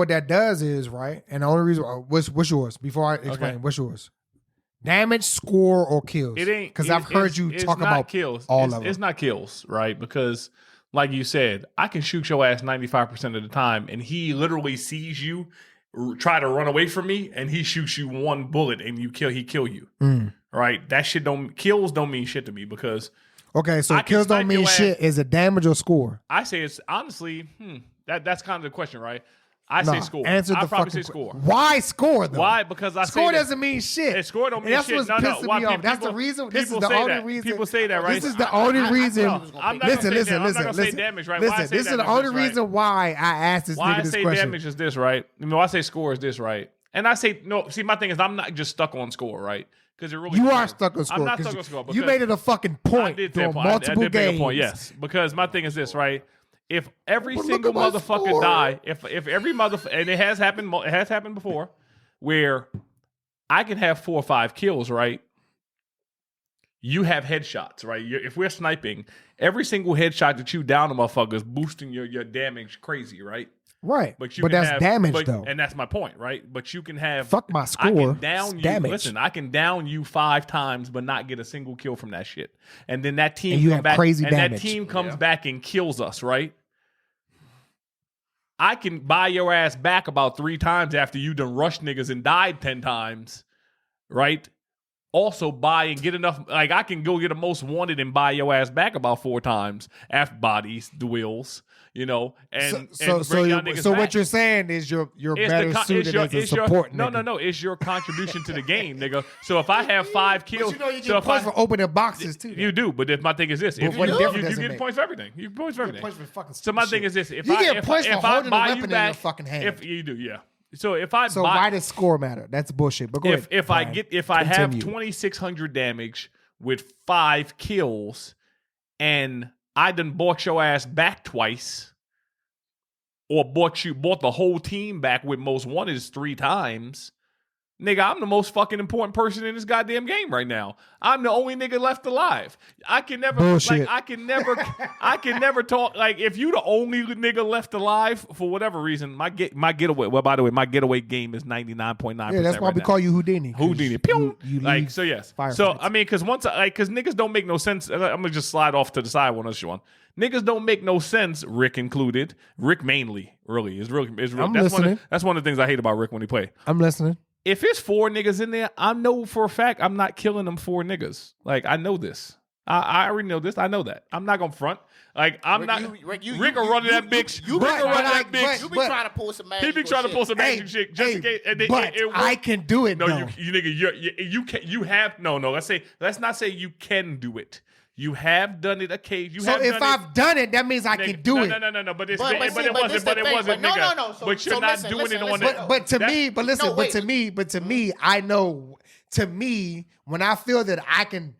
C: that does is, right, and the only reason what's yours before I explain,
B: Okay.
C: what's yours? Damage, score, or kills?
B: It ain't
C: because I've heard you
B: it's
C: talk
B: not
C: about
B: kills.
C: all
B: It's
C: of them.
B: It's not kills, right? Because like you said, I can shoot your ass 95% of the time, and he literally sees you try to run away from me, and he shoots you one bullet, and he kill you. Right? That shit kills don't mean shit to me because
C: Okay, so
B: I can
C: kills don't
B: snipe
C: mean
B: your ass.
C: shit. Is it damage or score?
B: I say it's honestly, that's kind of the question, right? I say
C: No,
B: score.
C: Answer
B: I
C: the
B: probably
C: fucking
B: say score.
C: Why score though?
B: Why? Because I
C: Score
B: say that-
C: doesn't mean shit.
B: Hey, score don't
C: And
B: mean
C: that's
B: shit.
C: what's
B: No,
C: pissing
B: why
C: me off.
B: people-
C: That's the reason. This is
B: people
C: the
B: say
C: only
B: that.
C: reason.
B: People say that, right?
C: This is the only reason.
B: I'm not gonna
C: Listen,
B: say
C: listen,
B: that. I'm not gonna say
C: listen.
B: damage, right? Why I
C: Listen,
B: say
C: this is the
B: damage
C: only
B: is right.
C: reason why I asked this
B: Why
C: nigga
B: I
C: this
B: say
C: question.
B: damage is this, right? I say score is this, right? And I say no. See, my thing is I'm not just stuck on score, right? because it really
C: You
B: is.
C: are stuck on score.
B: I'm not
C: 'cause
B: stuck on score.
C: You made it a fucking
B: I
C: point
B: did
C: during
B: that point.
C: multiple
B: I did
C: games.
B: make a point, yes. Because my thing is this, right? If every
C: But look
B: single
C: at my
B: motherfucker
C: score.
B: die, if every motherfucker, and it has happened before, where I can have 4 or 5 kills, right? You have headshots, right? If we're sniping, every single headshot that you down a motherfucker is boosting your damage crazy, right?
C: Right.
B: But
C: that's damage, though.
B: And that's my point, right? But you can have
C: Fuck my
B: I
C: score.
B: can down
C: It's
B: you.
C: damage.
B: Listen, I can down you 5 times, but not get a single kill from that shit. And then that team
C: And you
B: come
C: have
B: back,
C: crazy
B: and
C: damage.
B: that team comes back and kills us, right? I can buy your ass back about 3 times after you done rushed niggas and died 10 times, right? Also buy and get enough, like I can go get a most wanted and buy your ass back about 4 times after bodies, duels, and bring y'all niggas
C: so
B: back.
C: what you're saying is you're
B: It's
C: better suited as a support nigga.
B: No. It's your contribution to the game, nigga. So if I have 5 kills,
C: But you
B: so
C: get points for opening boxes too.
B: you do. But if my thing is this, if
C: what
B: you
C: difference does it
B: get
C: make?
B: points for everything. You get points for everything.
C: Points for fucking
B: So my
C: stupid
B: thing
C: shit.
B: is this: if
C: You
B: I
C: get points for
B: if I
C: holding a
B: buy
C: weapon
B: you
C: in
B: back,
C: your fucking hand.
B: if you do, yeah. So if I
C: So
B: buy,
C: why does score matter? That's bullshit. But go ahead.
B: if
C: Brian.
B: I have
C: Continue.
B: 2,600 damage with 5 kills, and I done bought your ass back twice, or bought the whole team back with most wanted 3 times. Nigga, I'm the most fucking important person in this goddamn game right now. I'm the only nigga left alive. I can never
C: Bullshit.
B: I can never talk like if you the only nigga left alive for whatever reason, my getaway. Well, by the way, my getaway game is 99.9%.
C: Yeah, that's why we call you Houdini. 'cause
B: Houdini. Pew!
C: You
B: Like
C: leave
B: so, yes.
C: firefights.
B: So I mean, because niggas don't make no sense. I'm gonna just slide off to the side one one. Niggas don't make no sense. Rick included. Rick mainly, really is really.
C: I'm
B: that's
C: listening.
B: That's one of the things I hate about Rick when he play.
C: I'm listening.
B: If it's 4 niggas in there, I know for a fact I'm not killing them 4 niggas. Like I know this. I already know this. I know that. I'm not gonna front. Like I'm not. Rick will run that bitch.
A: You
B: Rick will run that
C: but-
B: bitch.
A: You be
C: but-
A: trying to pull some magic.
B: He be trying to pull some magic shit just in case. And then
C: but
B: it
C: I
B: worked.
C: can do it.
B: No,
C: though.
B: you nigga, you can. You have no. Let's not say you can do it. You have done it occasionally.
C: So if I've done it, that means I can do it.
B: No. But it
A: But
B: wasn't.
A: this
B: But
A: the
B: it
A: thing.
B: wasn't,
A: But
B: nigga.
A: no. So
B: But you're not
A: listen,
B: doing it on
A: listen.
B: it.
C: But to me, but me, I know. To me, when I feel that I can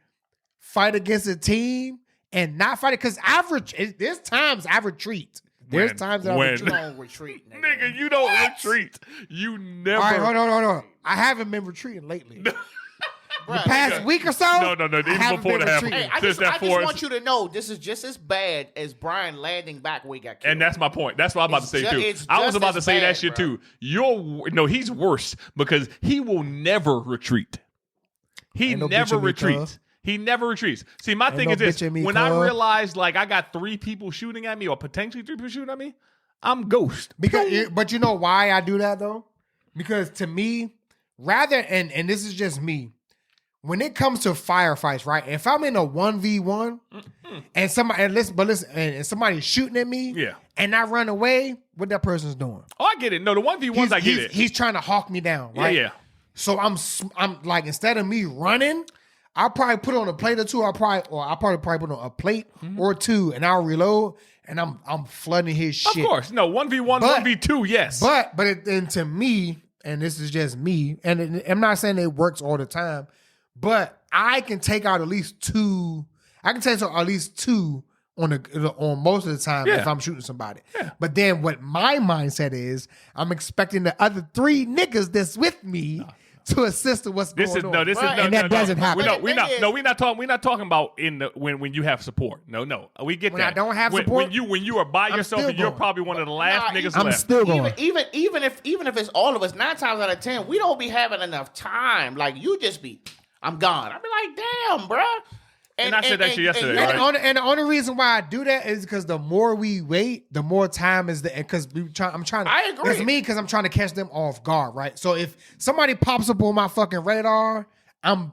C: fight against a team and not fight it, because there's times I retreat. There's times that I retreat.
A: You don't retreat,
B: Nigga, you don't retreat. You never.
C: All right, hold on. I haven't been retreating lately.
A: Bruh,
C: Past
A: nigga.
C: week or so.
B: No.
C: I
B: Even
C: haven't
B: before
C: been
B: the half.
C: retreating.
A: Hey, I
B: Since
A: just
B: that force-
A: want you to know this is just as bad as Brian landing back where he got killed.
B: And that's my point. That's what I'm about
A: It's
B: to say
A: ju-
B: too.
A: it's
B: I was
A: just
B: about
A: as
B: to say that
A: bad,
B: shit
A: bro.
B: too. He's worse because he will never retreat. He
C: Ain't no
B: never
C: bitch in me,
B: retreats.
C: cuz.
B: He never retreats. See, my thing
C: no
B: is this:
C: bitch in me,
B: when I
C: cuz.
B: realized like I got 3 people shooting at me, or potentially 3 people shooting at me, I'm ghost.
C: But you know why I do that though? Because to me, and this is just me, when it comes to firefights, right? If I'm in a 1v1 and somebody's shooting at me,
B: Yeah.
C: and I run away, what that person's doing?
B: Oh, I get it. No, the 1v1s, I get it.
C: He's trying to hawk me down, right?
B: Yeah.
C: So I'm like, instead of me running, I'll probably put on a plate or two. I'll probably put on a plate or 2, and I'll reload, and I'm flooding his shit.
B: Of course. No, 1v1,
C: But-
B: 1v2, yes.
C: And to me, and this is just me, and I'm not saying it works all the time, but I can take out at least 2. I can take out at least 2 on most of the time
B: Yeah.
C: if I'm shooting somebody. But then what my mindset is, I'm expecting the other 3 niggas that's with me to assist with what's going on. And that doesn't happen.
B: We're not talking about when you have support. No. We get
C: When
B: that.
C: I don't have
B: when,
C: support,
B: when you are by
C: I'm
B: yourself
C: still
B: and you're
C: going.
B: probably one of the last niggas
C: I'm
B: left.
C: still going.
A: even if it's all of us, 9 times out of 10, we don't be having enough time. Like you just be, I'm gone. I be like, damn, bruh.
B: And I said that shit yesterday,
A: and-
B: right?
C: And the only reason why I do that is because the more we wait, the more time is there. Because I'm trying to.
A: I agree.
C: It's me because I'm trying to catch them off guard, right? So if somebody pops up on my fucking radar, I'm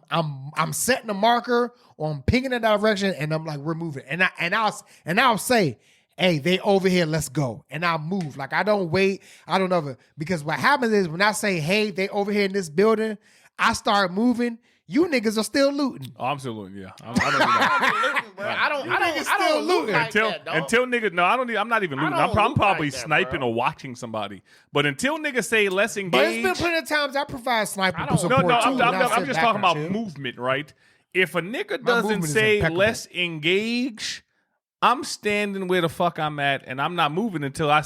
C: setting a marker or I'm pinging a direction, and I'm like, we're moving, and I'll say, hey, they over here, let's go, and I'll move. Like I don't wait, I don't know, because what happens is when I say, hey, they over here in this building, I start moving. You niggas are still looting.
B: Oh, I'm still looting. Yeah, I don't do that.
A: I don't
C: niggas still looting.
B: Until niggas, no, I don't. I'm not even looting. I'm probably
A: like that,
B: sniping
A: bro.
B: or watching somebody. But until niggas say let's engage,
C: But it's been plenty of times I provide sniper support
B: no,
C: too.
B: I'm just talking about movement, right? If a nigga doesn't
C: movement is
B: say
C: impeccable.
B: let's engage, I'm standing where the fuck I'm at, and I'm not moving until I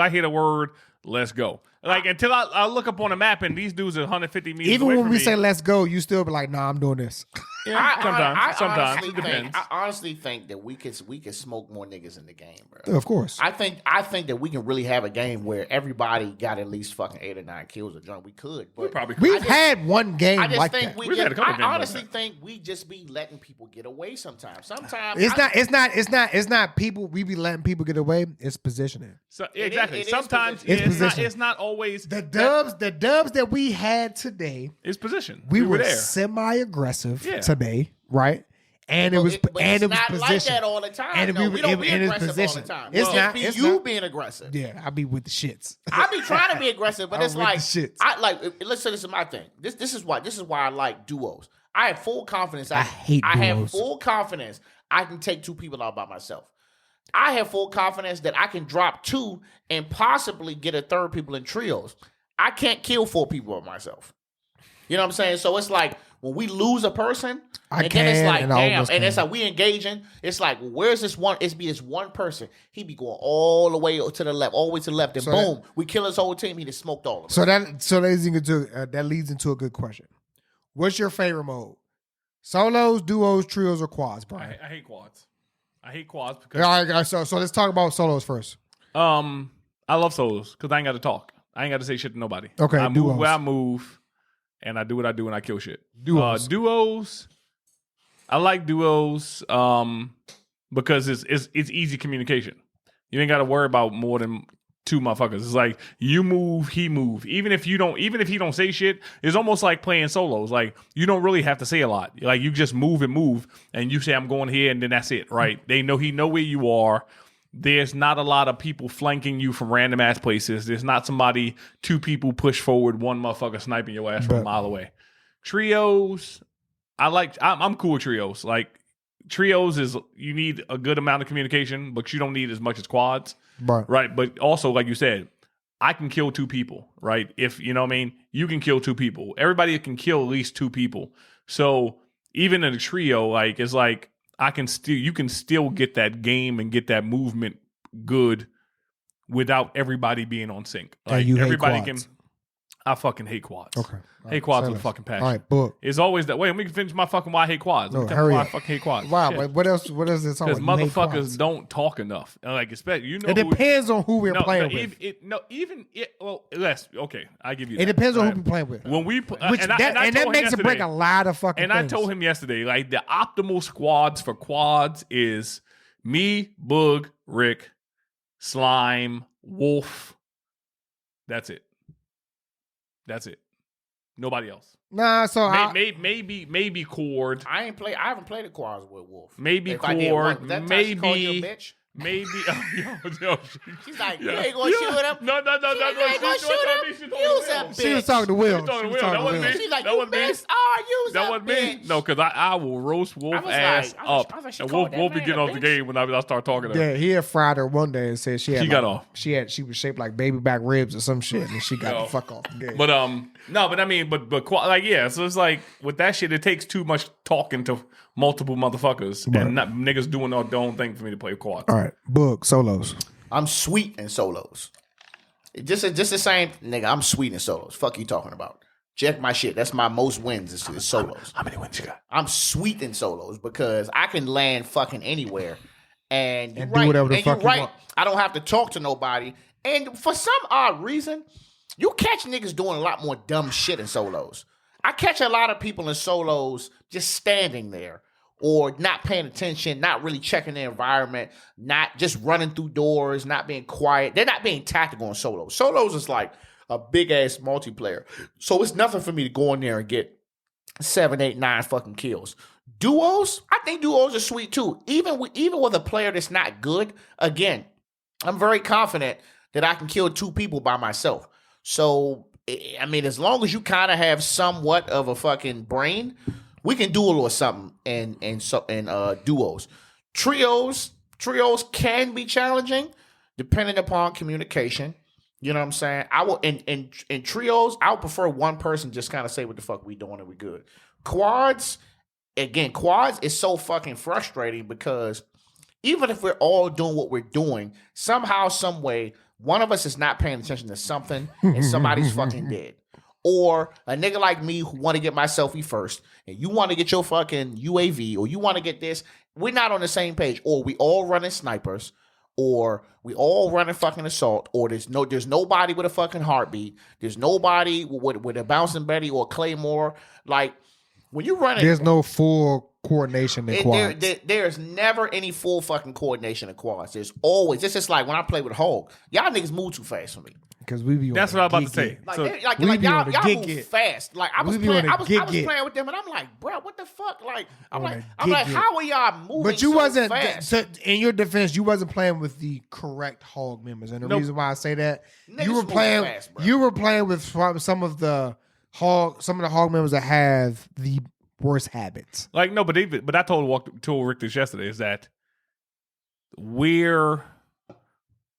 B: hear the word let's go. Like until I look up on the map and these dudes are 150 meters
C: Even
B: away
C: when
B: from
C: we
B: me.
C: say let's go, you still be like, nah, I'm doing this.
B: Yeah, sometimes it depends.
A: I honestly think that we could smoke more niggas in the game, bro.
C: Of course.
A: I think that we can really have a game where everybody got at least fucking 8 or 9 kills a joint. We could, but
B: We probably could.
C: We've had one game
A: I just
C: like
A: think
C: that.
A: we
B: We've had a couple games
A: I
B: like
A: honestly
B: that.
A: think we just be letting people get away sometimes. Sometimes
C: It's not people. We be letting people get away. It's positioning.
B: So, exactly.
A: it is
B: Sometimes
C: position. It's position.
B: it's not always
C: The dubs that we had today,
B: It's position.
C: we were
B: there.
C: semi-aggressive
B: Yeah.
C: today, right? And it was
A: but
C: and
A: it's
C: it was
A: not
C: position.
A: like that all the time.
C: And
A: No, we don't be
C: and it's
A: aggressive all
C: position.
A: the time.
C: It's
A: Well,
C: not.
A: Be
C: It's
A: you
C: not.
A: being aggressive.
C: Yeah, I be with the shits.
A: I be trying to be aggressive, but
C: I'm
A: it's
C: with
A: like
C: the shits.
A: I like. Let's say this is my thing. This is why I like duos. I have full confidence.
C: I hate
A: I have
C: duos.
A: full confidence. I can take 2 people out by myself. I have full confidence that I can drop 2 and possibly get a third people in trios. I can't kill 4 people by myself. You know what I'm saying? So it's like when we lose a person,
C: I
A: and then it's
C: can,
A: like,
C: and I
A: damn,
C: almost
A: and it's
C: can.
A: like we engaging. It's like, well, where's this one? It's be this one person. He be going all the way to the left, all the way to the left, and
C: So
A: boom, we kill his whole team. He just smoked all of us.
C: So that leads into a good question. What's your favorite mode? Solos, duos, trios, or quads, Brian?
B: I hate quads. I hate quads because
C: All right, so let's talk about solos first.
B: I love solos because I ain't got to talk. I ain't got to say shit to nobody.
C: Okay,
B: I move
C: duos.
B: where I move, and I do what I do, and I kill shit.
C: Duos.
B: Duos. I like duos because it's easy communication. You ain't got to worry about more than 2 motherfuckers. It's like you move, he move. Even if he don't say shit, it's almost like playing solos. Like you don't really have to say a lot. Like you just move, and you say I'm going here, and then that's it, right? He know where you are. There's not a lot of people flanking you from random ass places. There's not 2 people push forward, 1 motherfucker sniping your ass from a mile away. Trios, I'm cool with trios. Like trios is you need a good amount of communication, but you don't need as much as quads. Right. But also, like you said, I can kill 2 people, right? If you know what I mean, you can kill 2 people. Everybody can kill at least 2 people. So even in a trio, like it's like you can still get that game and get that movement good without everybody being on sync. Like
C: you hate
B: everybody
C: quads.
B: I fucking hate quads.
C: Okay.
B: Hate quads with a fucking passion.
C: All right, book.
B: It's always that way. And we can finish my fucking why I hate quads.
C: No,
B: Tell me
C: hurry
B: why
C: up.
B: I fucking hate quads.
C: Wow,
B: Shit.
C: but what else? What does it sound
B: Because
C: like? You hate
B: motherfuckers
C: quads.
B: don't talk enough. Like, especially, you know,
C: It depends on who we're playing with.
B: Okay, I give you.
C: It
B: that.
C: depends on
B: Right.
C: who we're playing with.
B: When we
C: Which
B: and I
C: that
B: told him
C: makes it break a
B: yesterday-
C: lot of fucking
B: And
C: things.
B: I told him yesterday, like the optimal squads for quads is me, Boog, Rick, Slime, Wolf. That's it. Nobody else.
C: Nah, so
B: Maybe Cord.
A: I haven't played the quads with Wolf.
B: Maybe
A: If I did
B: Cord.
A: one, that time she called you a
B: Maybe.
A: bitch?
B: Maybe.
A: She's like, you ain't gonna shoot him.
B: No.
A: You ain't gonna shoot him. Use that bitch.
C: she was talking to Will.
B: She was talking to
C: She was
B: Will. That
C: talking to
B: wasn't
C: Will.
B: me.
A: She's like,
B: That
A: you
B: wasn't me.
A: missed. Oh, use
B: That
A: that
B: wasn't me.
A: bitch.
B: No, because I will roast Wolf
A: I was
B: ass
A: like- I was
B: up.
A: like, she
B: And
A: called
B: Wolf
A: that
B: be
A: man
B: getting
A: a
B: off the
A: bitch.
B: game when I start talking to her.
C: Yeah, he had fried her one day and said she had
B: She got off.
C: She was shaped like baby back ribs or some shit, and she got
B: No.
C: the fuck off the game.
B: But no, but I mean, like yeah. So it's like with that shit, it takes too much talking to multiple motherfuckers and not niggas doing their own thing for me to play quads.
C: All right, book solos.
A: I'm sweet in solos. Just the same, nigga. I'm sweet in solos. Fuck you talking about? Check my shit. That's my most wins is solos.
B: How many wins you got?
A: I'm sweet in solos because I can land fucking anywhere and
C: And do whatever the fuck you want.
A: I don't have to talk to nobody. And for some odd reason, you catch niggas doing a lot more dumb shit in solos. I catch a lot of people in solos just standing there or not paying attention, not really checking the environment, not just running through doors, not being quiet. They're not being tactical in solos. Solos is like a big ass multiplayer. So it's nothing for me to go in there and get 7, 8, 9 fucking kills. Duos, I think duos are sweet too. Even with a player that's not good, again, I'm very confident that I can kill 2 people by myself. So, I mean, as long as you kind of have somewhat of a fucking brain, we can duel or something in duos. Trios can be challenging depending upon communication. You know what I'm saying? I will in trios, I would prefer one person just kind of say what the fuck we doing and we good. Quads is so fucking frustrating because even if we're all doing what we're doing, somehow, some way, one of us is not paying attention to something and somebody's fucking dead. Or a nigga like me who want to get my selfie first, and you want to get your fucking UAV, or you want to get this, we're not on the same page. Or we all running snipers, or we all running fucking assault, or there's nobody with a fucking heartbeat. There's nobody with a bouncing Betty or Claymore. Like when you running,
C: there's no full coordination in quads.
A: There's never any full fucking coordination in quads. There's always, it's just like when I play with Hog, y'all niggas move too fast for me.
C: Because we be
B: that's what I was about to say.
A: Like, y'all move fast. Like I was playing with them, and I'm like, bro, what the fuck? Like I'm like, how are y'all moving?
C: But you wasn't.
A: fast?
C: So in your defense, you wasn't playing with the correct Hog members, and the reason why I say that, you were playing.
A: Fast,
C: you were playing with some of the Hog members that have the worst habits.
B: Like no, but I told Rick this yesterday is that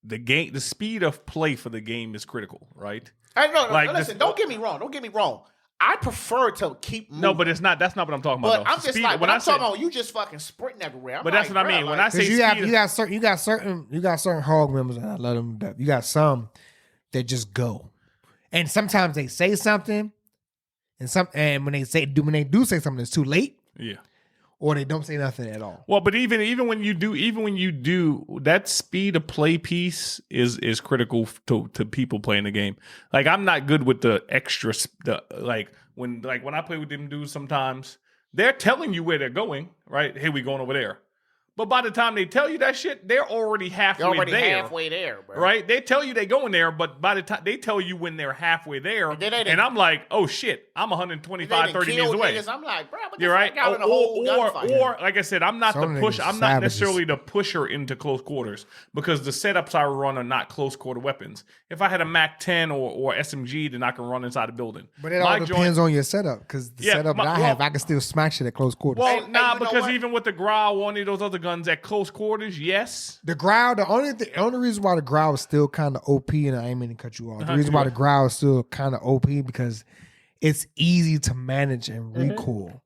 B: the speed of play for the game is critical, right?
A: Listen, don't get me wrong. I prefer to keep moving.
B: No, but it's not. That's not what I'm talking about.
A: But I'm just like when I'm talking about you just fucking sprinting everywhere.
B: But that's what I mean. When I say
C: you got certain Hog members, and I let them. You got some that just go, and sometimes they say something, and when they do say something, it's too late.
B: Yeah.
C: Or they don't say nothing at all.
B: Well, but even when you do that speed of play piece is critical to people playing the game. Like I'm not good with the extra when I play with them dudes sometimes they're telling you where they're going, right? Hey, we going over there. But by the time they tell you that shit, they're already halfway there, bro. Right? They tell you they're going there, but by the time they tell you when they're halfway there, and I'm like, oh shit, I'm 125, 30 meters away.
A: Niggas, I'm like, bro, but
B: you're right. Or like I said, I'm not
C: Some
B: the push. I'm not
C: savages.
B: necessarily the pusher into close quarters because the setups I run are not close quarter weapons. If I had a Mac 10 or SMG, then I can run inside the building.
C: But it all depends on your setup because the setup that I have, I can still smash it at close quarters.
B: Well, because even with the Growl, one of those other guns at close quarters, yes.
C: The Growl, the only reason why the Growl is still kind of OP, and I ain't mean to cut you off. The reason why the Growl is still kind of OP because it's easy to manage and recoil,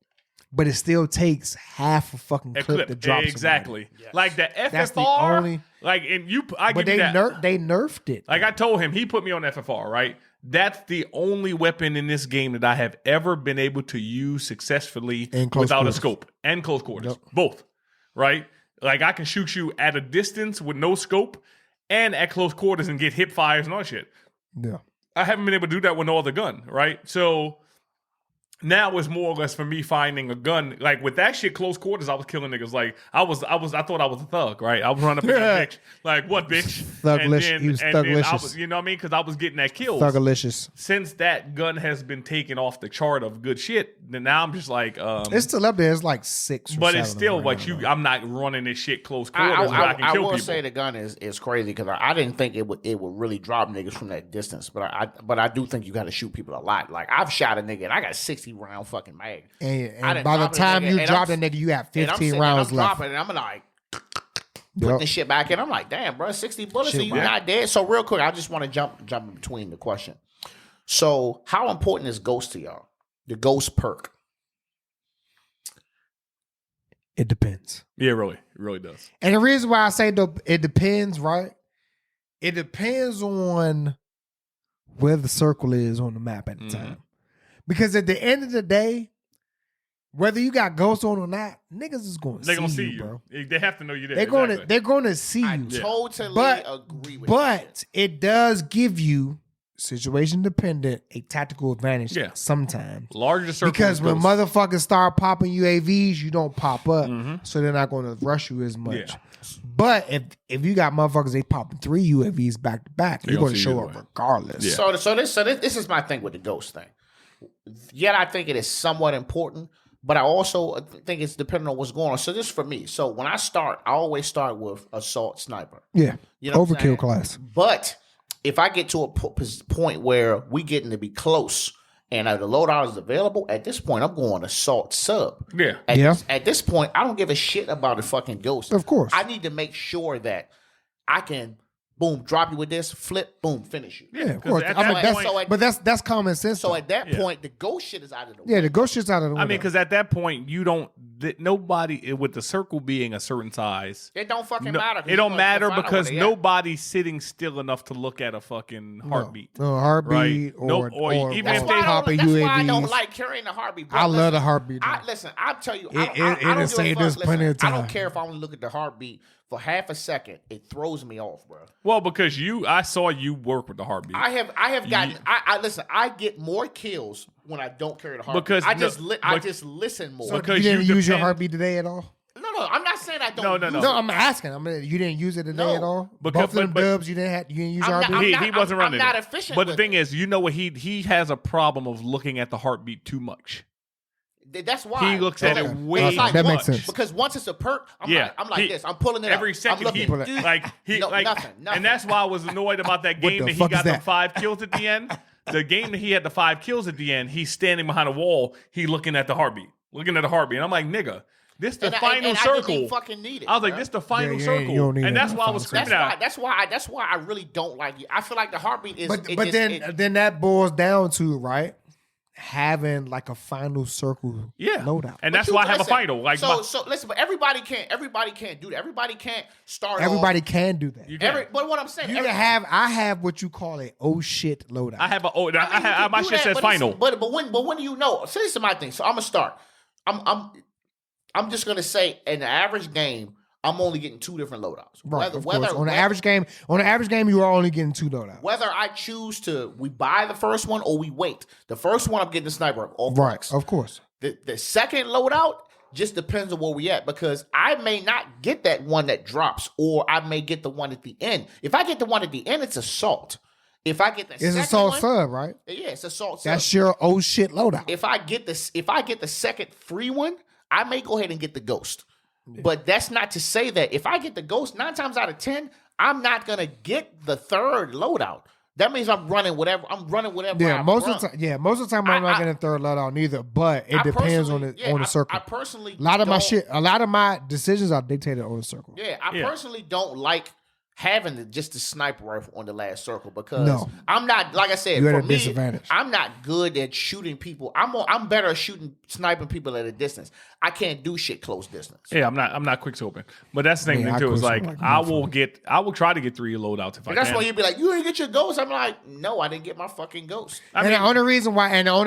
C: but it still takes half a fucking clip to drop.
B: Exactly.
A: Yes.
B: Like the FFR.
C: That's the only.
B: Like and you, I
C: but
B: give
C: they
B: you that.
C: They nerfed it.
B: Like I told him, he put me on FFR, right? That's the only weapon in this game that I have ever been able to use successfully without a scope and close quarters. Yep. Both, right? Like I can shoot you at a distance with no scope and at close quarters and get hip fires and all that shit.
C: Yeah.
B: I haven't been able to do that with no other gun, right? So now it's more or less for me finding a gun. Like with that shit, close quarters, I was killing niggas. Like I thought I was a thug, right? I was running up in that bitch. Like, what bitch?
C: Thuglicious. He was thuglicious.
B: You know what I mean? Because I was getting that kills.
C: Thugalicious.
B: Since that gun has been taken off the chart of good shit, then now I'm just like
C: it's still up there. It's like 6 or
B: but
C: 7
B: it's still like I'm not running this shit close quarters where I can kill people.
A: I will say the gun is crazy because I didn't think it would really drop niggas from that distance. But I do think you got to shoot people a lot. Like I've shot a nigga and I got 60 round fucking mag.
C: And by the time you drop the nigga, you have 15 rounds left.
A: And I'm like putting the shit back in. I'm like, damn, bro, 60 bullets and you not dead. So real quick, I just want to jump in between the question. So how important is Ghost to y'all? The Ghost perk.
C: It depends.
B: Yeah, it really does.
C: And the reason why I say it depends, right? It depends on where the circle is on the map at the time. Because at the end of the day, whether you got Ghost on or not, niggas is going to see you, bro.
B: They have to know you're there.
C: They're going to see you.
A: I totally agree with you.
C: But it does give you, situation dependent, a tactical advantage sometimes.
B: Larger circle.
C: Because when motherfuckers start popping UAVs, you don't pop up. So they're not going to rush you as much. Yeah. But if you got motherfuckers, they popping 3 UAVs back to back, you're going to show up regardless.
A: Yeah. So this is my thing with the Ghost thing. Yet I think it is somewhat important, but I also think it's depending on what's going on. So this is for me. So when I always start with assault sniper.
C: Yeah,
A: you know
C: overkill class.
A: But if I get to a point where we getting to be close and the loadout is available, at this point, I'm going assault sub.
B: Yeah.
A: At this point, I don't give a shit about the fucking ghost.
C: Of course.
A: I need to make sure that I can, boom, drop you with this, flip, boom, finish you.
C: Yeah, of course.
B: at
C: I mean,
B: that
C: that's,
B: point-
C: but that's common sense.
A: So
C: though.
A: at that point, the ghost shit is out of the way.
C: Yeah, the ghost shit's out of the window.
B: I mean, because at that point, you don't. Nobody with the circle being a certain size.
A: It don't fucking matter. 'cause
B: It
A: you
B: don't
A: gonna
B: matter
A: find out
B: because
A: where they at.
B: nobody's sitting still enough to look at a fucking heartbeat.
C: No heartbeat
B: Right. No, or even
A: That's
B: if
A: why,
B: they
C: popping
A: that's why I
C: UAVs.
A: don't like carrying the heartbeat. Bro.
C: I love
A: Listen,
C: the heartbeat.
A: Listen, I'll tell you,
C: It
A: I don't
C: has
A: give a
C: saved
A: fuck.
C: us plenty of
A: I
C: time.
A: don't care if I want to look at the heartbeat for half a second. It throws me off, bro.
B: Well, because I saw you work with the heartbeat.
A: I have gotten. I listen. I get more kills when I don't carry the heartbeat.
B: Because
A: I
B: no,
A: just listen more.
C: So
B: because
C: you didn't
B: you
C: use your
B: depend-
C: heartbeat today at all?
A: No, I'm not saying I don't.
B: No.
C: No, I'm asking. I mean, you didn't use it today
A: No.
C: at all.
B: Because-
C: Both of them
B: but-
C: dubs, you didn't use your
A: I'm not-
C: heartbeat.
B: he wasn't running.
A: I'm not
B: it.
A: efficient
B: But the
A: with
B: thing
A: it.
B: is, you know what? He has a problem of looking at the heartbeat too much.
A: That's why
B: He looks at
C: Okay.
B: it way
C: Okay,
B: too
C: that
B: much.
C: makes sense.
A: Because once it's a perk, I'm
B: Yeah,
A: like this. I'm pulling it
B: every
A: up.
B: second.
A: I'm
B: He
A: looking.
B: nothing.
A: Nothing.
B: And that's why I was annoyed about that game
C: the
B: that he
C: fuck is
B: got the
C: that?
B: 5 kills at the end. The game that he had the 5 kills at the end, he's standing behind a wall. He looking at the heartbeat. And I'm like, nigga, this the final
A: I
B: circle.
A: didn't even fucking need it.
B: I was like,
A: bro.
B: this the final
C: you
B: circle,
C: don't need
B: and
C: it
B: that's
C: in
B: why I
C: the
B: was
C: final
B: screaming out.
A: That's why I really don't like it. I feel like the heartbeat is.
C: But
A: it just-
C: then that boils down to right having like a final circle
B: Yeah,
C: loadout.
B: and that's
A: But
B: why I
A: you-
B: have
A: listen,
B: a final. Like,
A: so listen, but everybody can't do that. Everybody can't start.
C: Everybody can do that.
B: you can.
A: But what I'm saying,
C: You can have. I have what you call a oh shit loadout.
B: I have a. Oh,
A: I mean, you
B: my
A: can do
B: shit
A: that,
B: says
A: but
B: final.
A: But when do you know? So this is my thing. So I'm gonna start. I'm just gonna say in the average game, I'm only getting 2 different loadouts.
C: right. Of course. On the average game, you are only getting 2 loadouts.
A: Whether I choose to we buy the first one or we wait. The first one I'm getting the sniper off
C: Right.
A: X.
C: Of course.
A: The second loadout just depends on where we at because I may not get that one that drops or I may get the one at the end. If I get the one at the end, it's assault. If I get the
C: It's
A: second
C: assault
A: one,
C: sub, right?
A: yeah, it's assault sub.
C: That's your oh shit loadout.
A: If I get the second free one, I may go ahead and get the ghost. But that's not to say that if I get the ghost 9 times out of 10, I'm not gonna get the third loadout. That means I'm running whatever.
C: Yeah,
A: I
C: most
A: run.
C: of the time. Yeah, most of the time I'm not getting a third loadout neither. But it
A: I
C: depends on
A: personally-
C: the circle.
A: I personally
C: a lot of my
A: don't-
C: shit. A lot of my decisions are dictated on the circle.
A: Yeah, I
B: Yeah.
A: personally don't like having just the sniper rifle on the last circle because
C: No.
A: I'm not, like I said,
C: You're
A: for
C: at a
A: me,
C: disadvantage. I'm
A: not good at shooting people. I'm better at sniping people at a distance. I can't do shit close distance.
B: Yeah, I'm not quick scoping. But that's the thing
C: Yeah, I
B: too. Is
C: quick
B: like
C: scope like
B: I will try to get 3 loadouts if I
A: And that's
B: can.
A: why you'd be like, you didn't get your ghost. I'm like, no, I didn't get my fucking ghost.
C: And the only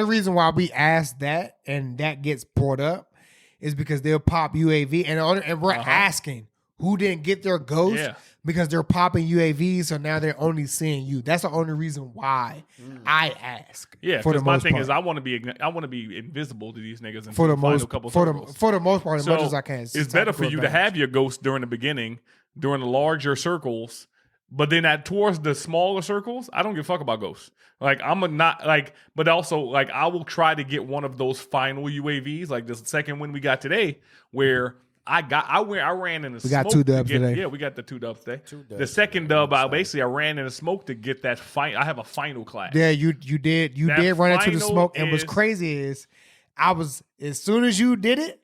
C: reason why we ask that and that gets brought up is because they'll pop UAV and we're asking who didn't get their ghost
B: Yeah.
C: because they're popping UAVs, so now they're only seeing you. That's the only reason why I ask.
B: Yeah,
C: for the
B: because my
C: most
B: thing
C: part.
B: is I want to be invisible to these niggas
C: for the
B: final
C: most
B: couple
C: for
B: circles.
C: the most part, as
B: So
C: much as I can.
B: it's better for you to have your ghost during the beginning, during the larger circles, but then towards the smaller circles, I don't give a fuck about ghosts. Like but also like I will try to get one of those final UAVs, like the second one we got today, where I ran in the smoke.
C: We got 2 dubs today.
B: Yeah, we got the 2 dubs today. The second dub, I ran in the smoke to get that I have a final class.
C: Yeah, you did run into the
B: final
C: smoke, and what's
B: is-
C: crazy is as soon as you did it,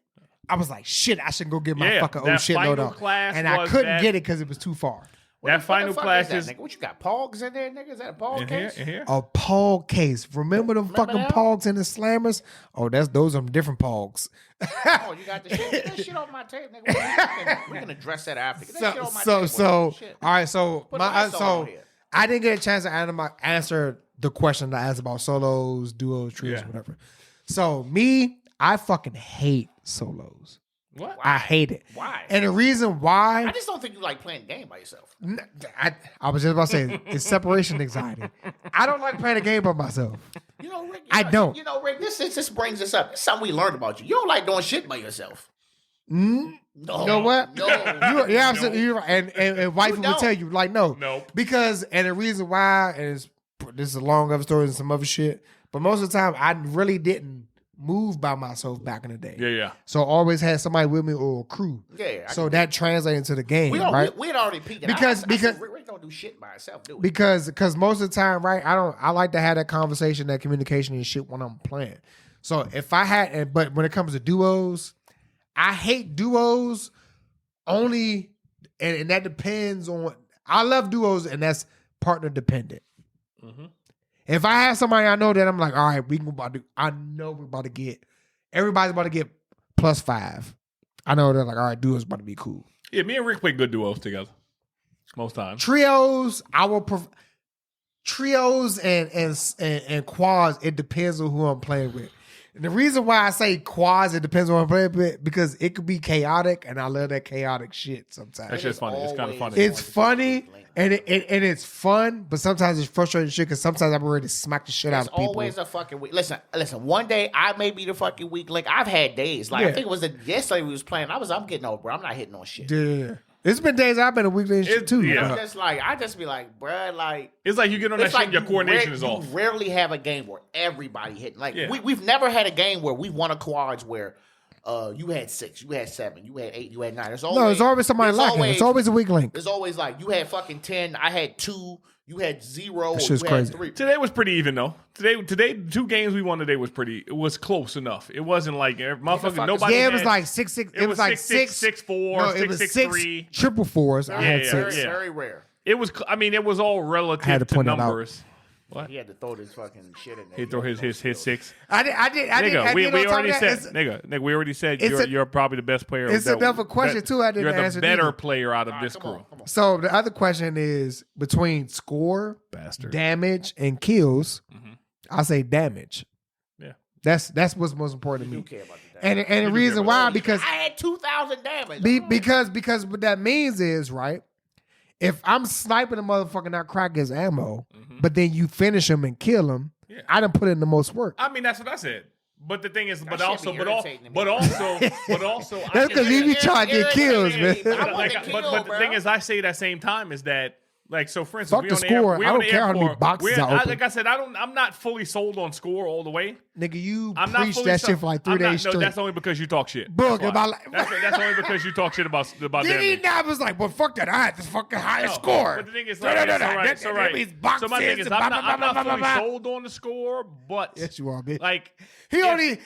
C: I was like, shit, I should go get my
B: Yeah,
C: fucking
B: that
C: shit
B: final
C: load up,
B: class
C: and I
B: was
C: couldn't
B: that-
C: get it because it was too far.
B: That final
A: What the fuck
B: class
A: is
B: is
A: that, nigga? What you got? Pogs in there, nigga? Is that a Pog
B: in here,
A: case?
B: in here.
C: A Pog case. Remember them fucking
A: that?
C: Pogs and the Slammers? Oh, those are different Pogs.
A: Oh, you got the shit. Get that shit off my tape, nigga. We can address that after. Get that shit off my tape.
C: So,
A: Shit.
C: all right. So,
A: Put an ISO on here.
C: I didn't get a chance to answer the question that I asked about solos, duos, trios,
B: Yeah.
C: whatever. So, I fucking hate solos.
B: What?
C: I hate it.
A: Why?
C: And the reason why
A: I just don't think you like playing the game by yourself.
C: I was just about to say it's separation anxiety. I don't like playing a game by myself.
A: You know, Rick.
C: I don't.
A: You know, Rick. This brings us up. It's something we learned about you. You don't like doing shit by yourself. No.
C: You know what?
A: No.
C: You're absolutely you're right. And wifey will
A: don't.
C: tell you like no.
B: Nope.
C: Because and the reason why this is a long other story and some other shit. But most of the time I really didn't move by myself back in the day.
B: Yeah.
C: So I always had somebody with me or a crew.
A: Yeah.
C: So that translated into the game,
A: We
C: right?
A: had already peaked.
C: Because-
A: I said, Rick, don't do shit by itself, do it.
C: Because most of the time, right? I like to have that conversation, that communication and shit when I'm playing. So if I had, but when it comes to duos, I hate duos only, and that depends on. I love duos, and that's partner dependent.
B: Mm-hmm.
C: If I have somebody I know that I'm like, all right, I know we're about to get, everybody's about to get +5. I know they're like, all right, duos about to be cool.
B: Yeah, me and Rick play good duos together most times.
C: Trios, trios and quads. It depends on who I'm playing with. And the reason why I say quads, it depends on who I'm playing with, because it could be chaotic, and I love that chaotic shit sometimes.
B: That's just funny. It's kind of funny.
C: It's funny and it's fun, but sometimes it's frustrating shit because sometimes I'm ready to smack the shit out of people.
A: It's always a fucking week. Listen. One day I may be the fucking weak link. I've had days I think it was yesterday we was playing. I'm getting old, bro. I'm not hitting on shit.
C: Yeah. It's been days I've been a week link shit too.
B: Yeah.
A: I just be like, bro, like
B: it's like you get on that shit and your coordination is off.
A: You rarely have a game where everybody hitting. Like we've never had a game where we won a quads where you had 6, you had 7, you had 8, you had 9. It's always
C: somebody lacking. It's always a weak link.
A: It's always like you had fucking 10, I had 2, you had 0,
C: that
A: or
C: shit's
A: you
C: crazy.
A: had 3.
B: Today was pretty even though. Today 2 games we won today was close enough. It wasn't like motherfucking nobody.
C: Yeah, it was like 6-6. It was like
B: 6-4, 6-3,
C: triple fours. I had 6.
A: Very rare.
B: It was. I mean, it was all relative
C: I had to
B: to
C: point it out.
B: numbers. What?
A: He had to throw this fucking shit in there.
B: He throw his 6.
C: I did.
B: We already said. Nigga, we already said you're probably the best player.
C: It's another question too. I didn't answer.
B: You're the better player out of this crew.
A: Come on.
C: So the other question is between score, damage, and kills.
B: Mm-hmm.
C: I say damage.
B: Yeah,
C: that's what's most important to me.
A: Care about the damage.
C: And the reason why, because
A: I had 2,000 damage.
C: because what that means is, right, if I'm sniping a motherfucker not crack his ammo, but then you finish him and kill him, I done put in the most work.
B: I mean, that's what I said. But the thing is, but
C: That's
B: also,
C: that's because you be trying to get kills, man.
B: But the thing is, I say at the same time is that. Like, so for instance,
C: fuck the score. I don't care how many boxes I open.
B: Like I said, I'm not fully sold on score all the way.
C: Nigga, you
B: I'm
C: preach that shit for like 3 days straight.
B: No, that's only because you talk shit.
C: Book
B: that's only because you talk shit about
C: damage. Then was like, but fuck that. I had the fucking highest score.
B: But the thing is, so right. So my thing is, I'm not fully sold on the score, but
C: yes, you are, bitch.
B: Like
C: he's only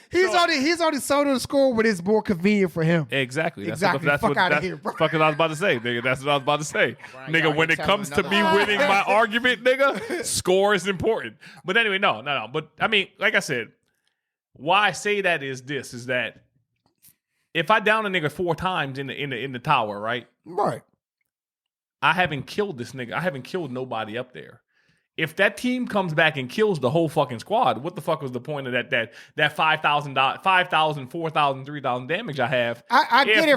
C: sold on the score when it's more convenient for him.
B: Exactly.
C: That's fuck out of here, bro.
B: Fuck what I was about to say, nigga. That's what I was about to say, nigga. When it comes to me winning my argument, nigga, score is important. But anyway, no. But I mean, like I said. Why I say that is that if I down a nigga 4 times in the tower, right?
C: Right. I
B: haven't killed this nigga. I haven't killed nobody up there. If that team comes back and kills the whole fucking squad, what the fuck was the point of that 5,000, 4,000, 3,000 damage I have?
C: I get it.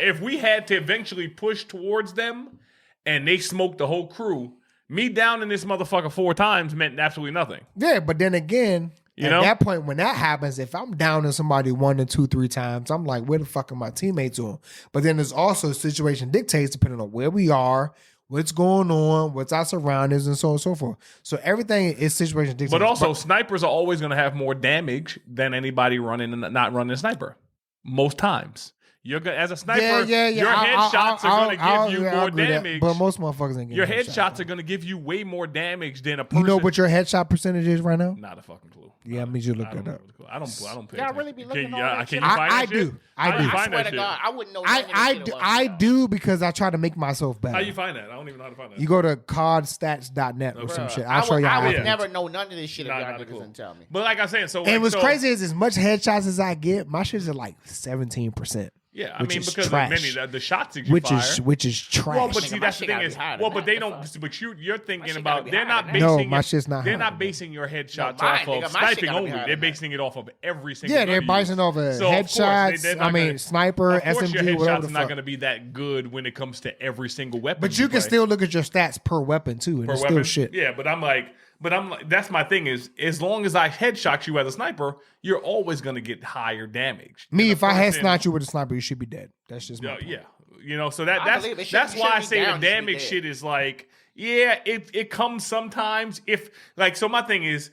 B: If we had to eventually push towards them and they smoked the whole crew, me downing this motherfucker 4 times meant absolutely nothing.
C: Yeah, but then again. At that point, when that happens, if I'm down to somebody 1 2 3 times, I'm like, where the fuck are my teammates on? But then there's also situation dictates depending on where we are, what's going on, what's our surroundings, and so on and so forth. So everything is situation dictates.
B: But also, snipers are always going to have more damage than anybody not running a sniper. Most times. As a sniper, your headshots are going to give you more damage.
C: But most motherfuckers ain't getting
B: your headshots are going to give you way more damage than a person.
C: You know what your headshot percentage is right now?
B: Not a fucking clue.
C: Yeah, I mean you look that up.
B: I don't pay
A: Y'all really be looking
B: at
A: Can
B: you find
C: I
B: that
C: do.
B: shit?
A: I swear to God, I wouldn't know.
C: I do because I try to make myself better.
B: How you find that? I don't even know how to find that.
C: You go to cardstats.net or some shit. I'll show you how
A: I would never know none of this shit if y'all niggas didn't tell me.
B: But like I said,
C: and what's crazy is as much headshots as I get, my shit's at like 17%.
B: Yeah, I mean because of many the shots that you
C: which is trash.
B: Well, but see that's the thing is, but they don't. But you're thinking about they're not basing.
C: No, my shit's not.
B: They're not basing your headshots off of sniping only. They're basing it off of every single.
C: Yeah, they're basing off of headshots. I mean, sniper, SMG, whatever.
B: It's not going to be that good when it comes to every single weapon.
C: But you can still look at your stats per weapon too, and it's still shit.
B: Yeah, but I'm like, that's my thing is, as long as I headshot you as a sniper, you're always going to get higher damage.
C: Me, if I had sniped you with a sniper, you should be dead. That's just my point.
B: Yeah. So that's why I say the damage shit is like, yeah, it comes sometimes so my thing is,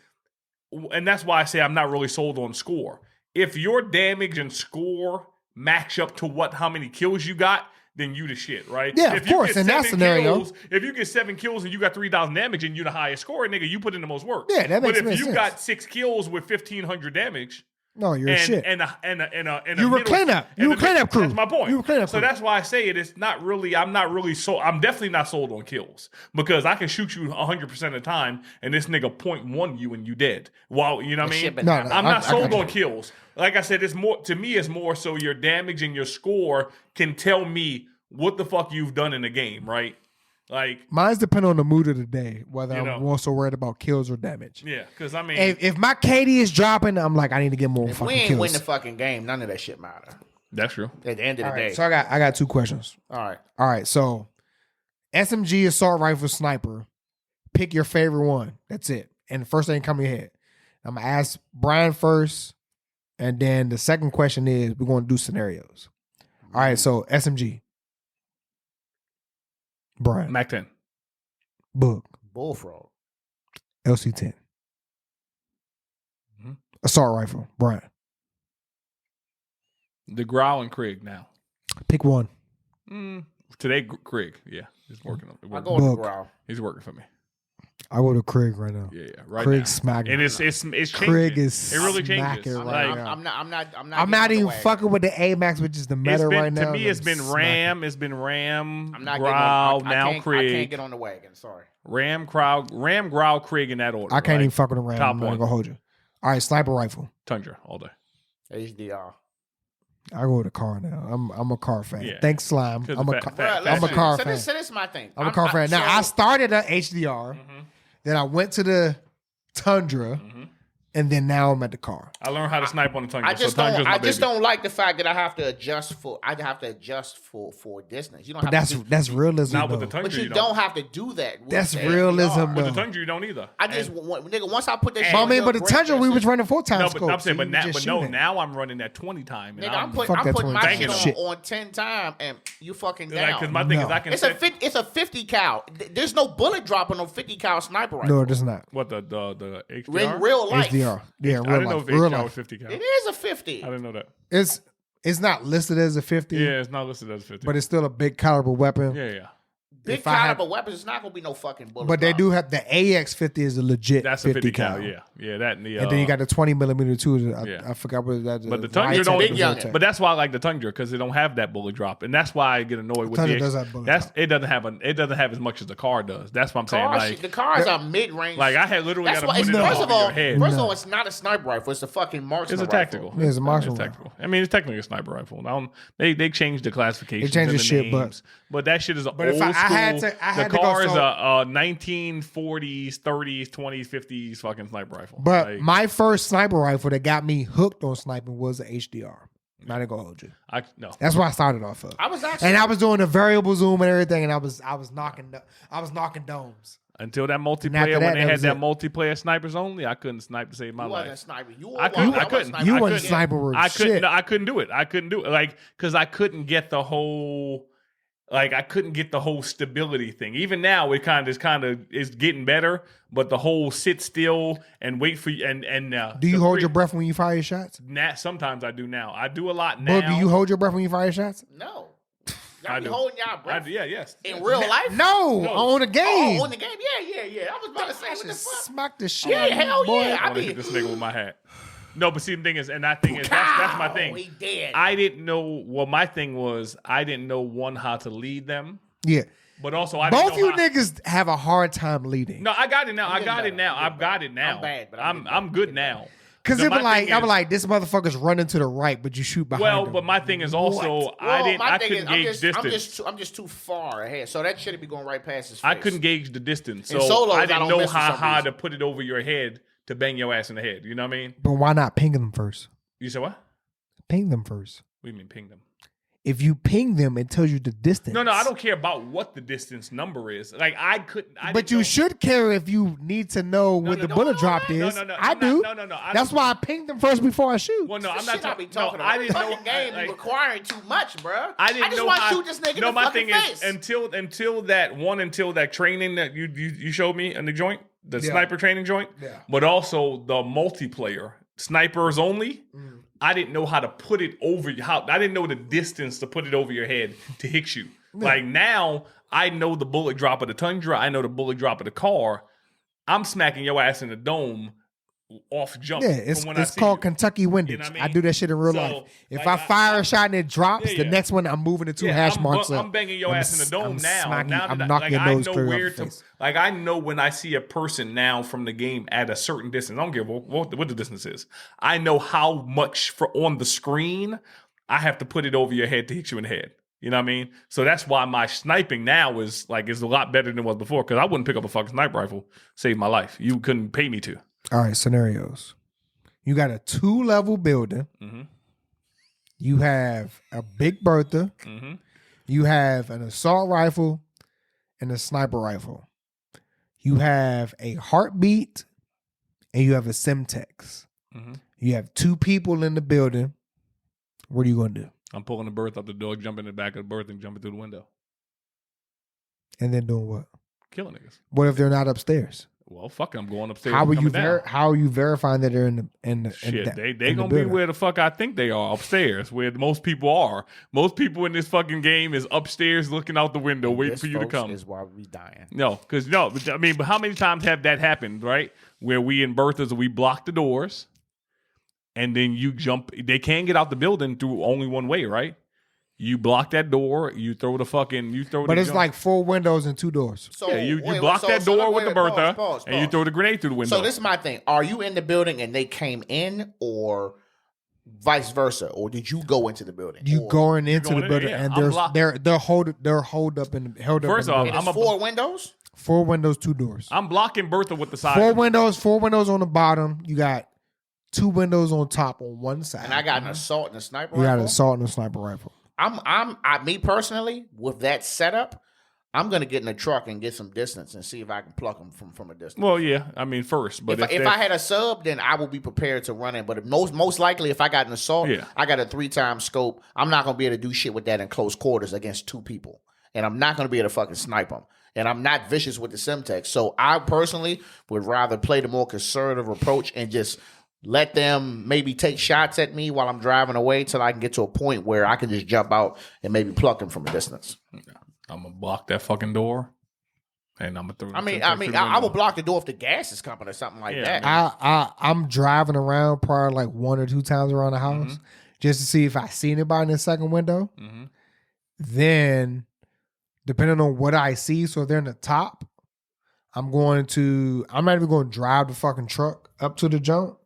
B: and that's why I say I'm not really sold on score. If your damage and score match up to how many kills you got, then you the shit, right?
C: Yeah,
B: if
C: of course, in that scenario.
B: If you get 7 kills and you got 3,000 damage and you the highest scorer, nigga, you put in the most work.
C: Yeah, that makes sense.
B: But if you got 6 kills with 1,500 damage,
C: no, you're shit.
B: You
C: were cleanup. You were cleanup crew.
B: That's my point.
C: You were cleanup crew.
B: So that's why I say it. It's not really. I'm not really sold. I'm definitely not sold on kills because I can shoot you 100% of the time, and this nigga 0.1 you and you dead. Well, you know what I mean?
C: No,
B: I'm not sold on kills. Like I said, it's more to me. It's more so your damage and your score can tell me what the fuck you've done in the game, right? Like
C: mine's depend on the mood of the day, whether
B: You know.
C: I'm more so worried about kills or damage.
B: yeah, because I mean,
C: If my KD is dropping, I'm like, I need to get more
A: If
C: fucking
A: we ain't
C: kills.
A: win the fucking game, none of that shit matter.
B: that's true.
A: At the end of the
C: All
A: day.
C: right, so I got 2 questions.
A: All
C: All right, so SMG assault rifle sniper. Pick your favorite one. That's it. And the first thing come to your head. I'm gonna ask Brian first, and then the second question is we're gonna do scenarios. All right, so SMG. Brian.
B: Mac 10.
C: Book.
A: Bullfrog.
C: LC10.
B: Mhm.
C: Assault rifle. Brian.
B: The Growl and Krieg now.
C: Pick one.
B: Today, Krieg. Yeah, he's working.
A: I go with the
C: Book.
A: growl.
B: He's working for me.
C: I go to Craig right now.
B: Yeah, right
C: Craig
B: now.
C: smacking.
B: And it's changing.
C: Craig is
B: it really changes.
C: smacking right
B: Like,
C: now.
A: I'm
C: not even fucking with the AMAX, which is the meta right now.
B: To me, it's been
C: Smacking.
B: Ram. It's been Ram.
A: I'm not
B: Growl.
A: getting on,
B: Now
A: I
B: Krieg.
A: can't get on the wagon. Sorry.
B: Ram, Growl, Krieg in that order.
C: I can't even fuck with the Ram.
B: Top
C: I'm not
B: one.
C: gonna hold you. All right, sniper rifle.
B: Tundra all day.
A: HDR.
C: I go with a car now. I'm a car fan.
B: Yeah.
C: Thanks, Slime. I'm a car
A: So
C: fan.
A: this is my thing.
C: I'm a car fan. Now I started at HDR,
B: Mm-hmm.
C: then I went to the Tundra, and then now I'm at the car.
B: I learned how to snipe on the Tundra.
A: I just
B: so Tundra's
A: don't.
B: my
A: I just
B: baby.
A: don't like the fact that I have to adjust for. For distance. You don't
C: But
A: have to.
C: that's realism.
B: Not with
C: though.
B: the Tundra.
A: But you don't have to do that. with
C: That's
A: the
C: realism,
A: HDR.
C: though.
B: With the Tundra, you don't either.
A: I just nigga. Once I put that. shit
C: But I
A: on
C: mean,
A: your
C: but the
A: grip
C: Tundra we
A: distance-
C: was running 4 times
B: No,
C: scope.
B: I'm saying,
C: so you just shoot it.
B: now I'm running that 20 time. And
A: Nigga, I'm
C: Fuck
A: putting
C: that
A: my
C: 20
A: shit
C: shit.
A: on 10 time, and you fucking down.
B: because my thing is,
C: No.
B: I can
A: It's
B: set
A: it's a 50 cal. There's no bullet drop on a 50 cal sniper rifle.
C: No, it is not.
B: what the HDR.
A: In real life,
C: HDR. Yeah,
B: I
C: real
B: didn't know
C: life.
B: if
C: Real
B: HDR
C: life.
B: was 50 cal.
A: it is a 50.
B: I didn't know that.
C: It's not listed as a 50,
B: Yeah, it's not listed as 50.
C: but it's still a big caliber weapon.
B: yeah.
A: Big
C: if I had-
A: caliber weapons. It's not gonna be no fucking bullet.
C: But they
A: drop.
C: do have the AX50 is a legit
B: That's
C: 50
B: a 50 cal.
C: cal.
B: Yeah, that and the.
C: And then you got the 20 millimeter too.
B: Yeah.
C: I forgot what that is.
B: But the Tundra don't.
A: Big youngin'.
B: But that's why I like the Tundra because they don't have that bullet drop, and that's why I get annoyed with
C: Tundra
B: the.
C: does have bullet
B: that's
C: drop.
B: it doesn't have as much as the car does. That's what I'm saying.
A: Car
B: Like
A: shit- the cars are mid range.
B: I had literally
A: That's
B: got to
A: why.
B: put it
A: First
B: over
A: of all,
B: your head.
A: first of all, it's not a sniper rifle. It's a fucking marksman.
B: It's a tactical.
A: rifle.
C: Yeah, it's a marksman
B: tactical. I mean, it's technically a sniper rifle. Now they changed the classification.
C: They changed the shit,
B: but that shit is an
C: But
B: old
C: if I had
B: school.
C: to- I had
B: the
C: to go
B: car is
C: so-
B: a 1940s, 30s, 20s, 50s fucking sniper rifle.
C: But
B: Like,
C: my first sniper rifle that got me hooked on sniping was a HDR. Not gonna hold you.
B: no.
C: That's what I started off of.
A: I was actually.
C: And I was doing a variable zoom and everything, and I was knocking domes.
B: Until that
C: after
B: multiplayer,
C: that,
B: when they
C: that
B: had
C: was
B: that
C: it.
B: multiplayer snipers only, I couldn't snipe to save my
A: You wasn't a
B: life.
A: sniper.
B: I couldn't.
C: You
B: I
C: wasn't
B: couldn't.
C: sniper with
B: I
C: shit.
B: couldn't. I couldn't do it. I couldn't do it. Like because I couldn't get the whole. Like I couldn't get the whole stability thing. Even now, it kind of is getting better. But the whole sit still and wait for you and
C: Do you hold your breath when you fire your shots?
B: Sometimes I do now. I do a lot now.
C: But do you hold your breath when you fire your shots?
A: No.
B: I
A: Y'all be
B: do.
A: holding y'all breath.
B: Yes.
A: In real life?
C: No, on the game.
A: Oh, on the game? Yeah. I was about to say, what the
C: Just
A: fuck?
C: smack the shit.
A: Yeah,
C: out of you,
A: hell
C: boy.
A: yeah.
B: I
A: I
B: want to
A: be.
B: hit this nigga with my hat. No, but see the thing is, and that thing is that's my thing.
A: He dead.
B: I didn't know. Well, my thing was I didn't know one how to lead them.
C: Yeah.
B: But also, I didn't
C: Both
B: know
C: you
B: how,
C: niggas have a hard time leading.
B: No, I got it now. I
A: getting
B: got it
A: better.
B: now.
A: I'm
B: I've got it now.
A: I'm bad, but
B: I'm good now.
C: Because
B: So
C: it was
B: my
C: like,
B: thing
C: I was
B: is-
C: like, this motherfucker's running to the right, but you shoot behind
B: Well,
C: him.
B: but my thing is also I couldn't gauge distance.
A: I'm just too far ahead. So that shit be going right past his face.
B: I couldn't gauge the distance,
A: In
B: so
A: solos,
B: I
A: I
B: didn't
A: don't
B: know
A: miss for
B: how
A: some
B: high
A: reason.
B: to put it over your head to bang your ass in the head. You know what I mean?
C: But why not ping them first?
B: You said what?
C: Ping them first.
B: What do you mean ping them?
C: If you ping them, it tells you the distance.
B: No, I don't care about what the distance number is. Like I couldn't.
C: But you should care if you need to know what the bullet drop is.
B: No,
C: I do.
B: No.
C: That's why I pinged them first before I shoot.
B: Well, no,
A: I'm
B: I'm not
A: not be
B: talking.
A: talking
B: No,
A: about.
B: I didn't know.
A: Fucking game
B: like,
A: requiring too much, bro.
B: I didn't
A: just
B: know
A: want
B: how-
A: to shoot this nigga
B: No,
A: in the
B: my
A: fucking
B: thing
A: face.
B: is until that training that you showed me in the joint, the sniper training joint,
C: Yeah.
B: but also the multiplayer snipers only. I didn't know how to put it over I didn't know the distance to put it over your head to hit you. Like now, I know the bullet drop of the Tundra. I know the bullet drop of the car. I'm smacking your ass in the dome off jump.
C: Yeah, it's called Kentucky windage. You know I do that shit in real life. If I fire a shot and it drops, the next one I'm moving the two hash marks up.
B: I'm banging your ass in the dome now.
C: I'm knocking your nose clear off the face.
B: Like I know when I see a person now from the game at a certain distance. I don't care what the distance is. I know how much on the screen I have to put it over your head to hit you in the head. You know what I mean? So that's why my sniping now is a lot better than it was before. Because I wouldn't pick up a fucking sniper rifle, save my life. You couldn't pay me to.
C: All right, scenarios. You got a 2-level building.
B: Mm-hmm.
C: You have a Big Bertha.
B: Mm-hmm.
C: You have an assault rifle and a sniper rifle. You have a heartbeat and you have a Semtex.
B: Mm-hmm.
C: You have 2 people in the building. What are you going to do?
B: I'm pulling the berth up the door, jumping in the back of the berth, and jumping through the window.
C: And then doing what?
B: Killing niggas.
C: What if they're not upstairs?
B: Well, fuck it, I'm going upstairs.
C: How are you verifying that they're in the
B: shit? They gonna be where the fuck I think they are, upstairs, where most people are. Most people in this fucking game is upstairs, looking out the window, waiting for you to come.
A: Is why we dying.
B: But how many times have that happened, right? Where we in Berthas, we block the doors, and then you jump. They can't get out the building through only one way, right? You block that door, you throw the fucking,
C: But it's like 4 windows and 2 doors.
A: So
B: yeah, you block that door with the Bertha, and you throw the grenade through the window.
A: So this is my thing. Are you in the building and they came in, or vice versa? Or did you go into the building?
C: You going into the building, and they're held up.
B: First off,
A: I'm 4 windows?
C: 4 windows, 2 doors.
B: I'm blocking Bertha with the side.
C: 4 windows on the bottom. You got 2 windows on top on one side.
A: And I got an assault and a sniper rifle?
C: You got an assault and a sniper rifle.
A: Me personally, with that setup, I'm gonna get in the truck and get some distance and see if I can pluck them from a distance.
B: Well, yeah, I mean first, but
A: if I had a sub, then I will be prepared to run in. But most likely, if I got an assault, I got a 3-time scope. I'm not gonna be able to do shit with that in close quarters against 2 people, and I'm not gonna be able to fucking snipe them. And I'm not vicious with the Semtex, so I personally would rather play the more conservative approach and just let them maybe take shots at me while I'm driving away till I can get to a point where I can just jump out and maybe pluck them from a distance.
B: I'm gonna block that fucking door, and I'm gonna throw.
A: I will block the door if the gas is coming or something like that.
C: I'm driving around probably like 1 or 2 times around the house just to see if I see anybody in the second window.
B: Mm-hmm.
C: Then, depending on what I see, so if they're in the top, I'm not even going to drive the fucking truck up to the jump.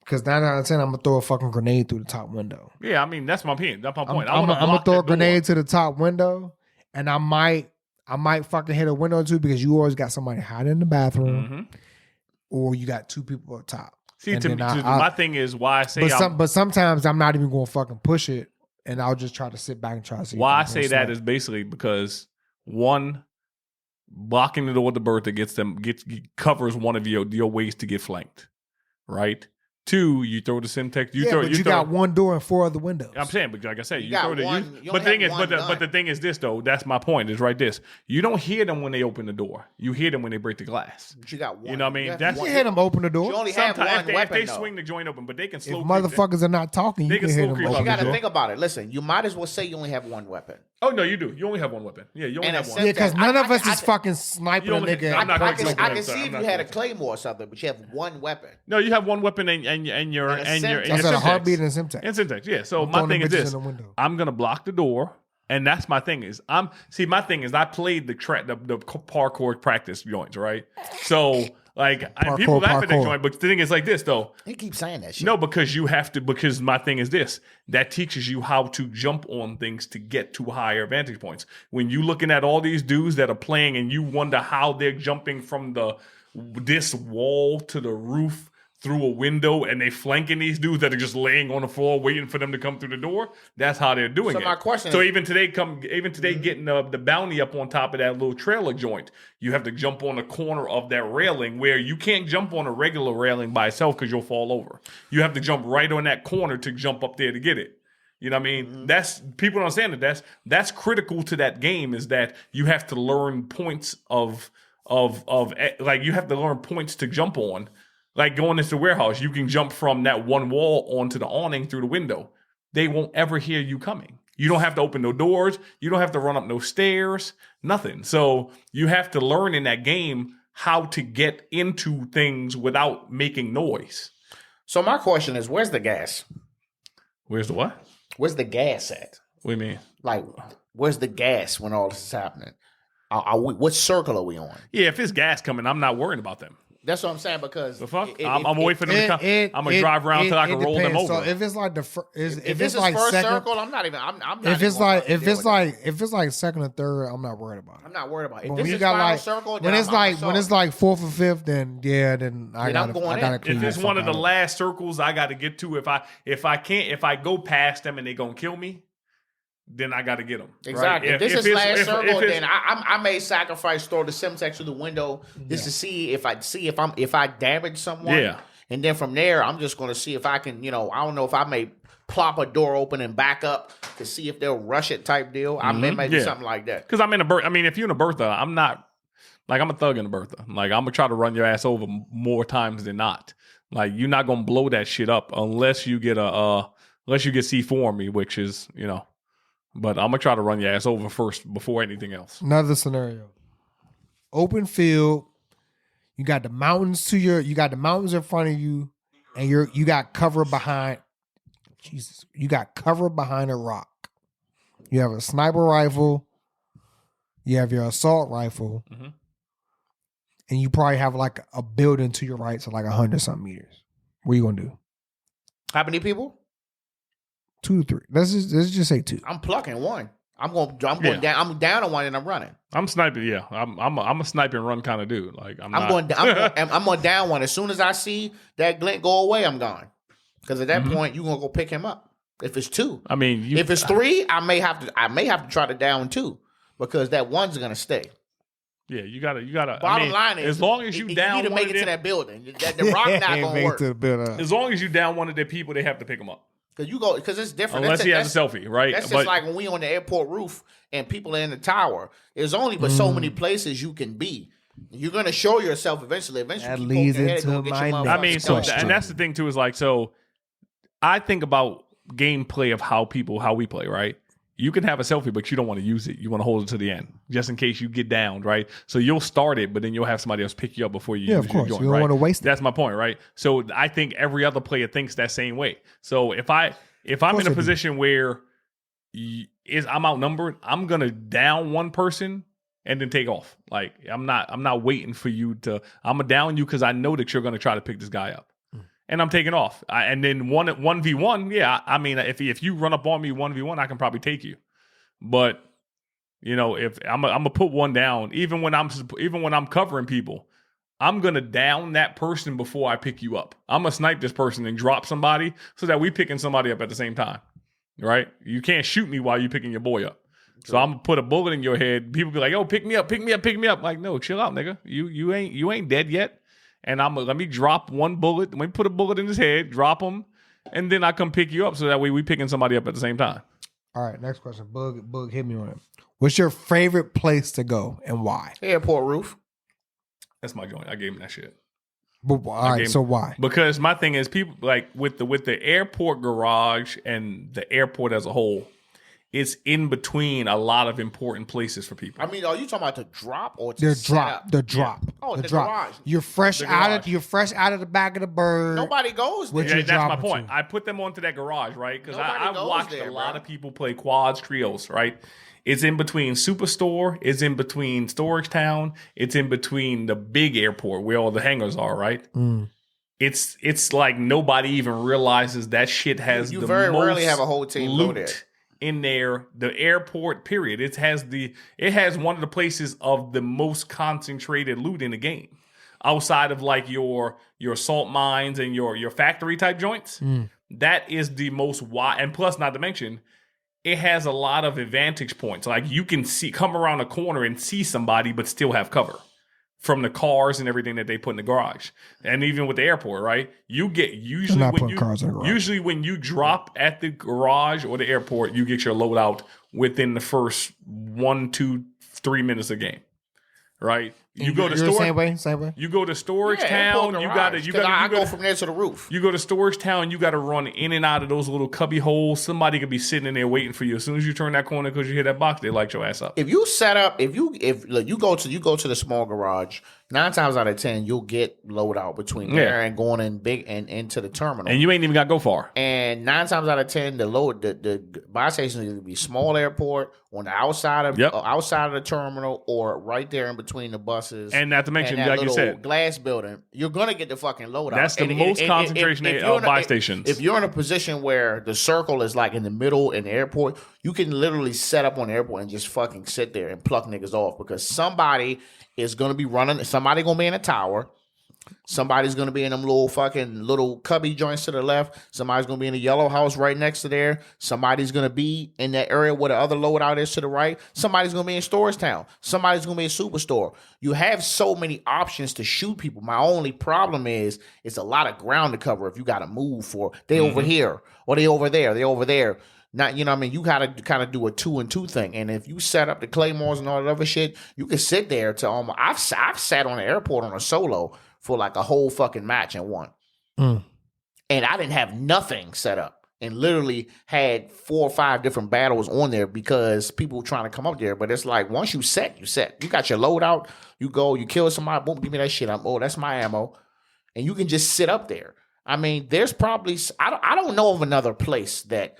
C: Because 9 out of 10, I'm going to throw a fucking grenade through the top window.
B: Yeah, I mean, that's my point. That's my point.
C: I'm going to throw a grenade to the top window, and I might fucking hit a window or 2 because you always got somebody hiding in the bathroom, or you got 2 people up top.
B: See, my thing is why I say
C: but sometimes I'm not even going to fucking push it, and I'll just try to sit back and try to see.
B: Why I say that is basically because, one, blocking the door with the Bertha covers one of your ways to get flanked, right? 2, you throw the Semtex. You
C: got 1 door and 4 other windows.
B: I'm saying, but like I said,
A: but
B: the thing is this though. That's my point. Is right. This you don't hear them when they open the door. You hear them when they break the glass.
A: But you got 1.
B: You know what I mean?
C: You hear them open the door.
A: You only have 1 weapon.
B: If they swing the joint open, but they can slow.
C: If motherfuckers are not talking, you can hear them open.
A: You got to think about it. Listen, you might as well say you only have 1 weapon.
B: Oh no, you do. You only have 1 weapon. Yeah, you only have 1.
C: Yeah, because none of us is fucking sniping a nigga.
A: I can see if you had a claymore or something, but you have 1 weapon.
B: No, you have 1 weapon and your
C: that's a heartbeat and a Semtex.
B: And Semtex, yeah. So my thing is this: I'm gonna block the door, and that's my thing. My thing is I played the parkour practice joints, right? So people laugh at that joint, but the thing is like this though.
A: He keeps saying that shit.
B: No, because you have to. Because my thing is this: that teaches you how to jump on things to get to higher vantage points. When you looking at all these dudes that are playing, and you wonder how they're jumping from this wall to the roof through a window, and they flanking these dudes that are just laying on the floor waiting for them to come through the door. That's how they're doing it.
A: So my question
B: is, even today getting the bounty up on top of that little trailer joint, you have to jump on the corner of that railing where you can't jump on a regular railing by itself because you'll fall over. You have to jump right on that corner to jump up there to get it. You know what I mean? That's people don't understand that's critical to that game, is that you have to learn points of you have to learn points to jump on Like going into the warehouse, you can jump from that one wall onto the awning through the window. They won't ever hear you coming. You don't have to open no doors. You don't have to run up no stairs, nothing. So you have to learn in that game how to get into things without making noise.
A: So my question is, where's the gas?
B: Where's the what?
A: Where's the gas at?
B: What do you mean?
A: Like, where's the gas when all this is happening? What circle are we on?
B: Yeah, if it's gas coming, I'm not worrying about them.
A: That's what I'm saying, because
B: The fuck? I'm gonna wait for them to come. I'm gonna drive around till I can roll them over.
C: So if it's like
A: if it's like first circle, I'm not even. I'm not.
C: If it's like second or third, I'm not worried about it.
A: I'm not worried about it. If
C: But
A: this
C: when you
A: is
C: got
A: final
C: like
A: circle,
C: when it's like fourth or fifth, then I
A: I'm
C: gotta
A: going
C: clean
B: If it's
C: that
B: one of
C: fuck
B: the
C: out.
B: last circles I got to get to, if I go past them and they gonna kill me, then I got to get them.
A: Exactly.
B: Right?
A: If this is last circle,
B: if
A: then I may sacrifice, throw the Simtex through the window just to see if I damage someone.
B: Yeah.
A: And then from there, I'm just going to see if I can, I don't know if I may plop a door open and back up to see if they'll rush it type deal. I may do something like that.
B: Because I'm in a Bertha. I mean, if you're in a Bertha, I'm not like I'm a thug in a Bertha. Like I'm gonna try to run your ass over more times than not. Like you're not gonna blow that shit up unless you get C4 on me, which is But I'm gonna try to run your ass over first before anything else.
C: Another scenario: open field. You got the mountains in front of you, and you got cover behind. Jesus, you got cover behind a rock. You have a sniper rifle. You have your assault rifle, and you probably have like a building to your right, so like 100-something meters. What are you gonna do?
A: How many people?
C: 2 to 3. Let's just say 2.
A: I'm plucking one. I'm going down. I'm down on one and I'm running.
B: I'm sniping. Yeah, I'm a snipe and run kind of dude. Like I'm
A: going down one. As soon as I see that glint go away, I'm gone. Because at that point, you're gonna go pick him up. If it's 2,
B: I mean,
A: if it's 3, I may have to try to down 2 because that one's gonna stay.
B: Yeah, you gotta.
A: Bottom line is,
B: as long as you down,
A: need to make it to that building. The rock not gonna work.
B: As long as you down one of their people, they have to pick them up.
A: Because it's different.
B: Unless he has a selfie, right?
A: That's just like when we on the airport roof and people are in the tower. There's only but so many places you can be. You're gonna show yourself eventually.
C: That leads into my next
B: I mean, so
C: question.
B: and that's the thing too is like so. I think about gameplay of how we play, right? You can have a selfie, but you don't want to use it. You want to hold it to the end, just in case you get downed, right? So you'll start it, but then you'll have somebody else pick you up before you use your joint,
C: you don't want to waste it.
B: That's my point, right? So I think every other player thinks that same way. So if I'm in a position where I'm outnumbered, I'm gonna down one person and then take off. Like I'm not waiting for you to. I'm gonna down you because I know that you're gonna try to pick this guy up. And I'm taking off. And then 1v1, yeah. I mean, if you run up on me 1v1, I can probably take you. But if I'm gonna put one down, even when I'm covering people, I'm gonna down that person before I pick you up. I'm gonna snipe this person and drop somebody so that we picking somebody up at the same time, right? You can't shoot me while you picking your boy up. So I'm gonna put a bullet in your head. People be like, "Oh, pick me up, pick me up, pick me up." Like, no, chill out, nigga. You ain't dead yet. And let me drop one bullet. Let me put a bullet in his head, drop him, and then I come pick you up so that way we picking somebody up at the same time.
C: All right, next question. Bug, hit me on it. What's your favorite place to go and why?
A: Airport roof.
B: That's my joint. I gave him that shit.
C: All right, so why?
B: Because my thing is people like with the airport garage and the airport as a whole, it's in between a lot of important places for people.
A: I mean, are you talking about the drop or
C: The drop?
A: Yeah.
C: Oh,
A: the garage.
C: You're fresh out of the back of the bird.
A: Nobody goes there.
C: What you
B: That's my
C: dropping
B: point.
C: to?
B: I put them onto that garage, right? Because I've
A: goes
B: watched
A: there,
B: a lot
A: bro.
B: of people play quads, trios, right? It's in between Superstore. It's in between Storage Town. It's in between the big airport where all the hangars are, right? It's like nobody even realizes that shit has
A: You
B: the
A: very
B: most
A: rarely have a whole team go
B: loot
A: there.
B: in there. The airport, period. It has one of the places of the most concentrated loot in the game, outside of like your salt mines and your factory type joints. That is the most wide, and plus, not to mention, it has a lot of advantage points. Like you can come around a corner and see somebody, but still have cover from the cars and everything that they put in the garage. And even with the airport, right? You get usually when you drop at the garage or the airport, you get your loadout within the first 1, 2, 3 minutes of game. right? You go to
C: You're
B: storage.
C: same way.
B: You go to storage town. You
A: go from there to the roof.
B: You go to storage town. You got to run in and out of those little cubby holes. Somebody could be sitting in there waiting for you. As soon as you turn that corner because you hear that box, they light your ass up.
A: If you set up, if you go to the small garage, 9 times out of 10 you'll get loadout between there and going in big and into the terminal.
B: And you ain't even got to go far.
A: And 9 times out of 10, the buy station is going to be small airport on the outside of the terminal or right there in between the buses.
B: And not to mention,
A: and that
B: like you said,
A: glass building. You're going to get the fucking loadout.
B: That's the most concentration of buy stations.
A: If you're in a position where the circle is like in the middle in the airport, you can literally set up on the airport and just fucking sit there and pluck niggas off because somebody is going to be running. Somebody going to be in a tower. Somebody's going to be in them little cubby joints to the left. Somebody's going to be in the yellow house right next to there. Somebody's going to be in that area where the other loadout is to the right. Somebody's going to be in Storage Town. Somebody's going to be in Superstore. You have so many options to shoot people. My only problem is it's a lot of ground to cover if you got to move for. They over here or they over there. They over there. Not, you know what I mean? You got to kind of do a 2 and 2 thing. And if you set up the claymores and all that other shit, you can sit there to almost. I've sat on the airport on a solo for like a whole fucking match and won. And I didn't have nothing set up and literally had 4 or 5 different battles on there because people were trying to come up there. But it's like, once you set. You got your loadout. You go, you kill somebody, boom, give me that shit. That's my ammo. And you can just sit up there. I mean, there's probably, I don't know of another place that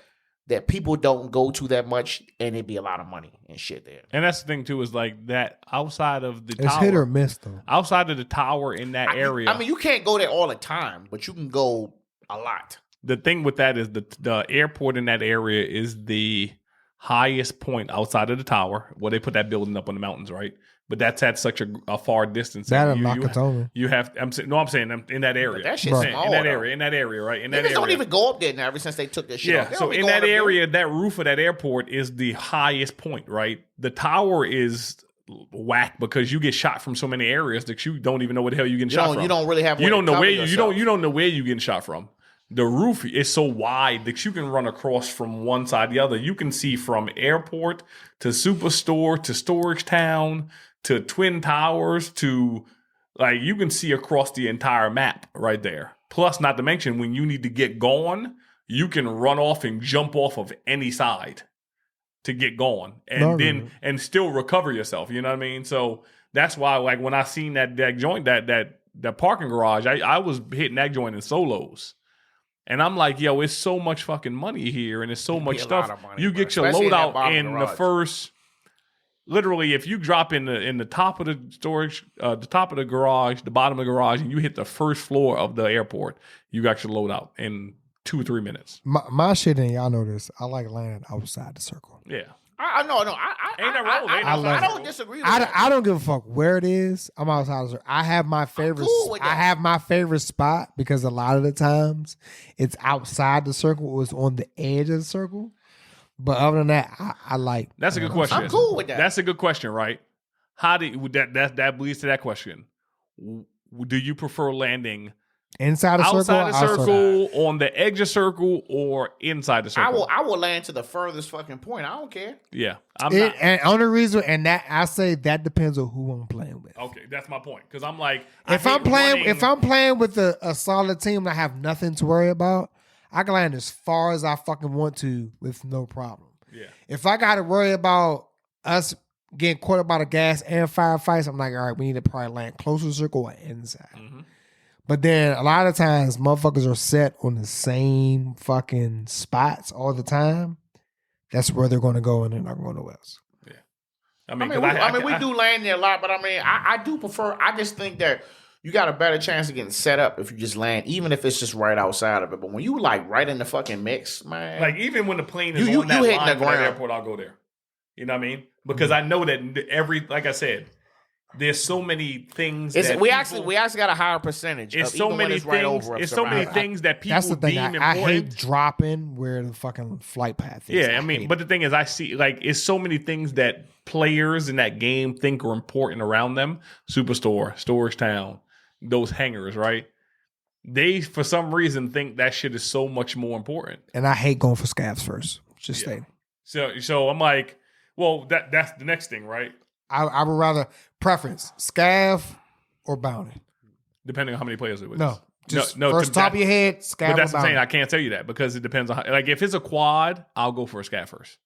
A: people don't go to that much and it'd be a lot of money and shit there.
B: And that's the thing too, is like that outside of the tower.
C: It's hit or miss though.
B: Outside of the tower in that area.
A: I mean, you can't go there all the time, but you can go a lot.
B: The thing with that is the airport in that area is the highest point outside of the tower where they put that building up on the mountains, right? But that's at such a far distance.
C: That in Nakatomi.
B: You have. I'm saying in that area.
A: But that shit's small.
B: In that area, right? In that area.
A: Niggas don't even go up there now. Ever since they took this shit off.
B: Yeah. So in that area, that roof of that airport is the highest point, right? The tower is whack because you get shot from so many areas that you don't even know where the hell you getting shot from.
A: You don't really have.
B: You don't know where you don't know where you getting shot from. The roof is so wide that you can run across from one side to the other. You can see from airport to superstore to storage town to Twin Towers to, like, you can see across the entire map right there. Plus, not to mention, when you need to get going, you can run off and jump off of any side to get going and still recover yourself. You know what I mean? So that's why, like, when I seen that joint, that parking garage, I was hitting that joint in solos. And I'm like, yo, it's so much fucking money here and it's so much stuff. You get your loadout in the first. Literally, if you drop in the top of the storage, the top of the garage, the bottom of the garage, and you hit the first floor of the airport, you got your loadout in 2 or 3 minutes.
C: My shit, and y'all know this, I like landing outside the circle.
B: Yeah.
A: I know. I don't disagree with that.
C: I don't give a fuck where it is. I'm outside the circle. I have my favorite. I have my favorite spot because a lot of the times it's outside the circle or it's on the edge of the circle. But other than that, I like.
B: That's a good question.
A: I'm cool with that.
B: That's a good question, right? How do you, that leads to that question? Do you prefer landing
C: inside the
B: outside circle, on the edge of circle, or inside the circle?
A: I will land to the furthest fucking point. I don't care.
B: Yeah, I'm not.
C: And only reason, and that I say that depends on who I'm playing with.
B: Okay, that's my point. Because I'm like,
C: if I'm playing with a solid team and I have nothing to worry about, I can land as far as I fucking want to with no problem.
B: Yeah.
C: If I got to worry about us getting caught up by the gas and firefights, I'm like, all right, we need to probably land closer to the circle or inside. Mm-hmm. But then a lot of times, motherfuckers are set on the same fucking spots all the time. That's where they're going to go, and they're not going nowhere else.
B: Yeah. I mean,
A: we do land there a lot, but I mean, I do prefer. I just think that you got a better chance of getting set up if you just land, even if it's just right outside of it. But when you like right in the fucking mix, man.
B: Like even when the plane is on that line for that airport, I'll go there. You know what I mean? Because I know that like I said, there's so many things.
A: We actually got a higher percentage.
B: It's so many things. It's so many things that people. That's the thing.
C: I hate dropping where the fucking flight path is.
B: Yeah, I mean, but the thing is, I see like it's so many things that players in that game think are important around them. Superstore, storage town, those hangars, right? They for some reason think that shit is so much more important.
C: And I hate going for scavs first. Just stay.
B: So I'm like, well, that's the next thing, right?
C: I would rather preference scav or bounty.
B: Depending on how many players it was.
C: No. Just
B: no,
C: first top of your head, scav
B: but that's
C: or
B: what I'm saying.
C: bounty.
B: I can't tell you that because it depends on how, like if it's a quad, I'll go for a scav first.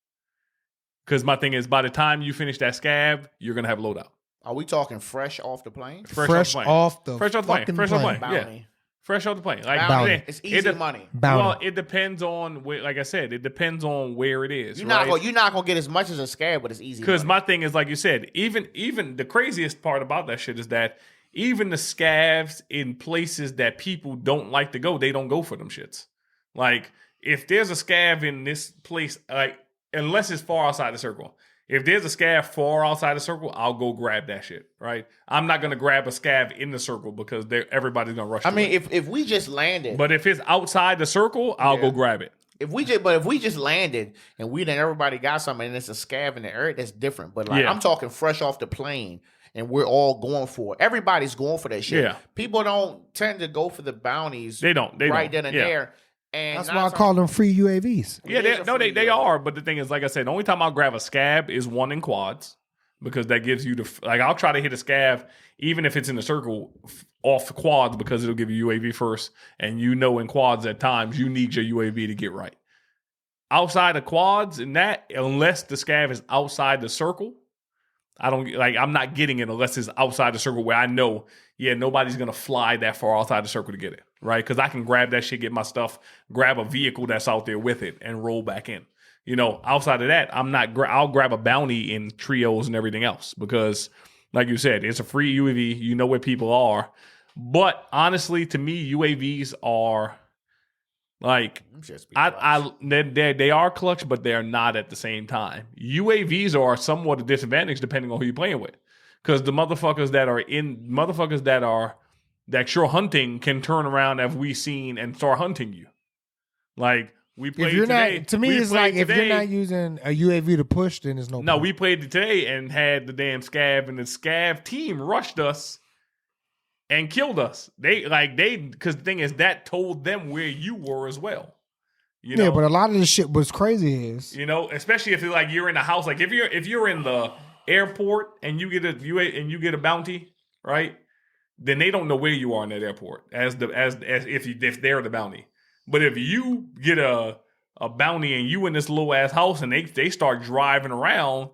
B: Because my thing is, by the time you finish that scav, you're gonna have loadout.
A: Are we talking fresh off the plane?
C: Fresh off the
B: plane.
A: Bounty.
B: Yeah. Fresh off the plane. Like
A: Bounty. It's easy money.
C: Bounty.
B: Well, it depends on where, like I said, it depends on where it is.
A: You're not gonna get as much as a scav, but it's easy.
B: Because my thing is, like you said, even the craziest part about that shit is that even the scavs in places that people don't like to go, they don't go for them shits. Like if there's a scav in this place, like unless it's far outside the circle. If there's a scav far outside the circle, I'll go grab that shit, right? I'm not going to grab a scav in the circle because everybody's going to rush to it.
A: if we just landed.
B: But if it's outside the circle, I'll go grab it.
A: If we just landed and everybody got something and it's a scav in the area, that's different. But like I'm talking fresh off the plane and we're all going for it. Everybody's going for that shit.
B: Yeah.
A: People don't tend to go for the bounties.
B: They don't.
A: Right then and there. And
C: that's why I call them free UAVs.
B: Yeah, they are. But the thing is, like I said, the only time I'll grab a scav is one in quads because that gives you I'll try to hit a scav even if it's in the circle off the quads because it'll give you UAV first. And in quads at times you need your UAV to get right. Outside of quads and that, unless the scav is outside the circle, I'm not getting it unless it's outside the circle where I know, nobody's going to fly that far outside the circle to get it, right? Because I can grab that shit, get my stuff, grab a vehicle that's out there with it, and roll back in. Outside of that, I'll grab a bounty in trios and everything else because, like you said, it's a free UAV. You know where people are. But honestly, to me, UAVs are like they are clutch, but they are not at the same time. UAVs are somewhat a disadvantage depending on who you're playing with, because the motherfuckers that you're hunting can turn around, as we seen, and start hunting you. Like we played today.
C: To me, it's like if you're not using a UAV to push, then there's no.
B: No,
C: point.
B: we played today and had the damn scav, and the scav team rushed us and killed us. Because the thing is, that told them where you were as well.
C: Yeah, but a lot of this shit was crazy
B: especially if you're in a house, like if you're in the airport and you get a bounty, right? Then they don't know where you are in that airport as if they're the bounty. But if you get a bounty and you in this little ass house and they start driving around,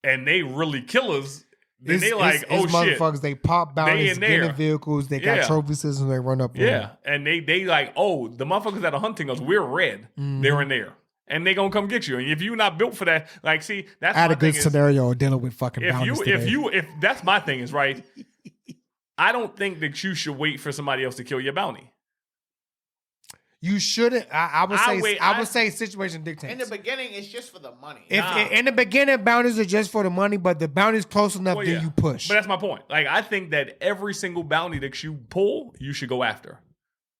B: and they really kill us. Then they shit.
C: Motherfuckers, they pop bounties, get in vehicles, they got trophy systems, they run up.
B: And they the motherfuckers that are hunting us, we're red. They're in there. And they gonna come get you. And if you're not built for that, that's I
C: had a good scenario dealing with fucking bounties
B: if that's my thing is right, I don't think that you should wait for somebody else to kill your bounty.
C: You shouldn't. I would say situation dictates.
A: In the beginning, it's just for the money.
C: In the beginning, bounties are just for the money, but the bounty's close enough, then you push.
B: But that's my point. I think that every single bounty that you pull, you should go after.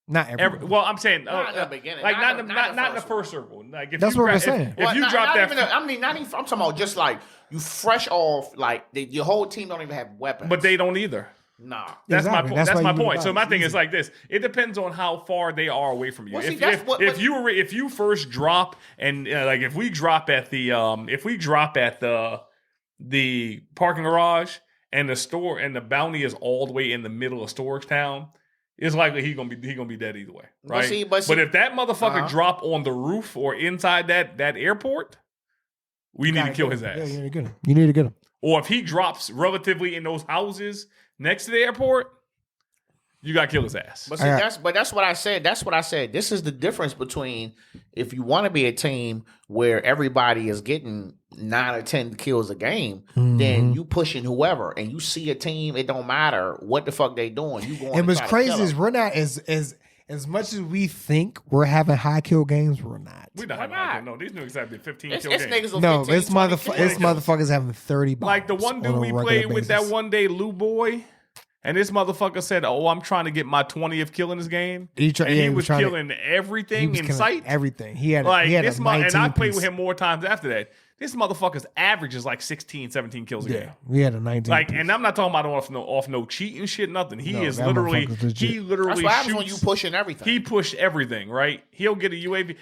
C: Not every.
B: Well, I'm saying
A: not in the beginning.
B: not in the first circle.
C: That's what we're saying.
B: If you drop that,
A: I'm talking about just like you fresh off, your whole team don't even have weapons.
B: But they don't either.
A: Nah,
B: that's my point. That's my point. So my thing is like this: it depends on how far they are away from you.
A: Well,
B: if you first drop and if we drop at the parking garage and the store and the bounty is all the way in the middle of storage town, it's likely he gonna be dead either way, right? But if that motherfucker drop on the roof or inside that airport, we need to kill his ass.
C: Yeah, you need to get him.
B: Or if he drops relatively in those houses next to the airport, you got to kill his ass.
A: But that's what I said. That's what I said. This is the difference between if you want to be a team where everybody is getting 9 or 10 kills a game, then you pushing whoever, and you see a team. It don't matter what the fuck they doing. You going.
C: And what's crazy is we're not as much as we think we're having high kill games. We're not.
B: We're not having high kill. No, these niggas have 15 kill games.
C: It's motherfuckers having 30 bombs.
B: Like the one dude we played with that one day, Lou Boy. And this motherfucker said, I'm trying to get my 20th kill in this game. He was killing everything in sight.
C: Everything. He had
B: and I played with him more times after that. This motherfucker's average is like 16, 17 kills a game.
C: We had a 19.
B: Like, and I'm not talking about off no cheating shit, nothing. He is
C: that
B: literally
C: motherfucker's legit.
B: he literally
A: That's what happens
B: shoots.
A: when you pushing everything.
B: He pushed everything, right? He'll get a UAV.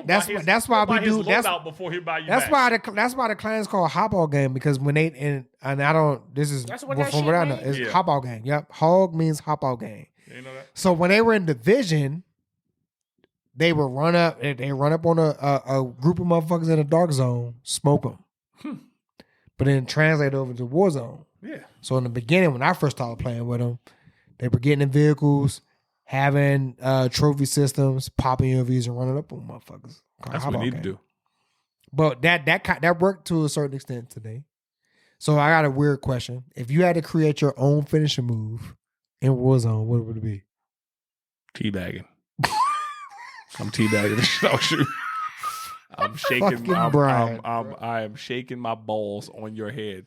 C: That's why we do
B: his loadout before he buy you
C: That's
B: back.
C: why the clans call hot ball game, because when they and I don't, this is
A: That's what
C: from
A: that shit
C: what I know,
A: means?
C: it's hot ball game. Yep, hog means hot ball game.
B: You know that?
C: So when they were in division, they would run up on a group of motherfuckers in a dark zone, smoke them, but then translate over to Warzone.
B: Yeah.
C: So in the beginning, when I first started playing with them, they were getting in vehicles, having trophy systems, popping UAVs and running up on motherfuckers.
B: That's what we need to do.
C: But that worked to a certain extent today. So I got a weird question. If you had to create your own finishing move in Warzone, what would it be?
B: Teabagging. I'm teabagging the shit out you. I'm shaking.
C: Fucking Brian.
B: I am shaking my balls on your head.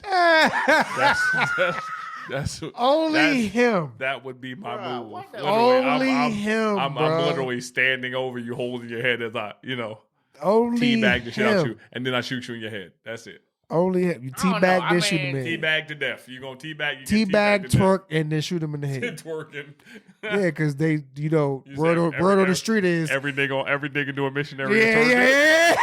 B: That's
C: Only him.
B: That would be my
A: Bruh,
B: move.
A: what the-
B: Literally,
C: him,
B: I'm
C: bruh.
B: literally standing over you, holding your head as I,
C: Only
B: teabag the shit
C: him.
B: out you, and then I shoot you in your head. That's it.
C: Only him. You
A: I don't know.
C: teabag,
A: I
C: then shoot him
A: mean,
C: in.
B: Teabag to death. You gonna teabag? You
C: Teabag,
B: get teabagged to
C: twerk, and then shoot him in the
B: death.
C: head.
B: Twerking.
C: Yeah, because they,
B: You
C: word
B: said
C: on the street is.
B: every nigga do a missionary.
C: Yeah.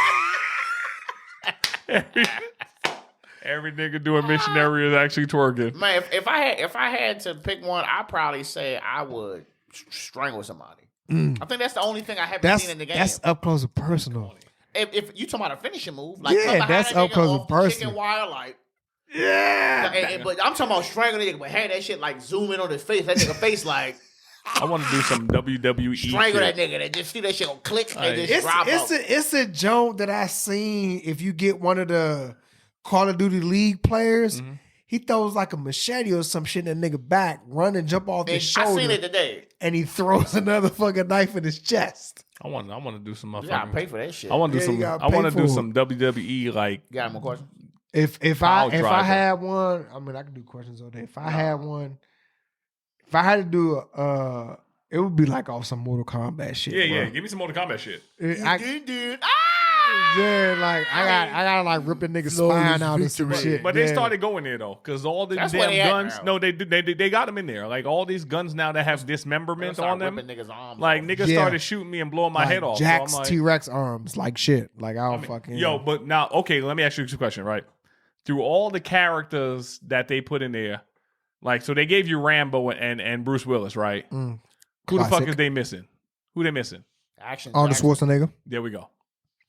B: Every nigga do a missionary is actually twerking.
A: Man, if I had to pick one, I'd probably say I would strangle somebody. I think that's the only thing I haven't seen in the game.
C: That's up close and personal.
A: If you talking about a finishing move, like
C: Yeah,
A: come behind
C: that's
A: that
C: up
A: nigga
C: close
A: off
C: and
A: the
C: personal.
A: chicken wire, like.
C: Yeah.
A: But I'm talking about strangling a nigga, but had that shit like zoom in on his face, that nigga face like
B: I want to do some WWE
A: strangle
B: shit.
A: that nigga, and just see that shit go click and just drop off.
C: It's a joke that I seen. If you get one of the Call of Duty League players, he throws like a machete or some shit in that nigga back, run and jump off his
A: I
C: shoulder,
A: seen it today.
C: and he throws another fucking knife in his chest.
B: I want to do some
A: You gotta pay
B: motherfucking.
A: for that shit.
B: I want to do
C: Yeah,
B: some.
C: you gotta
B: I want to
C: pay
B: do
C: for
B: some WWE like.
A: You got any more questions?
C: If
B: Pile
C: I
B: driver.
C: had one, I mean I could do questions all day. If I had one, if I had to do it would be like off some Mortal Kombat shit.
B: Yeah.
C: bro.
B: Give me some Mortal Kombat shit.
C: Yeah, like I gotta like rip a nigga's spine out and some shit.
B: But they
C: Yeah.
B: started going there though, because all the
A: That's where
B: damn
A: they at
B: guns.
A: now.
B: No, they got them in there. Like all these guns now that have dismemberment
A: Start
B: on them.
A: ripping niggas' arms
B: Like
A: off.
B: niggas
C: Yeah.
B: started shooting me and blowing my
C: Like
B: head off.
C: Jack's
B: so I'm like,
C: T-Rex arms, like shit. Like I don't fucking
B: yo, but now okay, let me ask you a question, right? Through all the characters that they put in there, like so they gave you Rambo and Bruce Willis, right? Who the fuck
C: Classic.
B: is they missing? Who they missing?
A: Action.
C: Arnold
A: Jackson.
C: Schwarzenegger.
B: There we go.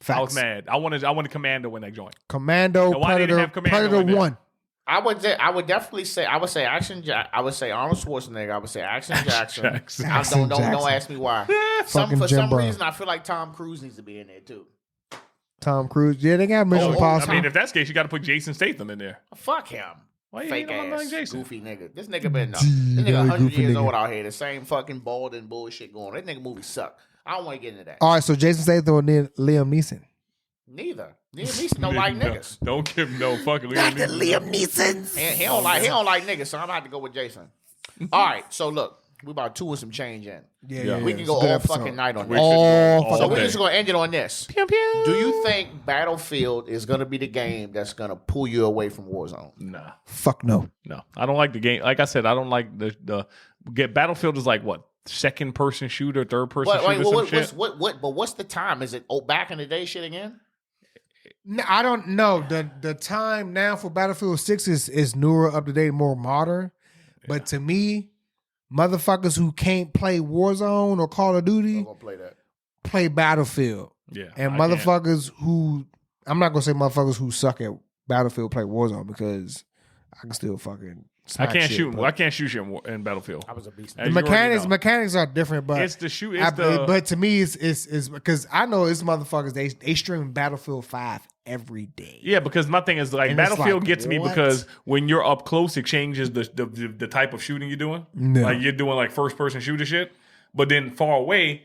C: Facts.
B: I was mad. I wanted Commando in that joint.
C: Commando,
B: And why they didn't
C: Predator,
B: have Commando
C: Predator
B: in there?
C: 1.
A: I would definitely say I would say I would say Arnold Schwarzenegger. I would say Action Jackson.
B: Jackson.
A: I
C: Action
A: don't
C: Jackson.
A: ask me why.
C: Fucking
A: For
C: Jim
A: some
C: Brown.
A: reason I feel like Tom Cruise needs to be in there too.
C: Tom Cruise. Yeah, they got Mission
B: Oh,
C: Impossible.
B: I mean, if that's the case, you got to put Jason Statham in there.
A: Fuck him.
B: Why you
A: Fake
B: hating on my
A: ass,
B: man Jason?
A: goofy nigga. This nigga been this nigga
C: very
A: 100
C: goofy
A: years
C: nigga.
A: old out here. The same fucking bald and bullshit going. That nigga movie suck. I don't want to get into that.
C: All right, so Jason Statham and then Liam Neeson.
A: Neither. Liam Neeson don't like niggas.
B: Don't give him no fucking Liam Neeson.
A: He don't like niggas, so I'm gonna have to go with Jason. All right, so look, we about two with some change in.
C: Yeah.
A: We can go all fucking night on
B: We
A: this.
B: should
C: All
B: go all
A: So we're
B: day.
A: just gonna end it on this.
D: Pew pew.
A: Do you think Battlefield is gonna be the game that's gonna pull you away from Warzone?
B: Nah,
C: Fuck no.
B: no. I don't like the game. Like I said, I don't like the Battlefield is like what? Second person shooter, third person shooter, some shit.
A: What's the time? Is it back in the day shit again?
C: No, I don't know. The time now for Battlefield 6 is newer, up to date, more modern. But to me, motherfuckers who can't play Warzone or Call of Duty
A: I'm gonna play that.
C: play Battlefield.
B: Yeah,
C: And
B: I
C: motherfuckers who, I'm not gonna say motherfuckers who suck at Battlefield play Warzone, because I can still fucking
B: I
C: smack
B: can't
C: shit,
B: shoot.
C: but
B: I can't shoot shit in Battlefield.
A: I was a beast.
B: As
C: The
B: you already know.
C: mechanics are different, but
B: It's the shoot. It's the
C: but to me, it's because I know it's motherfuckers. They stream Battlefield 5 every day.
B: yeah. Because my thing is like
C: And it's
B: Battlefield
C: like,
B: gets me
C: what?
B: because when you're up close, it changes the type of shooting you're doing.
C: No.
B: Like you're doing like first person shooter shit, but then far away,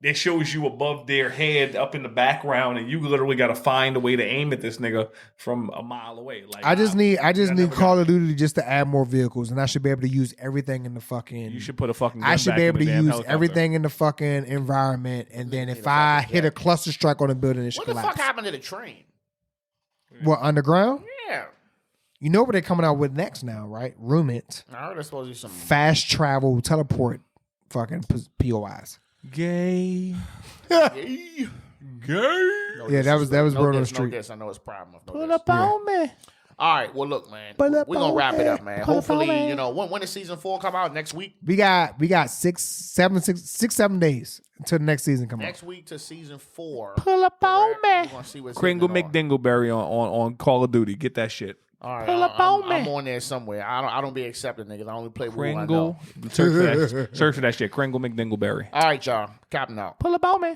B: it shows you above their head up in the background, and you literally got to find a way to aim at this nigga from a mile away. Like
C: I just need
B: never
C: Call of Duty just to add more vehicles, and I should be able to use everything in the fucking.
B: You should put a fucking.
C: I
B: gun
C: should
B: back
C: be
B: in
C: able
B: the
C: to
B: damn
C: use
B: helicopter.
C: everything in the fucking environment, and then if I hit a cluster strike on a building, it should
A: What the fuck
C: collapse.
A: happened to the train?
C: What, underground?
A: Yeah.
C: You know what they're coming out with next now, right? Roomit.
A: I heard there's supposed to be some.
C: Fast travel teleport fucking POIs.
B: Gay.
A: Gay.
B: Gay.
C: Yeah, that was word on the street.
A: No diss. I know it's problem. No
F: Pull
A: diss.
F: up on me.
A: All right. Well, look, man.
F: Pull
A: We're
F: up
A: going to
F: on
A: wrap it
F: me.
A: up, man.
F: Pull up on
A: Hopefully,
F: me.
A: you know, when does season 4 come out? Next week?
C: We got 7 days until the next season come out.
A: Next week to season 4.
F: Pull up on
A: We're
F: me.
A: going to see what's
B: Kringle
A: hitting on.
B: McDingleberry on Call of Duty. Get that shit.
A: All right.
F: Pull up on me.
A: I'm on there somewhere. I don't be accepting niggas. I only play with who I
B: Kringle.
A: know.
B: Search for that shit. Kringle McDingleberry.
A: All right, y'all. Capping out.
F: Pull up on me.